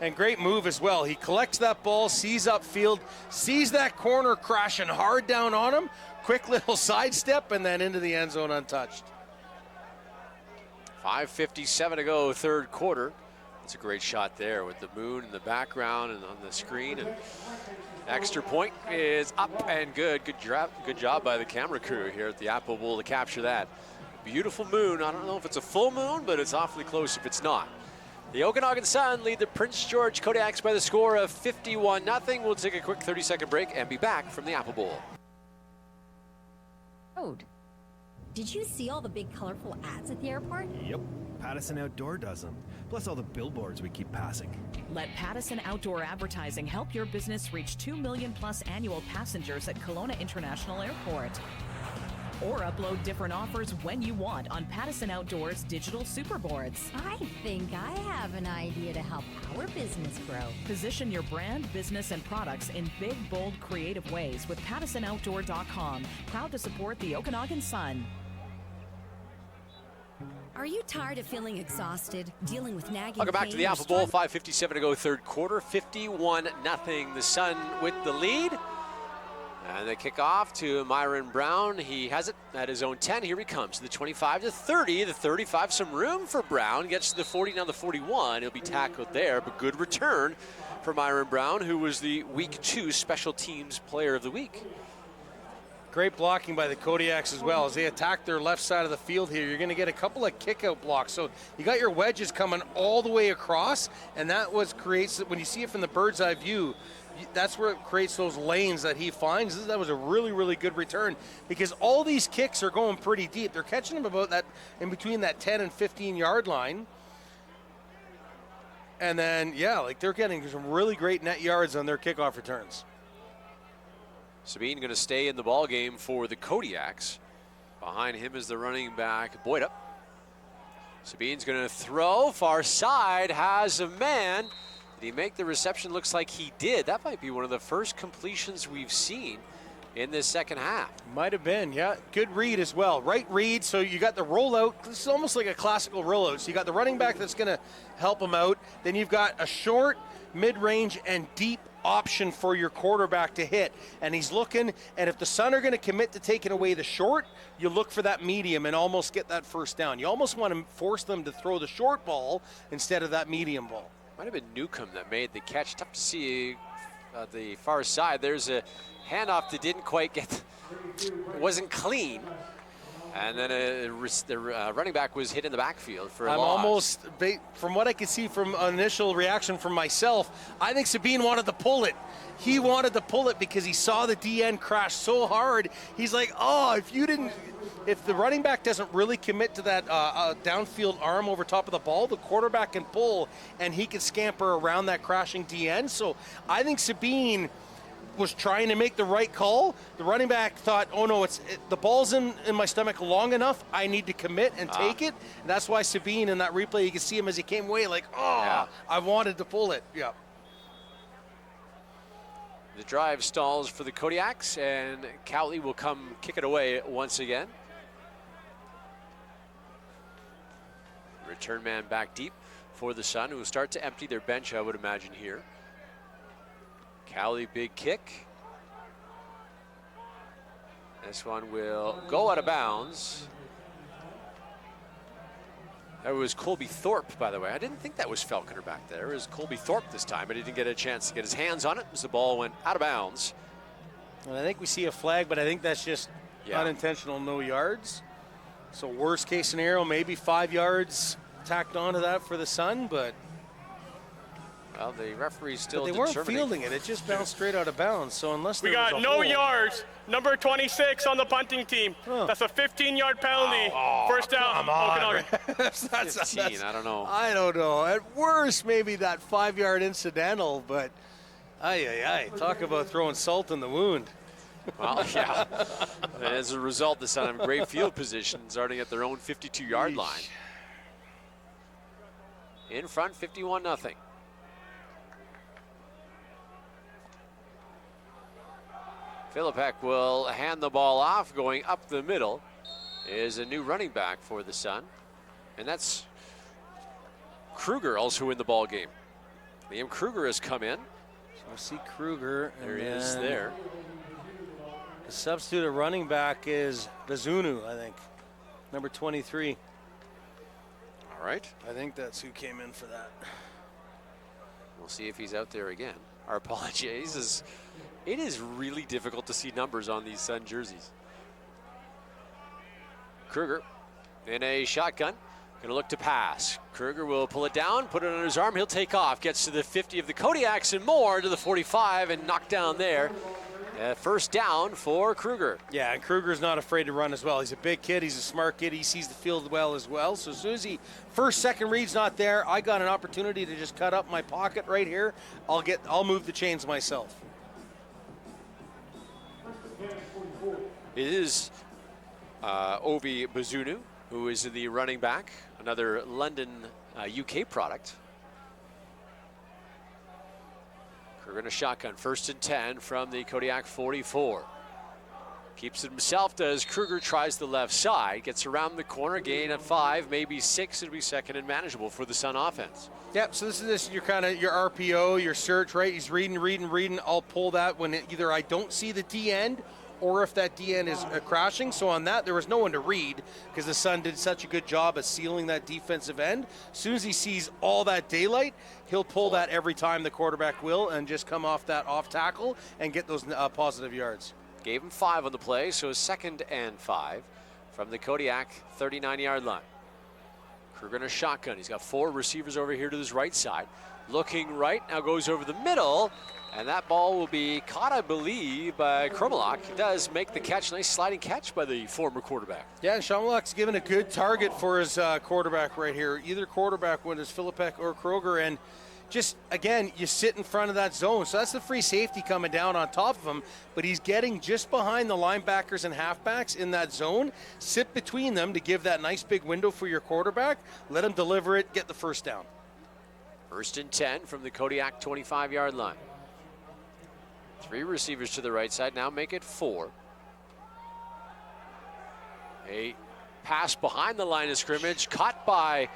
And great move as well. He collects that ball, sees upfield, sees that corner crashing hard down on him. Quick little sidestep and then into the end zone untouched. 5:57 to go, third quarter. That's a great shot there with the moon in the background and on the screen. And extra point is up and good. Good job by the camera crew here at the Apple Bowl to capture that. Beautiful moon. I don't know if it's a full moon, but it's awfully close if it's not. The Okanagan Sun lead the Prince George Kodiaks by the score of 51-0. We'll take a quick 30-second break and be back from the Apple Bowl. Road. Did you see all the big colorful ads at the airport? Yep. Pattison Outdoor does them. Plus all the billboards we keep passing. Let Pattison Outdoor Advertising help your business reach 2 million plus annual passengers at Kelowna International Airport. Or upload different offers when you want on Pattison Outdoor's digital superboards. I think I have an idea to help our business grow. Position your brand, business, and products in big, bold, creative ways with PattisonOutdoor.com. Proud to support the Okanagan Sun. Are you tired of feeling exhausted, dealing with nagging Welcome back to the pain or Apple Bowl. 5:57 to go, third quarter. 51-0. The Sun with the lead. And they kick off to Myron Brown. He has it at his own 10. Here he comes. The 25 to 30. The 35, some room for Brown. Gets to the 40, now the 41. He'll be tackled there, but good return for Myron Brown, who was the Week 2 Special Teams Player of the Week. Great blocking by the Kodiaks as well. As they attack their left side of the field here, you're going to get a couple of kick-out blocks. So you got your wedges coming all the way across, and that creates, when you see it from the bird's eye view, that's where it creates those lanes that he finds. That was a really, really good return because all these kicks are going pretty deep. They're catching them about that in between that 10 and 15 yard line. And then, yeah, like they're getting some really great net yards on their kickoff returns. Sabine going to stay in the ball game for the Kodiaks. Behind him is the running back, Boyd up. Sabine's going to throw, far side, has a man. Did he make the reception? Looks like he did. That might be one of the first completions we've seen in this second half. Might have been, yeah. Good read as well. Right read, so you got the rollout. This is almost like a classical rollout. So you got the running back that's going to help him out. Then you've got a short, mid-range, and deep option for your quarterback to hit. And he's looking, and if the Sun are going to commit to taking away the short, you look for that medium and almost get that first down. You almost want to force them to throw the short ball instead of that medium ball. Might have been Newcomb that made the catch. Tough to see the far side. There's a handoff that didn't quite get, wasn't clean. And then the running back was hit in the backfield for a loss. From what I could see from initial reaction from myself, I think Sabine wanted to pull it. He wanted to pull it because he saw the DN crash so hard. He's like, oh, if the running back doesn't really commit to that downfield arm over top of the ball, the quarterback can pull and he can scamper around that crashing DN. So I think Sabine was trying to make the right call. The running back thought, oh no, the ball's in my stomach long enough. I need to commit and take it. And that's why Sabine in that replay, you can see him as he came away like, I wanted to pull it. Yeah. The drive stalls for the Kodiaks, and Cowley will come kick it away once again. Return man back deep for the Sun, who will start to empty their bench, I would imagine, here. Cowley, big kick. This one will go out of bounds. That was Colby Thorpe, by the way. I didn't think that was Falconer back there. It was Colby Thorpe this time, but he didn't get a chance to get his hands on it as the ball went out of bounds. And I think we see a flag, but I think that's just unintentional, no yards. So worst case scenario, maybe 5 yards tacked onto that for the Sun, but well, the referee's still they weren't fielding it. It just bounced straight out of bounds. So unless we got no yards, number 26 on the punting team. That's a 15-yard penalty. First down. Come on. that's 15. I don't know. I don't know. At worst, maybe that 5-yard incidental, but talk about throwing salt in the wound. Well, yeah. And as a result, the Sun have great field position, starting at their own 52-yard line. In front, 51-0. Philippek will hand the ball off. Going up the middle is a new running back for the Sun, and that's Kruger, also in the ball game. Liam Kruger has come in. So I see Kruger. There he is there. The substitute of running back is Bazunu, I think, number 23. All right. I think that's who came in for that. We'll see if he's out there again. Our apologies. It is really difficult to see numbers on these Sun jerseys. Kruger in a shotgun. Going to look to pass. Kruger will pull it down, put it on his arm. He'll take off. Gets to the 50 of the Kodiaks and more, to the 45 and knocked down there First down for Kruger. Yeah, and Kruger's not afraid to run as well. He's a big kid. He's a smart kid. He sees the field well as well. So as soon as second read's not there, I got an opportunity to just cut up my pocket right here. I'll move the chains myself. It is Ovi Bazunu, who is the running back, another London, UK product. Kruger in a shotgun, 1st and 10 from the Kodiak 44. Keeps it himself, does Kruger, tries the left side, gets around the corner, gain at 5, maybe 6, it'll be second and manageable for the Sun offense. Yep, so this is your kind of your RPO, your search, right? He's reading. I'll pull that when either I don't see the D end or if that D end is crashing. So on that, there was no one to read because the Sun did such a good job of sealing that defensive end. As soon as he sees all that daylight, he'll pull that every time the quarterback will and just come off that off tackle and get those positive yards. Gave him 5 on the play, so 2nd and 5 from the Kodiak 39-yard line. Kruger in a shotgun. He's got 4 receivers over here to his right side. Looking right, now goes over the middle, and that ball will be caught, I believe, by Kromalak. He does make the catch. Nice sliding catch by the former quarterback. Yeah, and Kromalak's given a good target for his quarterback right here. Either quarterback, whether it's Filipek or Kruger, and just, again, you sit in front of that zone. So that's the free safety coming down on top of him, but he's getting just behind the linebackers and halfbacks in that zone. Sit between them to give that nice big window for your quarterback. Let him deliver it, get the first down. 1st and 10 from the Kodiak 25-yard line. 3 receivers to the right side, now make it 4. A pass behind the line of scrimmage, caught by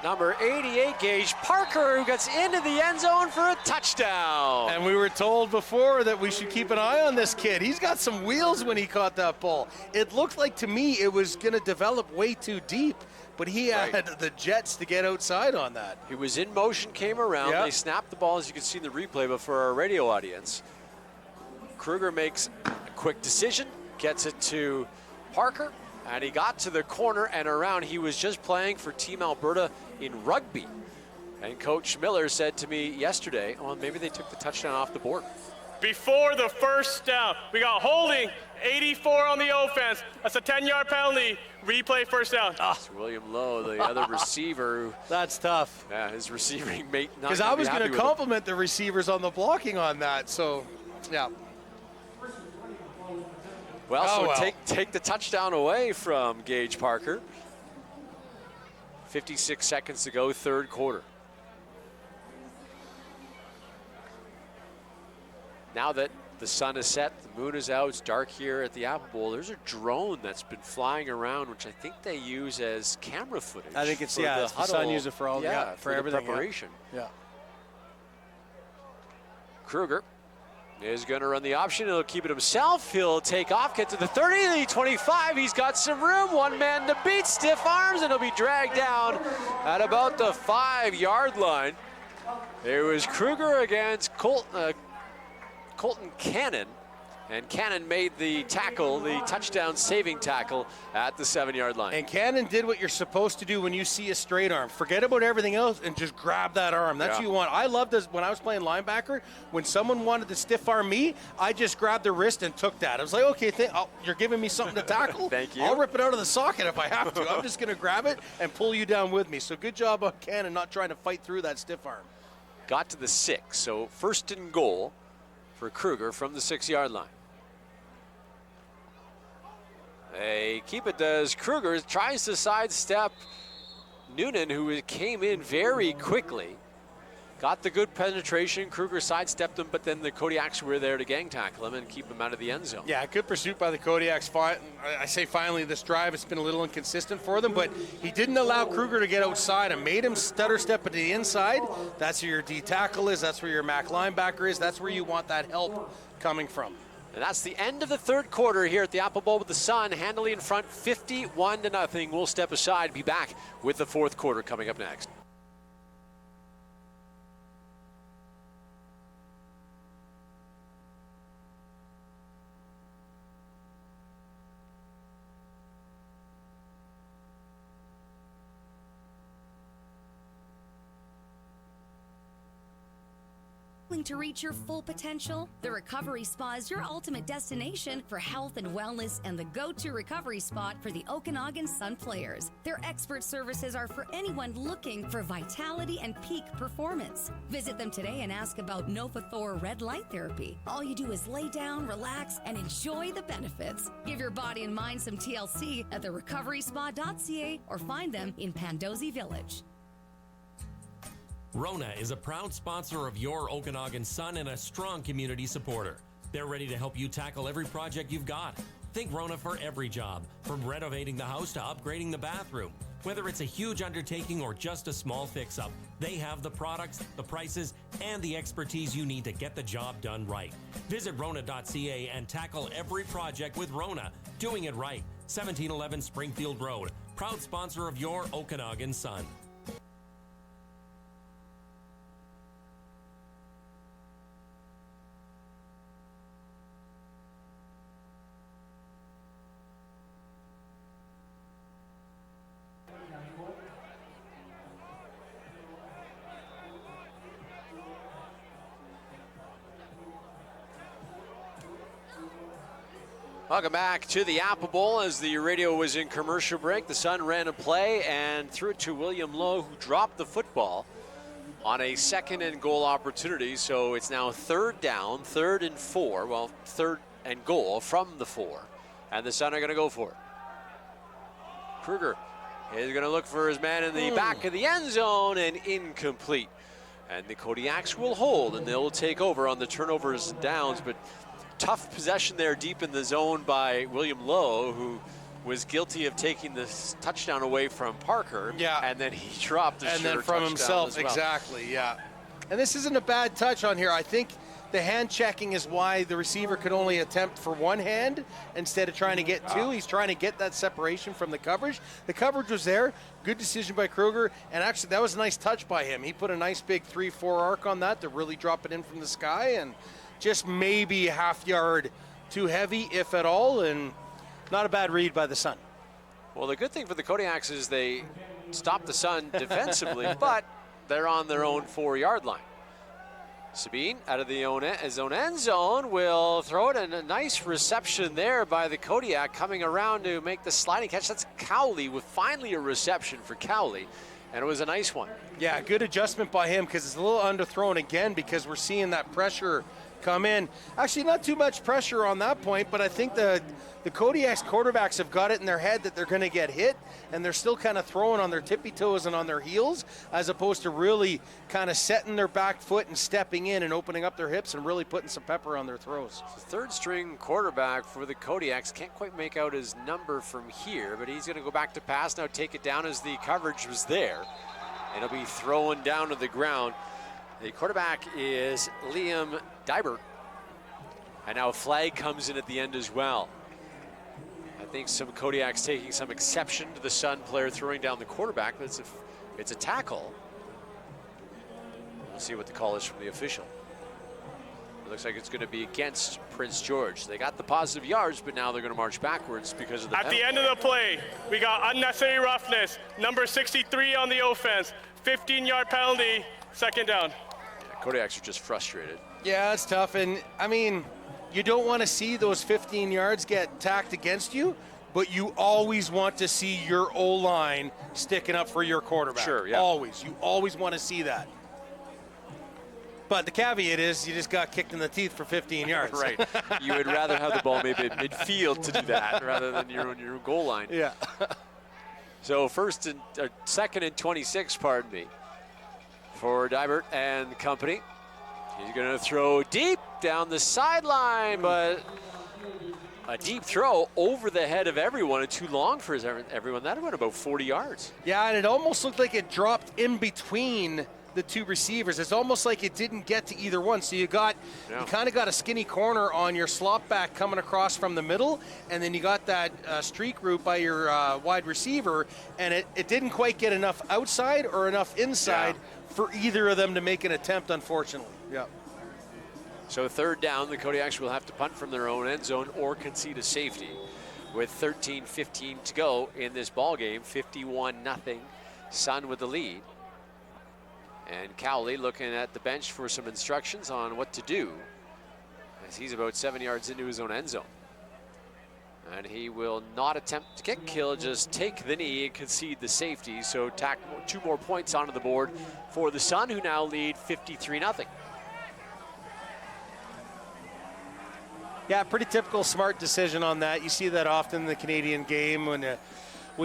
number 88, Gage Parker, who gets into the end zone for a touchdown. And we were told before that we should keep an eye on this kid. He's got some wheels when he caught that ball. It looked like to me it was going to develop way too deep, but he had the jets to get outside on that. He was in motion, came around. They snapped the ball, as you can see in the replay, but for our radio audience, Kruger makes a quick decision, gets it to Parker, and he got to the corner and around. He was just playing for Team Alberta in rugby. And Coach Miller said to me yesterday, well, maybe they took the touchdown off the board. Before the first down, we got holding, 84 on the offense. That's a 10-yard penalty. Replay first down. It's William Lowe, the other receiver. That's tough. Yeah, his receiving mate. Because I was going to compliment the receivers on the blocking on that. So, yeah. Well, take the touchdown away from Gage Parker. 56 seconds to go, 3rd quarter. Now that the sun is set, the moon is out, it's dark here at the Apple Bowl, there's a drone that's been flying around, which I think they use as camera footage. I think it's, the Sun uses it for all, for everything. Preparation. Yeah. Kruger is going to run the option. He'll keep it himself. He'll take off, get to the 30, the 25. He's got some room. One man to beat. Stiff arms, and he'll be dragged down at about the 5-yard line. It was Kruger against Colton Cannon. And Cannon made the tackle, the touchdown saving tackle at the 7-yard line. And Cannon did what you're supposed to do when you see a straight arm. Forget about everything else and just grab that arm. That's what you want. I loved this when I was playing linebacker. When someone wanted to stiff arm me, I just grabbed the wrist and took that. I was like, okay, you're giving me something to tackle? Thank you. I'll rip it out of the socket if I have to. I'm just going to grab it and pull you down with me. So good job on Cannon not trying to fight through that stiff arm. Got to the 6, so 1st and goal for Kruger from the 6-yard line. They keep it, does Kruger, tries to sidestep Noonan, who came in very quickly. Got the good penetration. Kruger sidestepped him, but then the Kodiaks were there to gang tackle him and keep him out of the end zone. Yeah, good pursuit by the Kodiaks. I say finally this drive, it's been a little inconsistent for them, but he didn't allow Kruger to get outside and made him stutter step to the inside. That's where your D tackle is. That's where your MAC linebacker is. That's where you want that help coming from. And that's the end of the 3rd quarter here at the Apple Bowl with the Sun handily in front, 51-0. We'll step aside, be back with the 4th quarter coming up next. Looking to reach your full potential? The Recovery Spa is your ultimate destination for health and wellness and the go-to recovery spot for the Okanagan Sun players. Their expert services are for anyone looking for vitality and peak performance. Visit them today and ask about Novathor red light therapy. All you do is lay down, relax, and enjoy the benefits. Give your body and mind some TLC at therecoveryspa.ca or find them in Pandosy Village. Rona is a proud sponsor of your Okanagan Sun and a strong community supporter. They're ready to help you tackle every project you've got. Think Rona for every job, from renovating the house to upgrading the bathroom. Whether it's a huge undertaking or just a small fix-up, they have the products, the prices, and the expertise you need to get the job done right. Visit Rona.ca and tackle every project with Rona. Doing it right. 1711 Springfield Road. Proud sponsor of your Okanagan Sun. Welcome back to the Apple Bowl. As the radio was in commercial break, the Sun ran a play and threw it to William Lowe, who dropped the football on a 2nd and goal opportunity. So it's now 3rd down, 3rd and 4. Well, 3rd and goal from the 4. And the Sun are going to go for it. Kruger is going to look for his man in the back of the end zone, and incomplete. And the Kodiaks will hold, and they'll take over on the turnovers and downs. But tough possession there deep in the zone by William Lowe, who was guilty of taking this touchdown away from Parker. Yeah. And then he dropped the and then from himself, well. exactly, yeah. And this isn't a bad touch on here. I think the hand checking is why the receiver could only attempt for one hand instead of trying to get two. He's trying to get that separation from the coverage. The coverage was there. Good decision by Kruger. And actually, that was a nice touch by him. He put a nice big 3-4 arc on that to really drop it in from the sky. And just maybe a half yard too heavy, if at all, and not a bad read by the Sun. Well, the good thing for the Kodiaks is they stopped the Sun defensively, but they're on their own 4-yard line. Sabine out of the his own end zone will throw it, and a nice reception there by the Kodiak coming around to make the sliding catch. That's Cowley with finally a reception for Cowley, and it was a nice one. Yeah, good adjustment by him because it's a little underthrown again because we're seeing that pressure come in. Actually, not too much pressure on that point, but I think the Kodiaks quarterbacks have got it in their head that they're going to get hit, and they're still kind of throwing on their tippy toes and on their heels, as opposed to really kind of setting their back foot and stepping in and opening up their hips and really putting some pepper on their throws. The 3rd string quarterback for the Kodiaks can't quite make out his number from here, but he's going to go back to pass now, take it down as the coverage was there, and he'll be thrown down to the ground. The quarterback is Liam Dybert. And now a flag comes in at the end as well. I think some Kodiaks taking some exception to the Sun player throwing down the quarterback, but it's a tackle. We'll see what the call is from the official. It looks like it's going to be against Prince George. They got the positive yards, but now they're going to march backwards because of the penalty. At the end of the play, we got unnecessary roughness, number 63 on the offense, 15-yard penalty, 2nd down. Kodiaks are just frustrated. Yeah, it's tough. And, I mean, you don't want to see those 15 yards get tacked against you, but you always want to see your O-line sticking up for your quarterback. Sure, yeah. Always. You always want to see that. But the caveat is you just got kicked in the teeth for 15 yards. Right. You would rather have the ball maybe at midfield to do that rather than your own goal line. Yeah. So 2nd and 26, pardon me, for Dybert and company. He's going to throw deep down the sideline, but a deep throw over the head of everyone and too long for everyone. That went about 40 yards. Yeah, and it almost looked like it dropped in between the two receivers. It's almost like it didn't get to either one. So you kind of got a skinny corner on your slot back coming across from the middle, and then you got that streak route by your wide receiver, and it didn't quite get enough outside or enough inside for either of them to make an attempt, unfortunately. Yeah. So 3rd down, the Kodiaks will have to punt from their own end zone or concede a safety. With 13:15 to go in this ball game, 51-0, Sun with the lead. And Cowley looking at the bench for some instructions on what to do, as he's about 7 yards into his own end zone. And he will not attempt to kick. He'll just take the knee and concede the safety. So tack 2 more points onto the board for the Sun, who now lead 53-0. Yeah, pretty typical smart decision on that. You see that often in the Canadian game when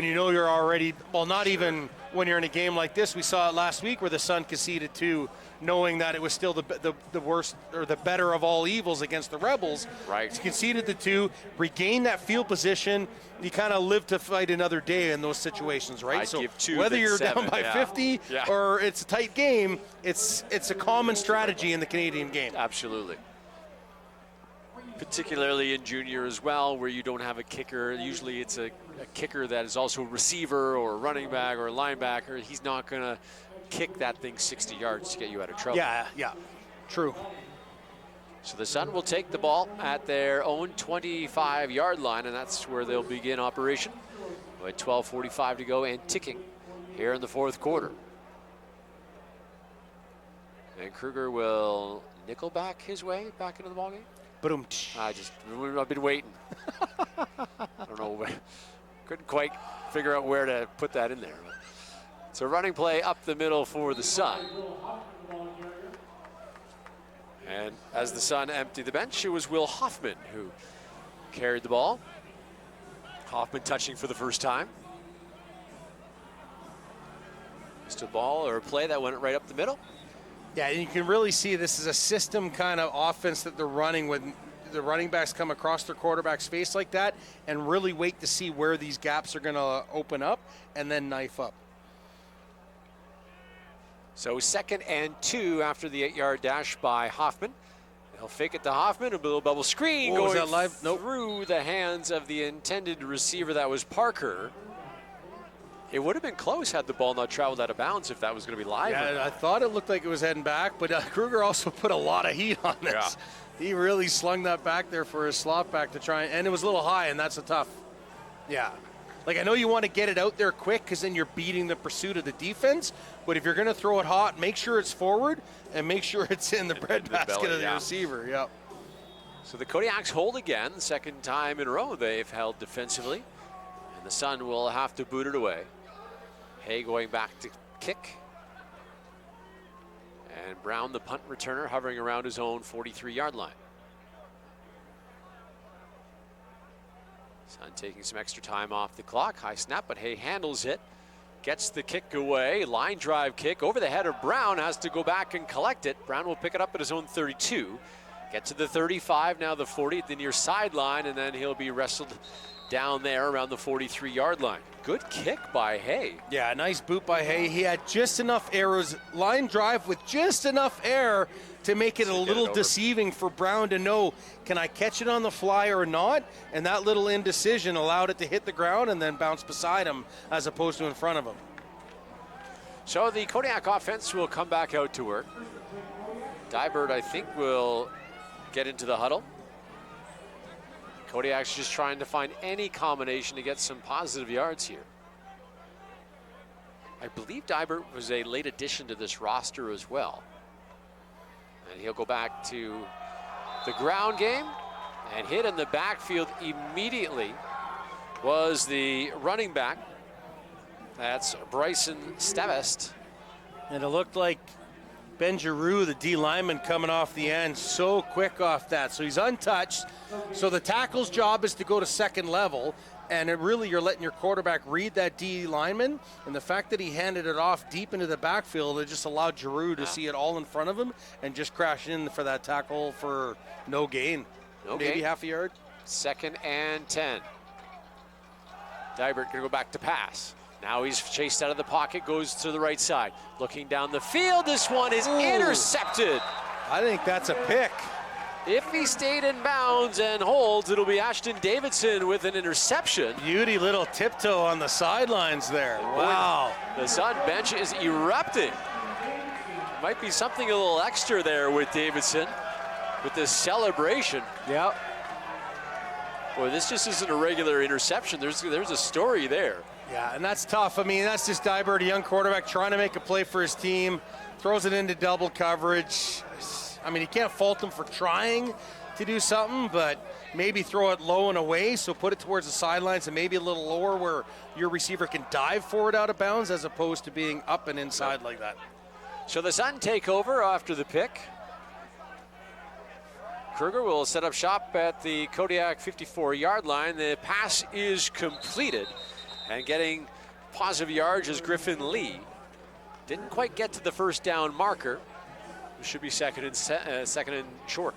you know you're already, well, not even when you're in a game like this. We saw it last week where the Sun conceded 2, knowing that it was still the worst or the better of all evils against the Rebels. Right. Conceded the 2, regained that field position. You kind of live to fight another day in those situations, right? I'd so give 2 whether than you're 7, down by 50 or it's a tight game, it's a common strategy in the Canadian game. Absolutely. Particularly in junior as well, where you don't have a kicker. Usually it's a kicker that is also a receiver or a running back or a linebacker. He's not going to kick that thing 60 yards to get you out of trouble. Yeah, true. So the Sun will take the ball at their own 25-yard line, and that's where they'll begin operation. With 12:45 to go and ticking here in the 4th quarter. And Kruger will nickel back his way back into the ballgame. I've been waiting. I don't know. Couldn't quite figure out where to put that in there. So running play up the middle for the Sun. And as the Sun emptied the bench, it was Will Hoffman who carried the ball. Hoffman touching for the first time. Just a ball or a play that went right up the middle. Yeah, and you can really see this is a system kind of offense that they're running when the running backs come across their quarterback's face like that and really wait to see where these gaps are going to open up and then knife up. So 2nd and 2 after the 8-yard dash by Hoffman. He'll fake it to Hoffman, a little bubble screen going that live? Nope. Through the hands of the intended receiver, that was Parker. It would have been close had the ball not traveled out of bounds if that was going to be live. Yeah, I thought it looked like it was heading back, but Kruger also put a lot of heat on this. Yeah. He really slung that back there for his slot back to try, and it was a little high, and that's a tough. Yeah. Like, I know you want to get it out there quick because then you're beating the pursuit of the defense, but if you're going to throw it hot, make sure it's forward and make sure it's in the breadbasket of the receiver. Yep. So the Kodiaks hold again, the 2nd time in a row they've held defensively, and the Sun will have to boot it away. Hay going back to kick. And Brown, the punt returner, hovering around his own 43-yard line. Sun taking some extra time off the clock. High snap, but Hay handles it. Gets the kick away. Line drive kick over the head of Brown. Has to go back and collect it. Brown will pick it up at his own 32. Get to the 35, now the 40 at the near sideline, and then he'll be wrestled down there around the 43-yard line. Good kick by Hay. Yeah, nice boot by Hay. He had just enough arrows, line drive with just enough air to make it a little deceiving for Brown to know, can I catch it on the fly or not? And that little indecision allowed it to hit the ground and then bounce beside him as opposed to in front of him. So the Kodiak offense will come back out to work. Dybert, I think, will get into the huddle. Kodiak's just trying to find any combination to get some positive yards here. I believe Dybert was a late addition to this roster as well. And he'll go back to the ground game and hit in the backfield immediately was the running back. That's Bryson Stevest. And it looked like Ben Giroux, the D lineman, coming off the end so quick off that. So he's untouched. So the tackle's job is to go to second level. And it really, you're letting your quarterback read that D lineman. And the fact that he handed it off deep into the backfield, it just allowed Giroux to see it all in front of him and just crash in for that tackle for no gain. Maybe half a yard. 2nd and 10. Dybert going to go back to pass. Now he's chased out of the pocket, goes to the right side. Looking down the field, this one is intercepted. I think that's a pick. If he stayed in bounds and holds, it'll be Ashton Davidson with an interception. Beauty little tiptoe on the sidelines there. Wow. The Sun bench is erupting. Might be something a little extra there with Davidson with this celebration. Yep. Boy, this just isn't a regular interception. There's a story there. Yeah, and that's tough. I mean, that's just Dybert, a young quarterback trying to make a play for his team, throws it into double coverage. I mean, you can't fault him for trying to do something, but maybe throw it low and away, so put it towards the sidelines and maybe a little lower where your receiver can dive forward out of bounds as opposed to being up and inside like that. So the Sun take over after the pick. Kruger will set up shop at the Kodiak 54-yard line. The pass is completed, and getting positive yards is Griffin Lee. Didn't quite get to the first down marker. It should be second and short.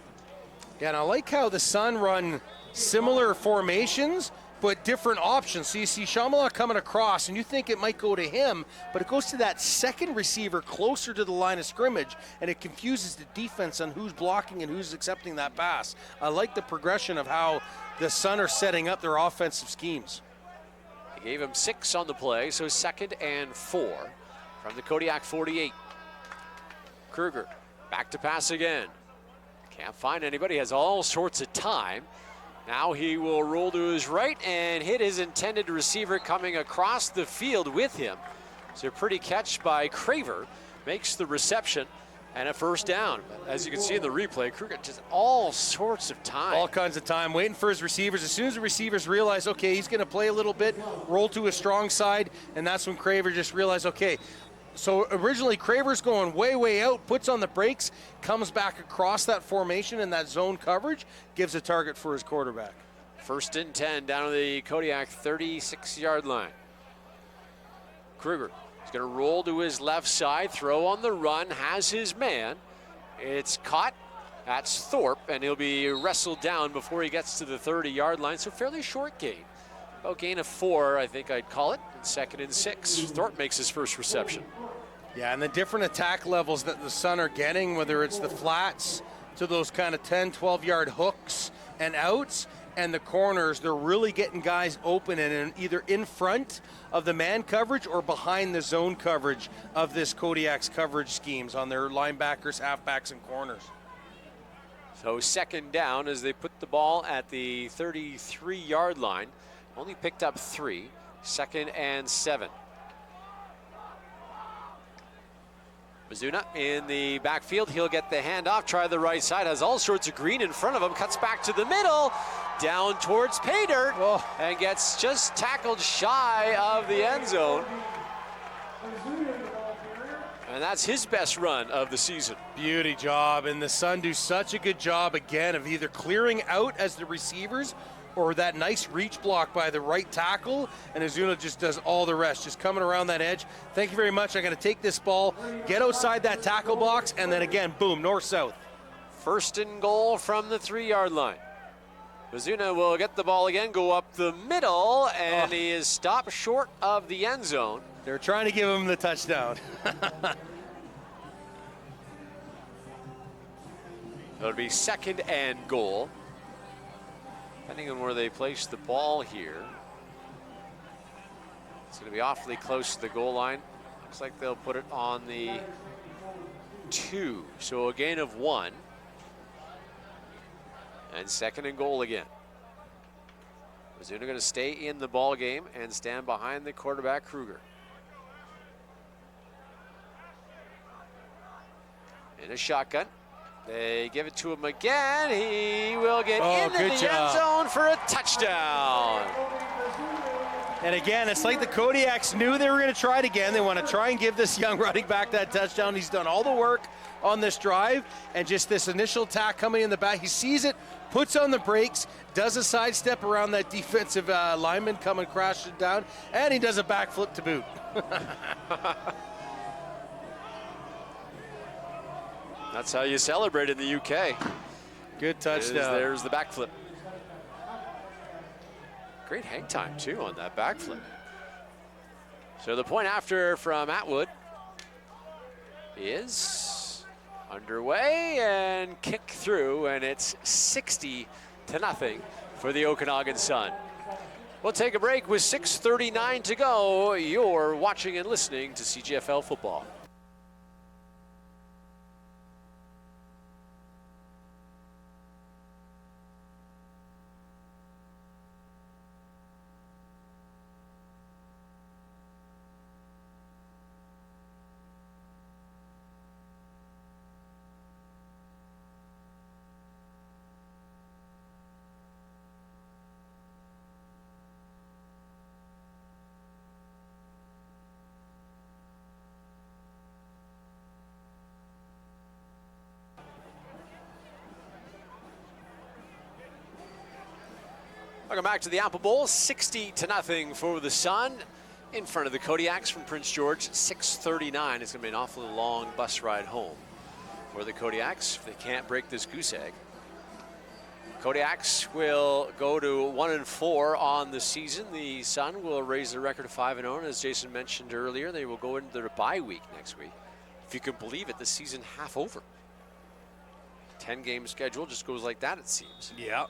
Yeah, and I like how the Sun run similar formations, but different options. So you see Shamala coming across, and you think it might go to him, but it goes to that second receiver closer to the line of scrimmage, and it confuses the defense on who's blocking and who's accepting that pass. I like the progression of how the Sun are setting up their offensive schemes. He gave him 6 on the play, so 2nd and 4 from the Kodiak 48. Kruger back to pass again. Can't find anybody, has all sorts of time. Now he will roll to his right and hit his intended receiver coming across the field with him. It's a pretty catch by Craver, makes the reception and a first down. As you can see in the replay, Kruger just all sorts of time. All kinds of time, waiting for his receivers. As soon as the receivers realize, okay, he's going to play a little bit, roll to his strong side, and that's when Craver just realized, okay. So originally Craver's going way, way out, puts on the brakes, comes back across that formation and that zone coverage, gives a target for his quarterback. 1st and 10 down to the Kodiak 36-yard line. Kruger is going to roll to his left side, throw on the run, has his man. It's caught. That's Thorpe, and he'll be wrestled down before he gets to the 30-yard line, so fairly short gain. About gain of 4, I think I'd call it, and 2nd and 6. Thorpe makes his first reception. Yeah, and the different attack levels that the Sun are getting, whether it's the flats to those kind of 10, 12-yard hooks and outs, and the corners, they're really getting guys open and either in front of the man coverage or behind the zone coverage of this Kodiak's coverage schemes on their linebackers, halfbacks, and corners. So 2nd down as they put the ball at the 33-yard line. Only picked up 3, 2nd and 7. Bazunu in the backfield. He'll get the handoff, try the right side, has all sorts of green in front of him, cuts back to the middle, down towards pay dirt, and gets just tackled shy of the end zone. And that's his best run of the season. Beauty job, and the Sun do such a good job again of either clearing out as the receivers or that nice reach block by the right tackle, and Azuna just does all the rest, just coming around that edge. Thank you very much. I'm going to take this ball, get outside that tackle box, and then again, boom, north-south. 1st and goal from the 3-yard line. Bazunu will get the ball again, go up the middle, and he is stopped short of the end zone. They're trying to give him the touchdown. It'll be 2nd and goal. Depending on where they place the ball here. It's going to be awfully close to the goal line. Looks like they'll put it on the 2. So a gain of 1. And 2nd and goal again. Bazunu going to stay in the ball game and stand behind the quarterback, Kruger. In a shotgun. They give it to him again. He will get into the end zone for a touchdown. And again, it's like the Kodiaks knew they were going to try it again. They want to try and give this young running back that touchdown. He's done all the work on this drive, and just this initial attack coming in the back. He sees it, puts on the brakes, does a sidestep around that defensive lineman coming crashing down, and he does a backflip to boot. That's how you celebrate in the UK. Good touchdown. There's the backflip. Great hang time, too, on that backflip. So the point after from Atwood is underway and kick through, and it's 60-0 for the Okanagan Sun. We'll take a break with 6:39 to go. You're watching and listening to CGFL Football. Welcome back to the Apple Bowl. 60-0 for the Sun in front of the Kodiaks from Prince George. 6:39. It's going to be an awfully long bus ride home for the Kodiaks if they can't break this goose egg. Kodiaks will go to 1-4 on the season. The Sun will raise their record to 5-0. As Jason mentioned earlier, they will go into their bye week next week. If you can believe it, the season half over. 10-game schedule just goes like that, it seems. Yeah.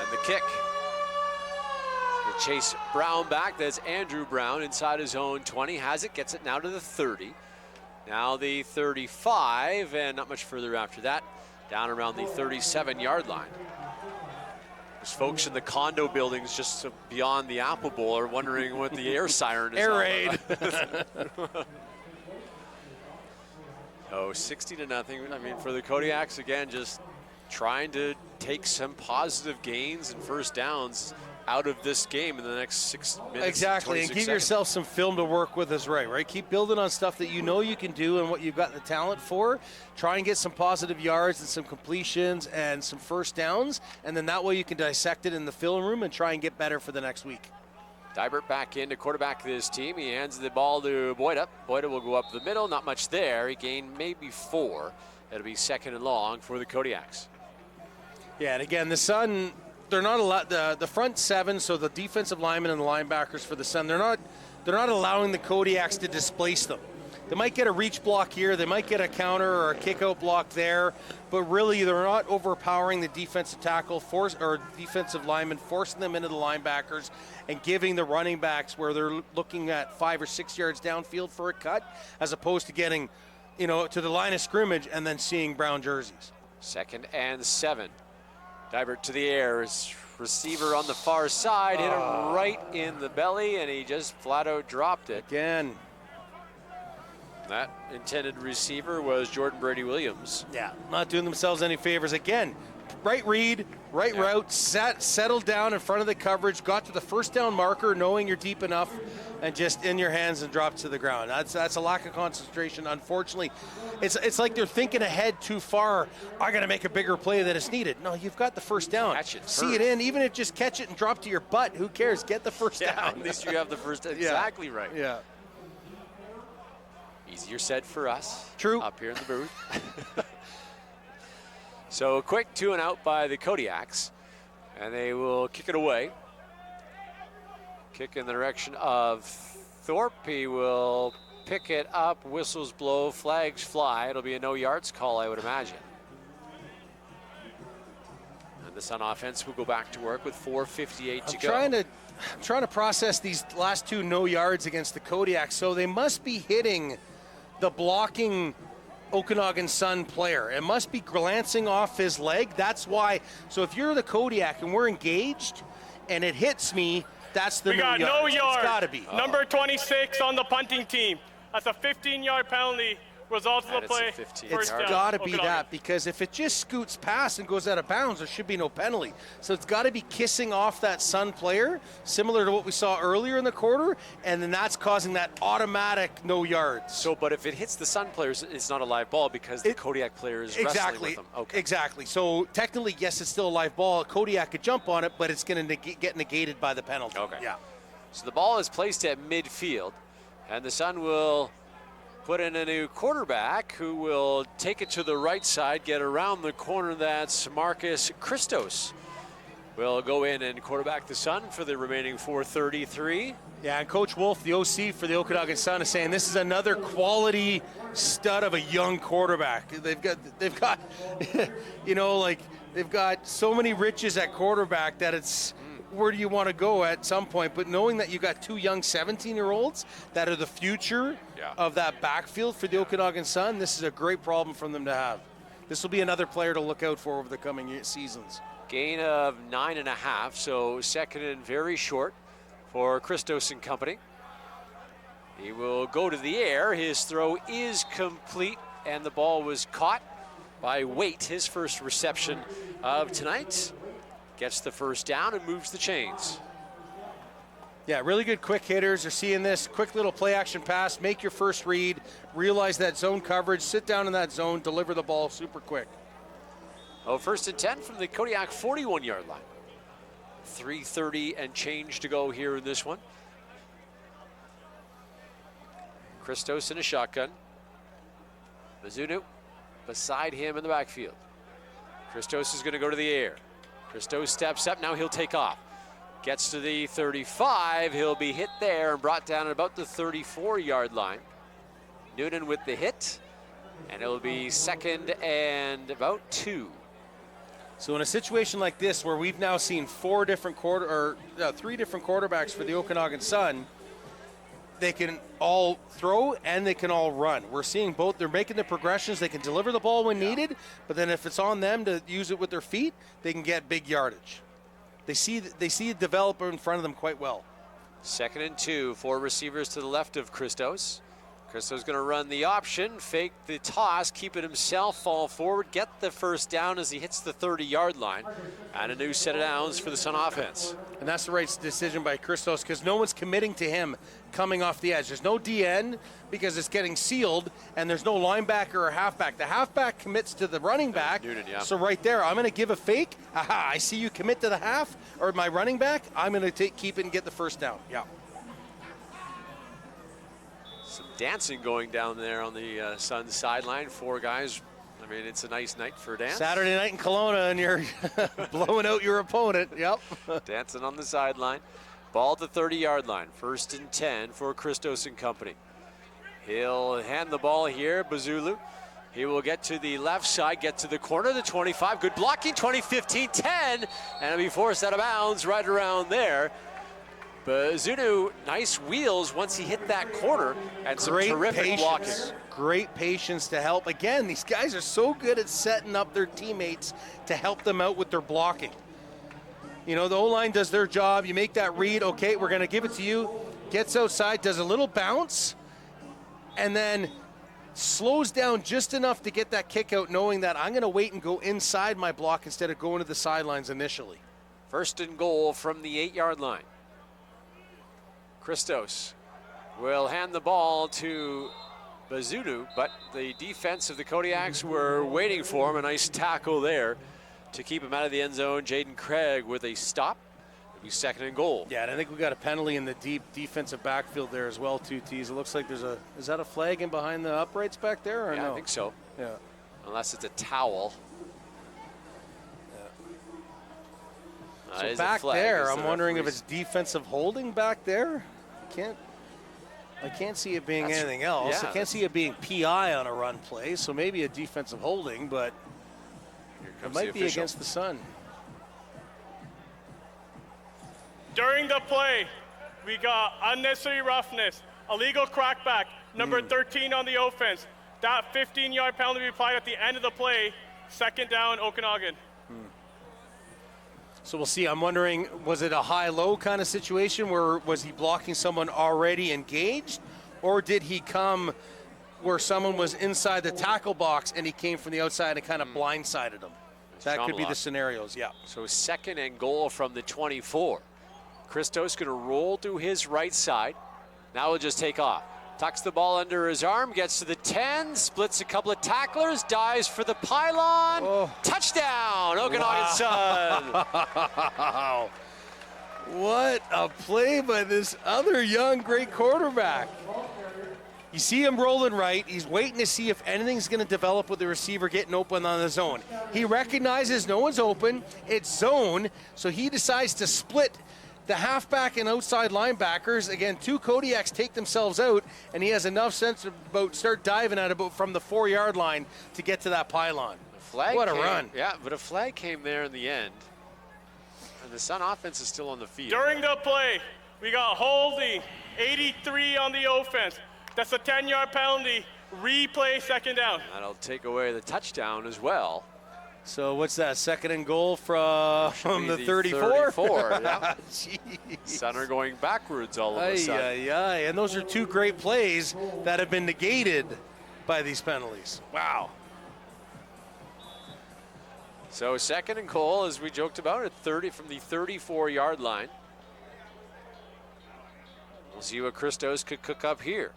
And the kick. They chase Brown back. That's Andrew Brown inside his own 20. Has it, gets it now to the 30. Now the 35, and not much further after that. Down around the 37-yard line. There's folks in the condo buildings just beyond the Apple Bowl are wondering what the air siren is. Air raid. Oh, 60-0. I mean, for the Kodiaks, again, just trying to take some positive gains and first downs out of this game in the next 6 minutes. Exactly, and give yourself some film to work with as right? Keep building on stuff that you know you can do and what you've got the talent for. Try and get some positive yards and some completions and some first downs, and then that way you can dissect it in the film room and try and get better for the next week. Dybert back in to quarterback this team. He hands the ball to Boyda. Boyda will go up the middle, not much there. He gained maybe 4. It'll be 2nd and long for the Kodiaks. Yeah, and again, the Sun, they're not allowed, the front 7, so the defensive linemen and the linebackers for the Sun, they're not allowing the Kodiaks to displace them. They might get a reach block here, they might get a counter or a kick-out block there, but really they're not overpowering the defensive tackle or defensive linemen, forcing them into the linebackers and giving the running backs where they're looking at 5 or 6 yards downfield for a cut, as opposed to getting, to the line of scrimmage and then seeing brown jerseys. 2nd and 7. Dybert to the air. His receiver on the far side hit him right in the belly, and he just flat out dropped it. Again. That intended receiver was Jordan Brady-Williams. Yeah, not doing themselves any favors. Again, right read, right route, settled down in front of the coverage, got to the first down marker knowing you're deep enough, and just in your hands and dropped to the ground. That's a lack of concentration. Unfortunately, it's like they're thinking ahead too far. I got to make a bigger play than is needed. No, you've got the first down. Catch it See it in, even if just catch it and drop to your butt. Who cares? Get the first down. At least you have the first down. Exactly right. Yeah. Easier said for us. True. Up here in the booth. So a quick 2 and out by the Kodiaks, and they will kick it away. Kick in the direction of Thorpe. He will pick it up. Whistles blow, flags fly. It'll be a no yards call, I would imagine. And the Sun offense will go back to work with 4:58 to go. I'm trying to process these last 2 no yards against the Kodiaks. So they must be hitting the blocking Okanagan Sun player. It must be glancing off his leg. That's why. So if you're the Kodiak and we're engaged and it hits me, that's the we got no yards. It's got to be. Number 26 on the punting team. That's a 15-yard penalty. Result of the play. It's got to be that, because if it just scoots past and goes out of bounds, there should be no penalty. So it's got to be kissing off that Sun player, similar to what we saw earlier in the quarter, and then that's causing that automatic no yards. So, but if it hits the Sun players, it's not a live ball because the Kodiak player is wrestling with them. Okay. Exactly. So technically, yes, it's still a live ball. Kodiak could jump on it, but it's going to get negated by the penalty. Okay. Yeah. So the ball is placed at midfield, and the Sun will put in a new quarterback who will take it to the right side, get around the corner. That's Marcus Christos. Will go in and quarterback the Sun for the remaining 4:33. Yeah, and Coach Wolf, the OC for the Okanagan Sun, is saying this is another quality stud of a young quarterback. They've got, they've got so many riches at quarterback that it's where do you want to go at some point? But knowing that you got 2 young 17-year-olds that are the future of that backfield for the Okanagan Sun, this is a great problem for them to have. This will be another player to look out for over the coming seasons. Gain of 9.5, so 2nd and very short for Christos and company. He will go to the air. His throw is complete, and the ball was caught by Waite, his first reception of tonight. Gets the first down and moves the chains. Yeah, really good quick hitters are seeing this. Quick little play action pass, make your first read, realize that zone coverage, sit down in that zone, deliver the ball super quick. Oh, 1st and 10 from the Kodiak 41-yard line. 3:30 and change to go here in this one. Christos in a shotgun. Bazunu beside him in the backfield. Christos is going to go to the air. Christos steps up, now he'll take off. Gets to the 35, he'll be hit there and brought down at about the 34-yard line. Noonan with the hit, and it'll be 2nd and about 2. So in a situation like this, where we've now seen 3 different quarterbacks for the Okanagan Sun, they can all throw and they can all run. We're seeing both. They're making the progressions. They can deliver the ball when needed, but then if it's on them to use it with their feet, they can get big yardage. They see it develop in front of them quite well. 2nd and 2, 4 receivers to the left of Christos. Christos going to run the option, fake the toss, keep it himself, fall forward, get the first down as he hits the 30-yard line. And a new set of downs for the Sun offense. And that's the right decision by Christos, because no one's committing to him coming off the edge. There's no DN because it's getting sealed, and there's no linebacker or halfback. The halfback commits to the running back. Noonan, yeah. So right there, I'm going to give a fake. Aha, I see you commit to the half, or my running back. I'm going to keep it and get the first down. Yeah. Some dancing going down there on the Sun sideline. 4 guys. I mean, it's a nice night for a dance. Saturday night in Kelowna, and you're blowing out your opponent. Yep. Dancing on the sideline. Ball at the 30-yard line. 1st and 10 for Christos and company. He'll hand the ball here, Bazunu. He will get to the left side, get to the corner, the 25. Good blocking, 20-15, 10. And it'll be forced out of bounds right around there. Bazunu, nice wheels once he hit that corner, and some terrific blocking. Great patience to help. Again, these guys are so good at setting up their teammates to help them out with their blocking. You know, the O-line does their job. You make that read, okay, we're going to give it to you. Gets outside, does a little bounce, and then slows down just enough to get that kick out, knowing that I'm going to wait and go inside my block instead of going to the sidelines initially. 1st and goal from the 8-yard line. Christos will hand the ball to Bazunu, but the defense of the Kodiaks were waiting for him. A nice tackle there to keep him out of the end zone. Jaden Craig with a stop. It'll be 2nd and goal. Yeah, and I think we got a penalty in the deep defensive backfield there as well, 2 Ts. It looks like there's is that a flag in behind the uprights back there, or yeah, no? I think so. Yeah. Unless it's a towel. So back there, I'm wondering if it's defensive holding back there. I can't see it being anything else. Yeah, I can't see it being PI on a run play, so maybe a defensive holding, but it might be against the Sun. During the play, we got unnecessary roughness, illegal crackback, number 13 on the offense. That 15-yard penalty we applied at the end of the play, 2nd down, Okanagan. So we'll see. I'm wondering, was it a high-low kind of situation where was he blocking someone already engaged, or did he come where someone was inside the tackle box and he came from the outside and kind of blindsided him? That could be the scenarios, yeah. So 2nd and goal from the 24. Christos going to roll to his right side. Now he'll just take off. Tucks the ball under his arm, gets to the 10, splits a couple of tacklers, dives for the pylon. Oh. Touchdown, Okanagan Sun. Wow. What a play by this other young, great quarterback. You see him rolling right. He's waiting to see if anything's going to develop with the receiver getting open on the zone. He recognizes no one's open. It's zone, so he decides to split the halfback and outside linebackers. Again, 2 Kodiaks take themselves out, and he has enough sense about start diving at about from the 4-yard line to get to that pylon. What a run. Yeah, but a flag came there in the end. And the Sun offense is still on the field. During the play, we got holding, 83 on the offense. That's a 10-yard penalty. Replay, 2nd down. That'll take away the touchdown as well. So what's that, 2nd and goal from the 34? 34, yeah. Sun are going backwards all of a sudden. And those are 2 great plays that have been negated by these penalties. Wow. So 2nd and goal, as we joked about, at 30 from the 34-yard line. We'll see what Christos could cook up here.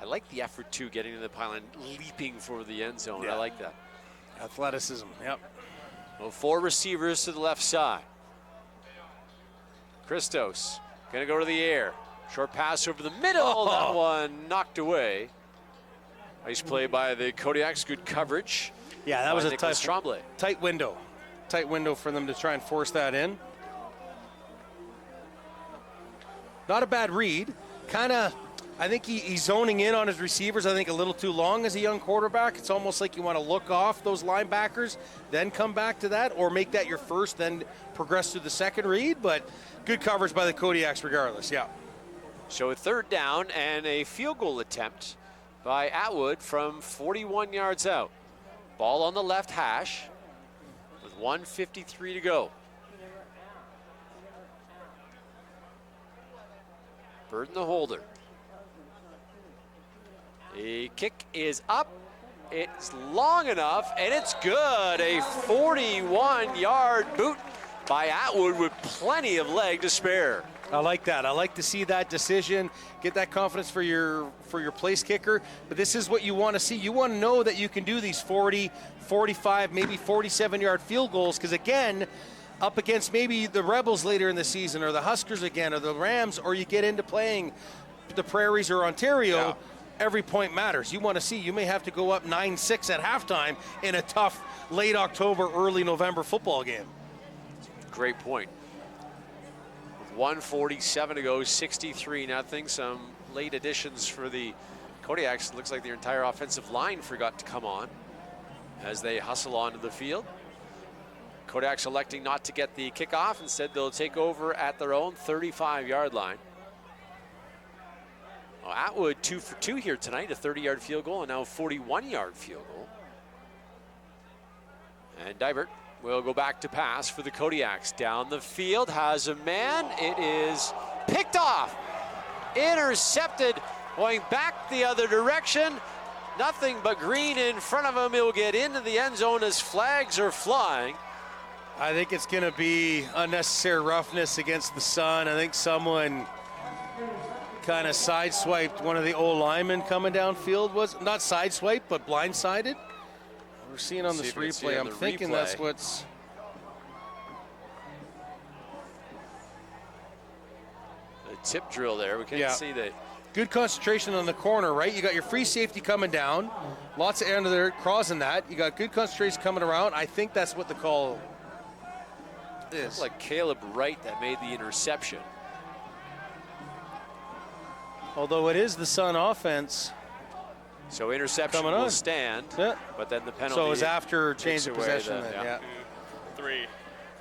I like the effort, too, getting to the pylon, leaping for the end zone. Yeah. I like that. Athleticism, yep. Well, 4 receivers to the left side. Christos gonna go to the air. Short pass over the middle. That one knocked away. Nice play by the Kodiaks. Good coverage. Yeah, that was a tight window. Tight window for them to try and force that in. Not a bad read. Kind of, I think he's zoning in on his receivers, I think a little too long as a young quarterback. It's almost like you want to look off those linebackers, then come back to that, or make that your first, then progress to the second read. But good coverage by the Kodiaks regardless, yeah. So a 3rd down and a field goal attempt by Atwood from 41 yards out. Ball on the left hash with 1:53 to go. Burden the holder. The kick is up. It's long enough, and it's good. A 41-yard boot by Atwood with plenty of leg to spare. I like that. I like to see that decision, get that confidence for your place kicker. But this is what you want to see. You want to know that you can do these 40, 45, maybe 47-yard field goals, because again, up against maybe the Rebels later in the season, or the Huskers again, or the Rams, or you get into playing the Prairies or Ontario, every point matters. You want to see, you may have to go up 9-6 at halftime in a tough late October, early November football game. Great point. With 1:47 to go, 63-0. Some late additions for the Kodiaks. Looks like their entire offensive line forgot to come on as they hustle onto the field. Kodiaks electing not to get the kickoff. Instead, they'll take over at their own 35-yard line. Well, Atwood 2 for 2 here tonight, a 30-yard field goal and now a 41-yard field goal. And Dibert will go back to pass for the Kodiaks. Down the field, has a man. It is picked off. Intercepted, going back the other direction. Nothing but green in front of him. He'll get into the end zone as flags are flying. I think it's going to be unnecessary roughness against the Sun. I think someone kind of sideswiped one of the old linemen coming downfield. Was not sideswiped, but blindsided. We're seeing on this replay. I'm thinking that's what's. The tip drill there. We can't see the. Good concentration on the corner, right? You got your free safety coming down. Lots of air under there crossing that. You got good concentration coming around. I think that's what the call is. It's like Caleb Wright that made the interception. Although it is the Sun offense. So interception will stand, but then the penalty. So it was after change of possession. Yeah. 2, 3.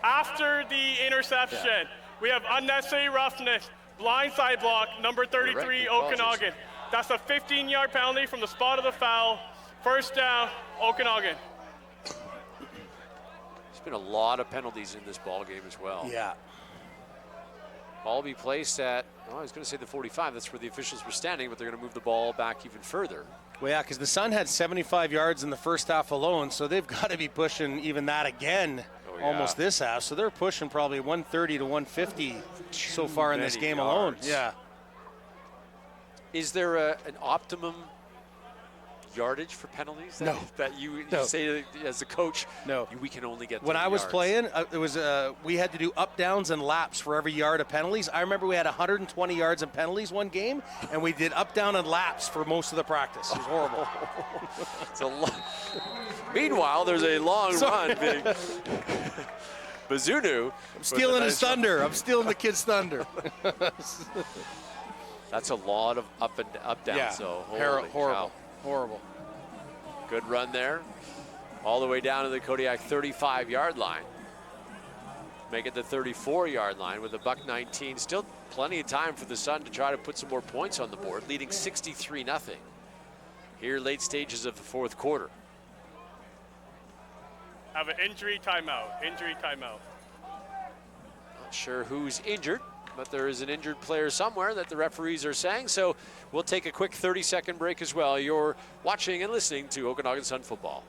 After the interception, we have unnecessary roughness, blindside block, number 33, Okanagan. That's a 15-yard penalty from the spot of the foul. 1st down, Okanagan. There's been a lot of penalties in this ball game as well. Yeah. Ball will be placed at, I was going to say the 45. That's where the officials were standing, but they're going to move the ball back even further. Well, yeah, because the Sun had 75 yards in the first half alone, so they've got to be pushing even that again almost this half. So they're pushing probably 130 to 150 so far in this game alone. Yeah. Is there an optimum yardage for penalties that you say as a coach? No, we can only get. When I was playing, it was we had to do up, downs, and laps for every yard of penalties. I remember we had 120 yards of penalties one game, and we did up, down, and laps for most of the practice. It was horrible. It's a Meanwhile, there's a long run being Bazunu. I'm stealing his thunder. I'm stealing the kid's thunder. That's a lot of up and up down. Yeah. So horrible. Horrible. Good run there. All the way down to the Kodiak 35-yard line. Make it the 34-yard line with a $1.19. Still plenty of time for the Sun to try to put some more points on the board, leading 63-0. Here, late stages of the 4th quarter. Have an injury timeout. Injury timeout. Not sure who's injured, but there is an injured player somewhere that the referees are saying. So we'll take a quick 30-second break as well. You're watching and listening to Okanagan Sun Football.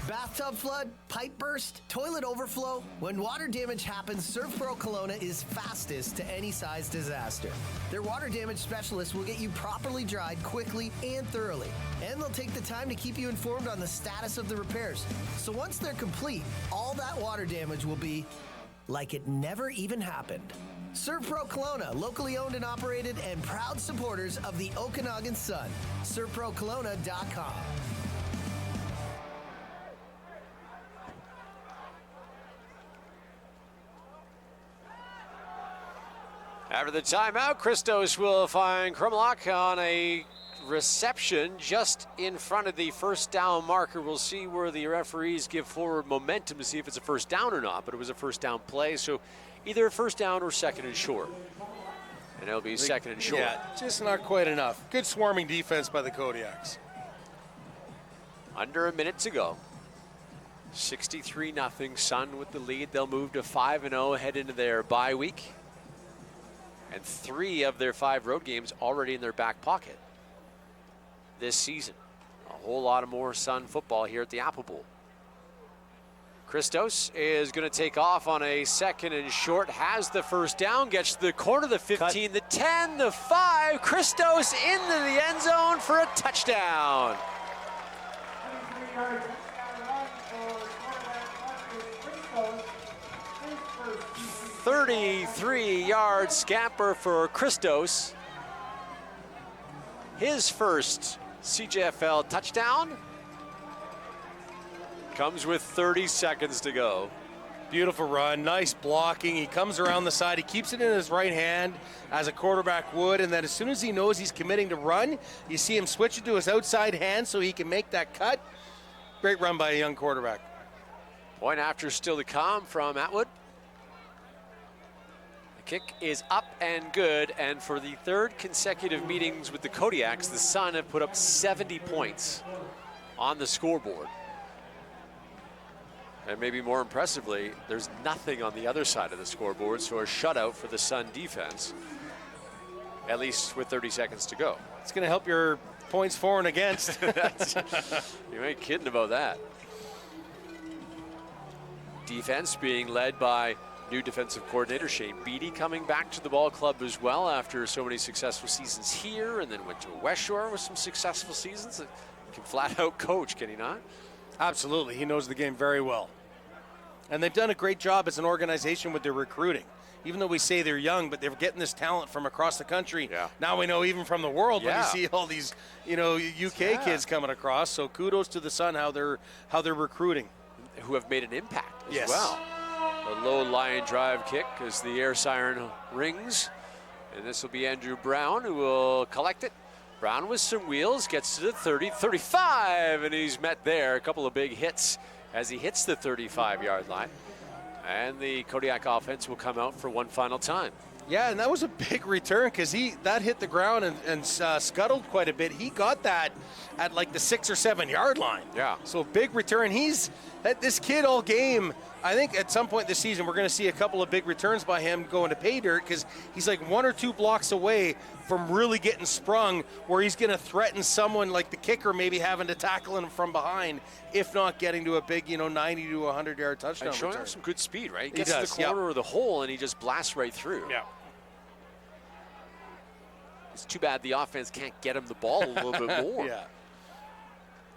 Bathtub flood, pipe burst, toilet overflow. When water damage happens, ServPro Kelowna is fastest to any size disaster. Their water damage specialists will get you properly dried quickly and thoroughly. And they'll take the time to keep you informed on the status of the repairs. So once they're complete, all that water damage will be like it never even happened. ServPro Kelowna, locally owned and operated and proud supporters of the Okanagan Sun. ServProKelowna.com. After the timeout, Christos will find Krumlock on a reception just in front of the first down marker. We'll see where the referees give forward momentum to see if it's a first down or not, but it was a first down play, so either a first down or second and short. And it'll be second and short. Yeah, just not quite enough. Good swarming defense by the Kodiaks. Under a minute to go. 63-0, Sun with the lead. They'll move to 5-0, head into their bye week. And 3 of their 5 road games already in their back pocket this season. A whole lot of more Sun football here at the Apple Bowl. Christos is going to take off on a second and short, has the first down, gets to the corner, the 15, the 10, the 5. Christos into the end zone for a touchdown. 33-yard scamper for Christos. His first CJFL touchdown comes with 30 seconds to go. Beautiful run, nice blocking. He comes around the side, he keeps it in his right hand as a quarterback would, and then as soon as he knows he's committing to run, you see him switch it to his outside hand so he can make that cut. Great run by a young quarterback. Point after still to come from Atwood. Kick is up and good, and for the 3rd consecutive meetings with the Kodiaks, the Sun have put up 70 points on the scoreboard. And maybe more impressively, there's nothing on the other side of the scoreboard, so a shutout for the Sun defense, at least with 30 seconds to go. It's going to help your points for and against. You ain't kidding about that. Defense being led by new defensive coordinator Shane Beatty, coming back to the ball club as well after so many successful seasons here, and then went to West Shore with some successful seasons. He can flat out coach, can he not? Absolutely, he knows the game very well. And they've done a great job as an organization with their recruiting. Even though we say they're young, but they're getting this talent from across the country. Yeah. Now we know even from the world when you see all these, UK kids coming across. So kudos to the Sun how they're recruiting. Who have made an impact as well. A low line drive kick as the air siren rings. And this will be Andrew Brown who will collect it. Brown with some wheels, gets to the 30, 35, and he's met there. A couple of big hits as he hits the 35-yard line. And the Kodiak offense will come out for one final time. Yeah, and that was a big return because that hit the ground and scuttled quite a bit. He got that at like the 6 or 7 yard line. Yeah. So big return. This kid all game, I think at some point this season we're going to see a couple of big returns by him going to pay dirt because he's like 1 or 2 blocks away from really getting sprung where he's going to threaten someone like the kicker maybe having to tackle him from behind, if not getting to a big 90 to 100-yard touchdown and showing return. him some good speed, right? He He gets does, to the corner of the hole and he just blasts right through. Yeah. It's too bad the offense can't get him the ball a little bit more. Yeah.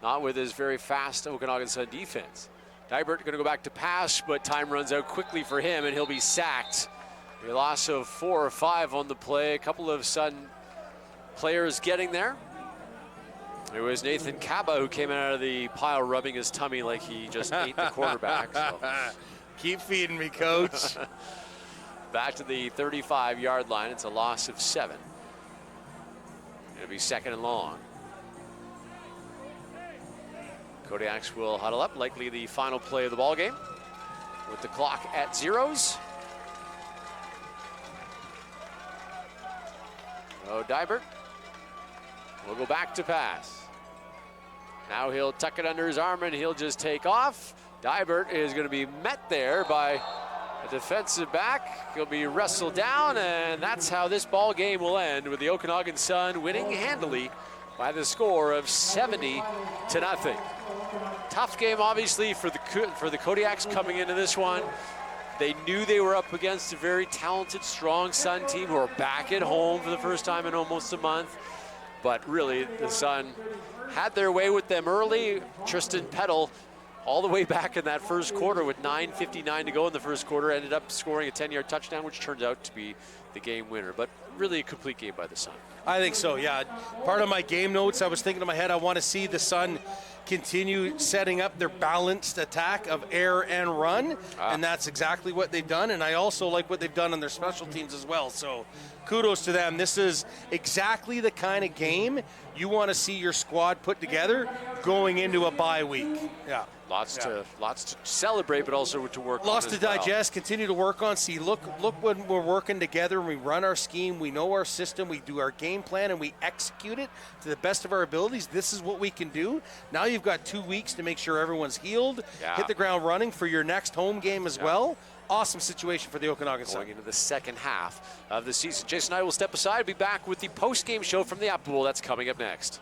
Not with his very fast Okanagan Sun defense. Dybert going to go back to pass, but time runs out quickly for him, and he'll be sacked. A loss of 4 or 5 on the play. A couple of Sun players getting there. It was Nathan Kaba who came out of the pile rubbing his tummy like he just ate the quarterback. So. Keep feeding me, coach. Back to the 35-yard line. It's a loss of 7. It'll be second and long. Kodiaks will huddle up, likely the final play of the ball game, with the clock at 0s. Oh, Dybert will go back to pass. Now he'll tuck it under his arm and he'll just take off. Dybert is going to be met there by a defensive back. He'll be wrestled down, and that's how this ball game will end, with the Okanagan Sun winning handily by the score of 70-0. Tough game, obviously, for the Kodiaks coming into this one. They knew they were up against a very talented, strong Sun team who are back at home for the first time in almost a month. But really, the Sun had their way with them early. Tristan Peddle, all the way back in that first quarter with 9:59 to go in the first quarter, ended up scoring a 10-yard touchdown, which turned out to be the game winner. But really a complete game by the Sun. I think so, yeah. Part of my game notes, I was thinking in my head, I want to see the Sun continue setting up their balanced attack of air and run, and that's exactly what they've done. And I also like what they've done on their special teams as well. So kudos to them. This is exactly the kind of game you want to see your squad put together going into a bye week. Yeah. Lots to celebrate, but also to work on. Lots to digest, continue to work on. See, look when we're working together and we run our scheme, we know our system, we do our game plan, and we execute it to the best of our abilities. This is what we can do. Now you've got 2 weeks to make sure everyone's healed, hit the ground running for your next home game as well. Awesome situation for the Okanagan Sun. Going into the second half of the season. Jason and I will step aside, be back with the post-game show from the Apple Bowl. That's coming up next.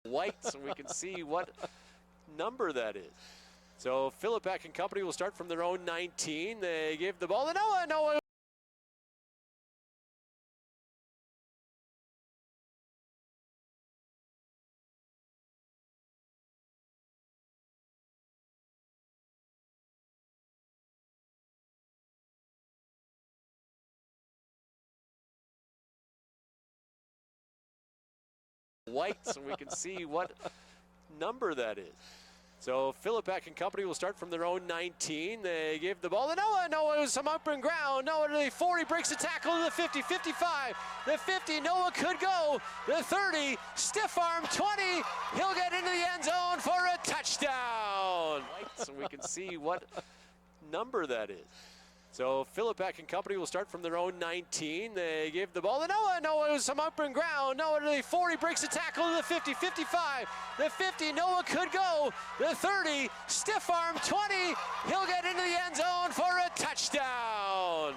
White, so we can see what number that is. So Philip Beck and company will start from their own 19. They give the ball to Noah. Noah. White, so we can see what number that is. So Philip Beck and company will start from their own 19. They give the ball to Noah. Noah with some open ground. Noah to the 40, breaks the tackle to the 50, 55, the 50. Noah could go. The 30, stiff arm 20. He'll get into the end zone for a touchdown. White, so we can see what number that is. So Philip Beck and company will start from their own 19. They give the ball to Noah. Noah with some open ground. Noah to the 40, breaks the tackle to the 50, 55, the 50. Noah could go. The 30, stiff arm 20. He'll get into the end zone for a touchdown.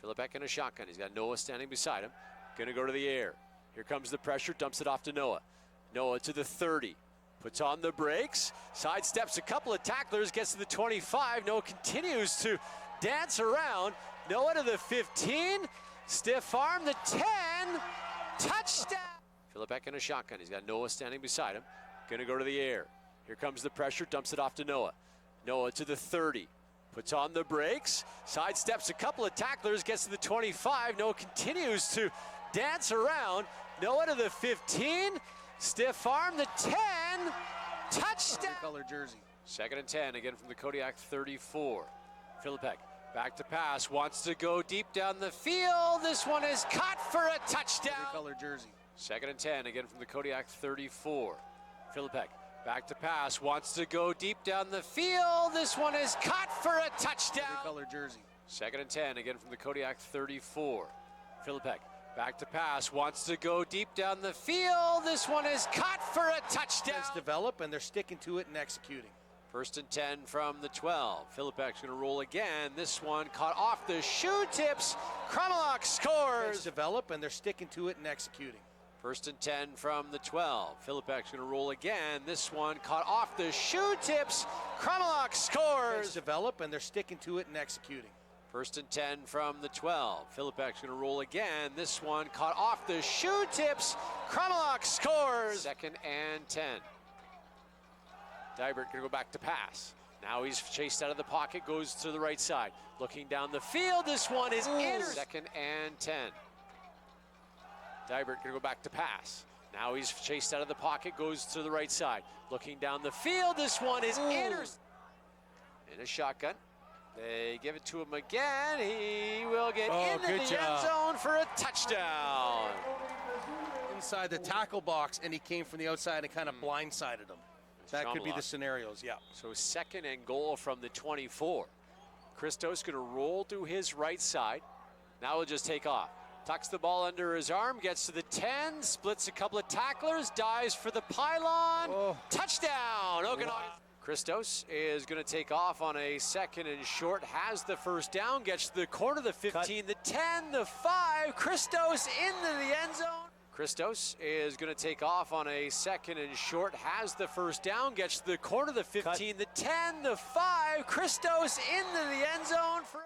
Philip Beck in a shotgun. He's got Noah standing beside him. Gonna go to the air. Here comes the pressure, dumps it off to Noah. Noah to the 30. Puts on the brakes, sidesteps a couple of tacklers, gets to the 25. Noah continues to dance around. Noah to the 15, stiff arm, the 10, touchdown. Philip Beck in a shotgun. He's got Noah standing beside him. Gonna go to the air. Here comes the pressure, dumps it off to Noah. Noah to the 30, puts on the brakes, sidesteps a couple of tacklers, gets to the 25. Noah continues to dance around. Noah to the 15, stiff arm, the 10, touchdown. Color jersey. 2nd and 10, again from the Kodiak 34. Philippek back to pass, wants to go deep down the field. This one is caught for a touchdown. Color jersey. 2nd and 10, again from the Kodiak 34. Philippek back to pass, wants to go deep down the field. This one is caught for a touchdown. Color jersey. 2nd and 10, again from the Kodiak 34. Philippek back to pass, wants to go deep down the field. This one is caught for a touchdown. Let's develop, and they're sticking to it and executing. 1st and 10 from the 12. Philippek's going to roll again. This one caught off the shoe tips. Klock scores. Let's develop, and they're sticking to it and executing. 1st and 10 from the 12. Philippek's going to roll again. This one caught off the shoe tips. Klock scores. Let's develop, and they're sticking to it and executing. 1st and 10 from the 12. Philippek's going to roll again. This one caught off the shoe tips. Klock scores. 2nd and 10. Dybert going to go back to pass. Now he's chased out of the pocket, goes to the right side. Looking down the field, this one is in. 2nd and 10. Dybert going to go back to pass. Now he's chased out of the pocket, goes to the right side. Looking down the field, this one is in a shotgun. They give it to him again. He will get into the end zone for a touchdown. Inside the tackle box, and he came from the outside and kind of blindsided him. That could be the scenarios, yeah. So 2nd and goal from the 24. Christos going to roll to his right side. Now he'll just take off. Tucks the ball under his arm, gets to the 10, splits a couple of tacklers, dives for the pylon. Touchdown, Okanagan. Wow. Christos is going to take off on a 2nd and short, has the 1st down, gets to the corner, the 15, the 10, the 5. Christos into the end zone. Christos is going to take off on a 2nd and short, has the 1st down, gets to the corner, the 15, the 10, the 5. Christos into the end zone for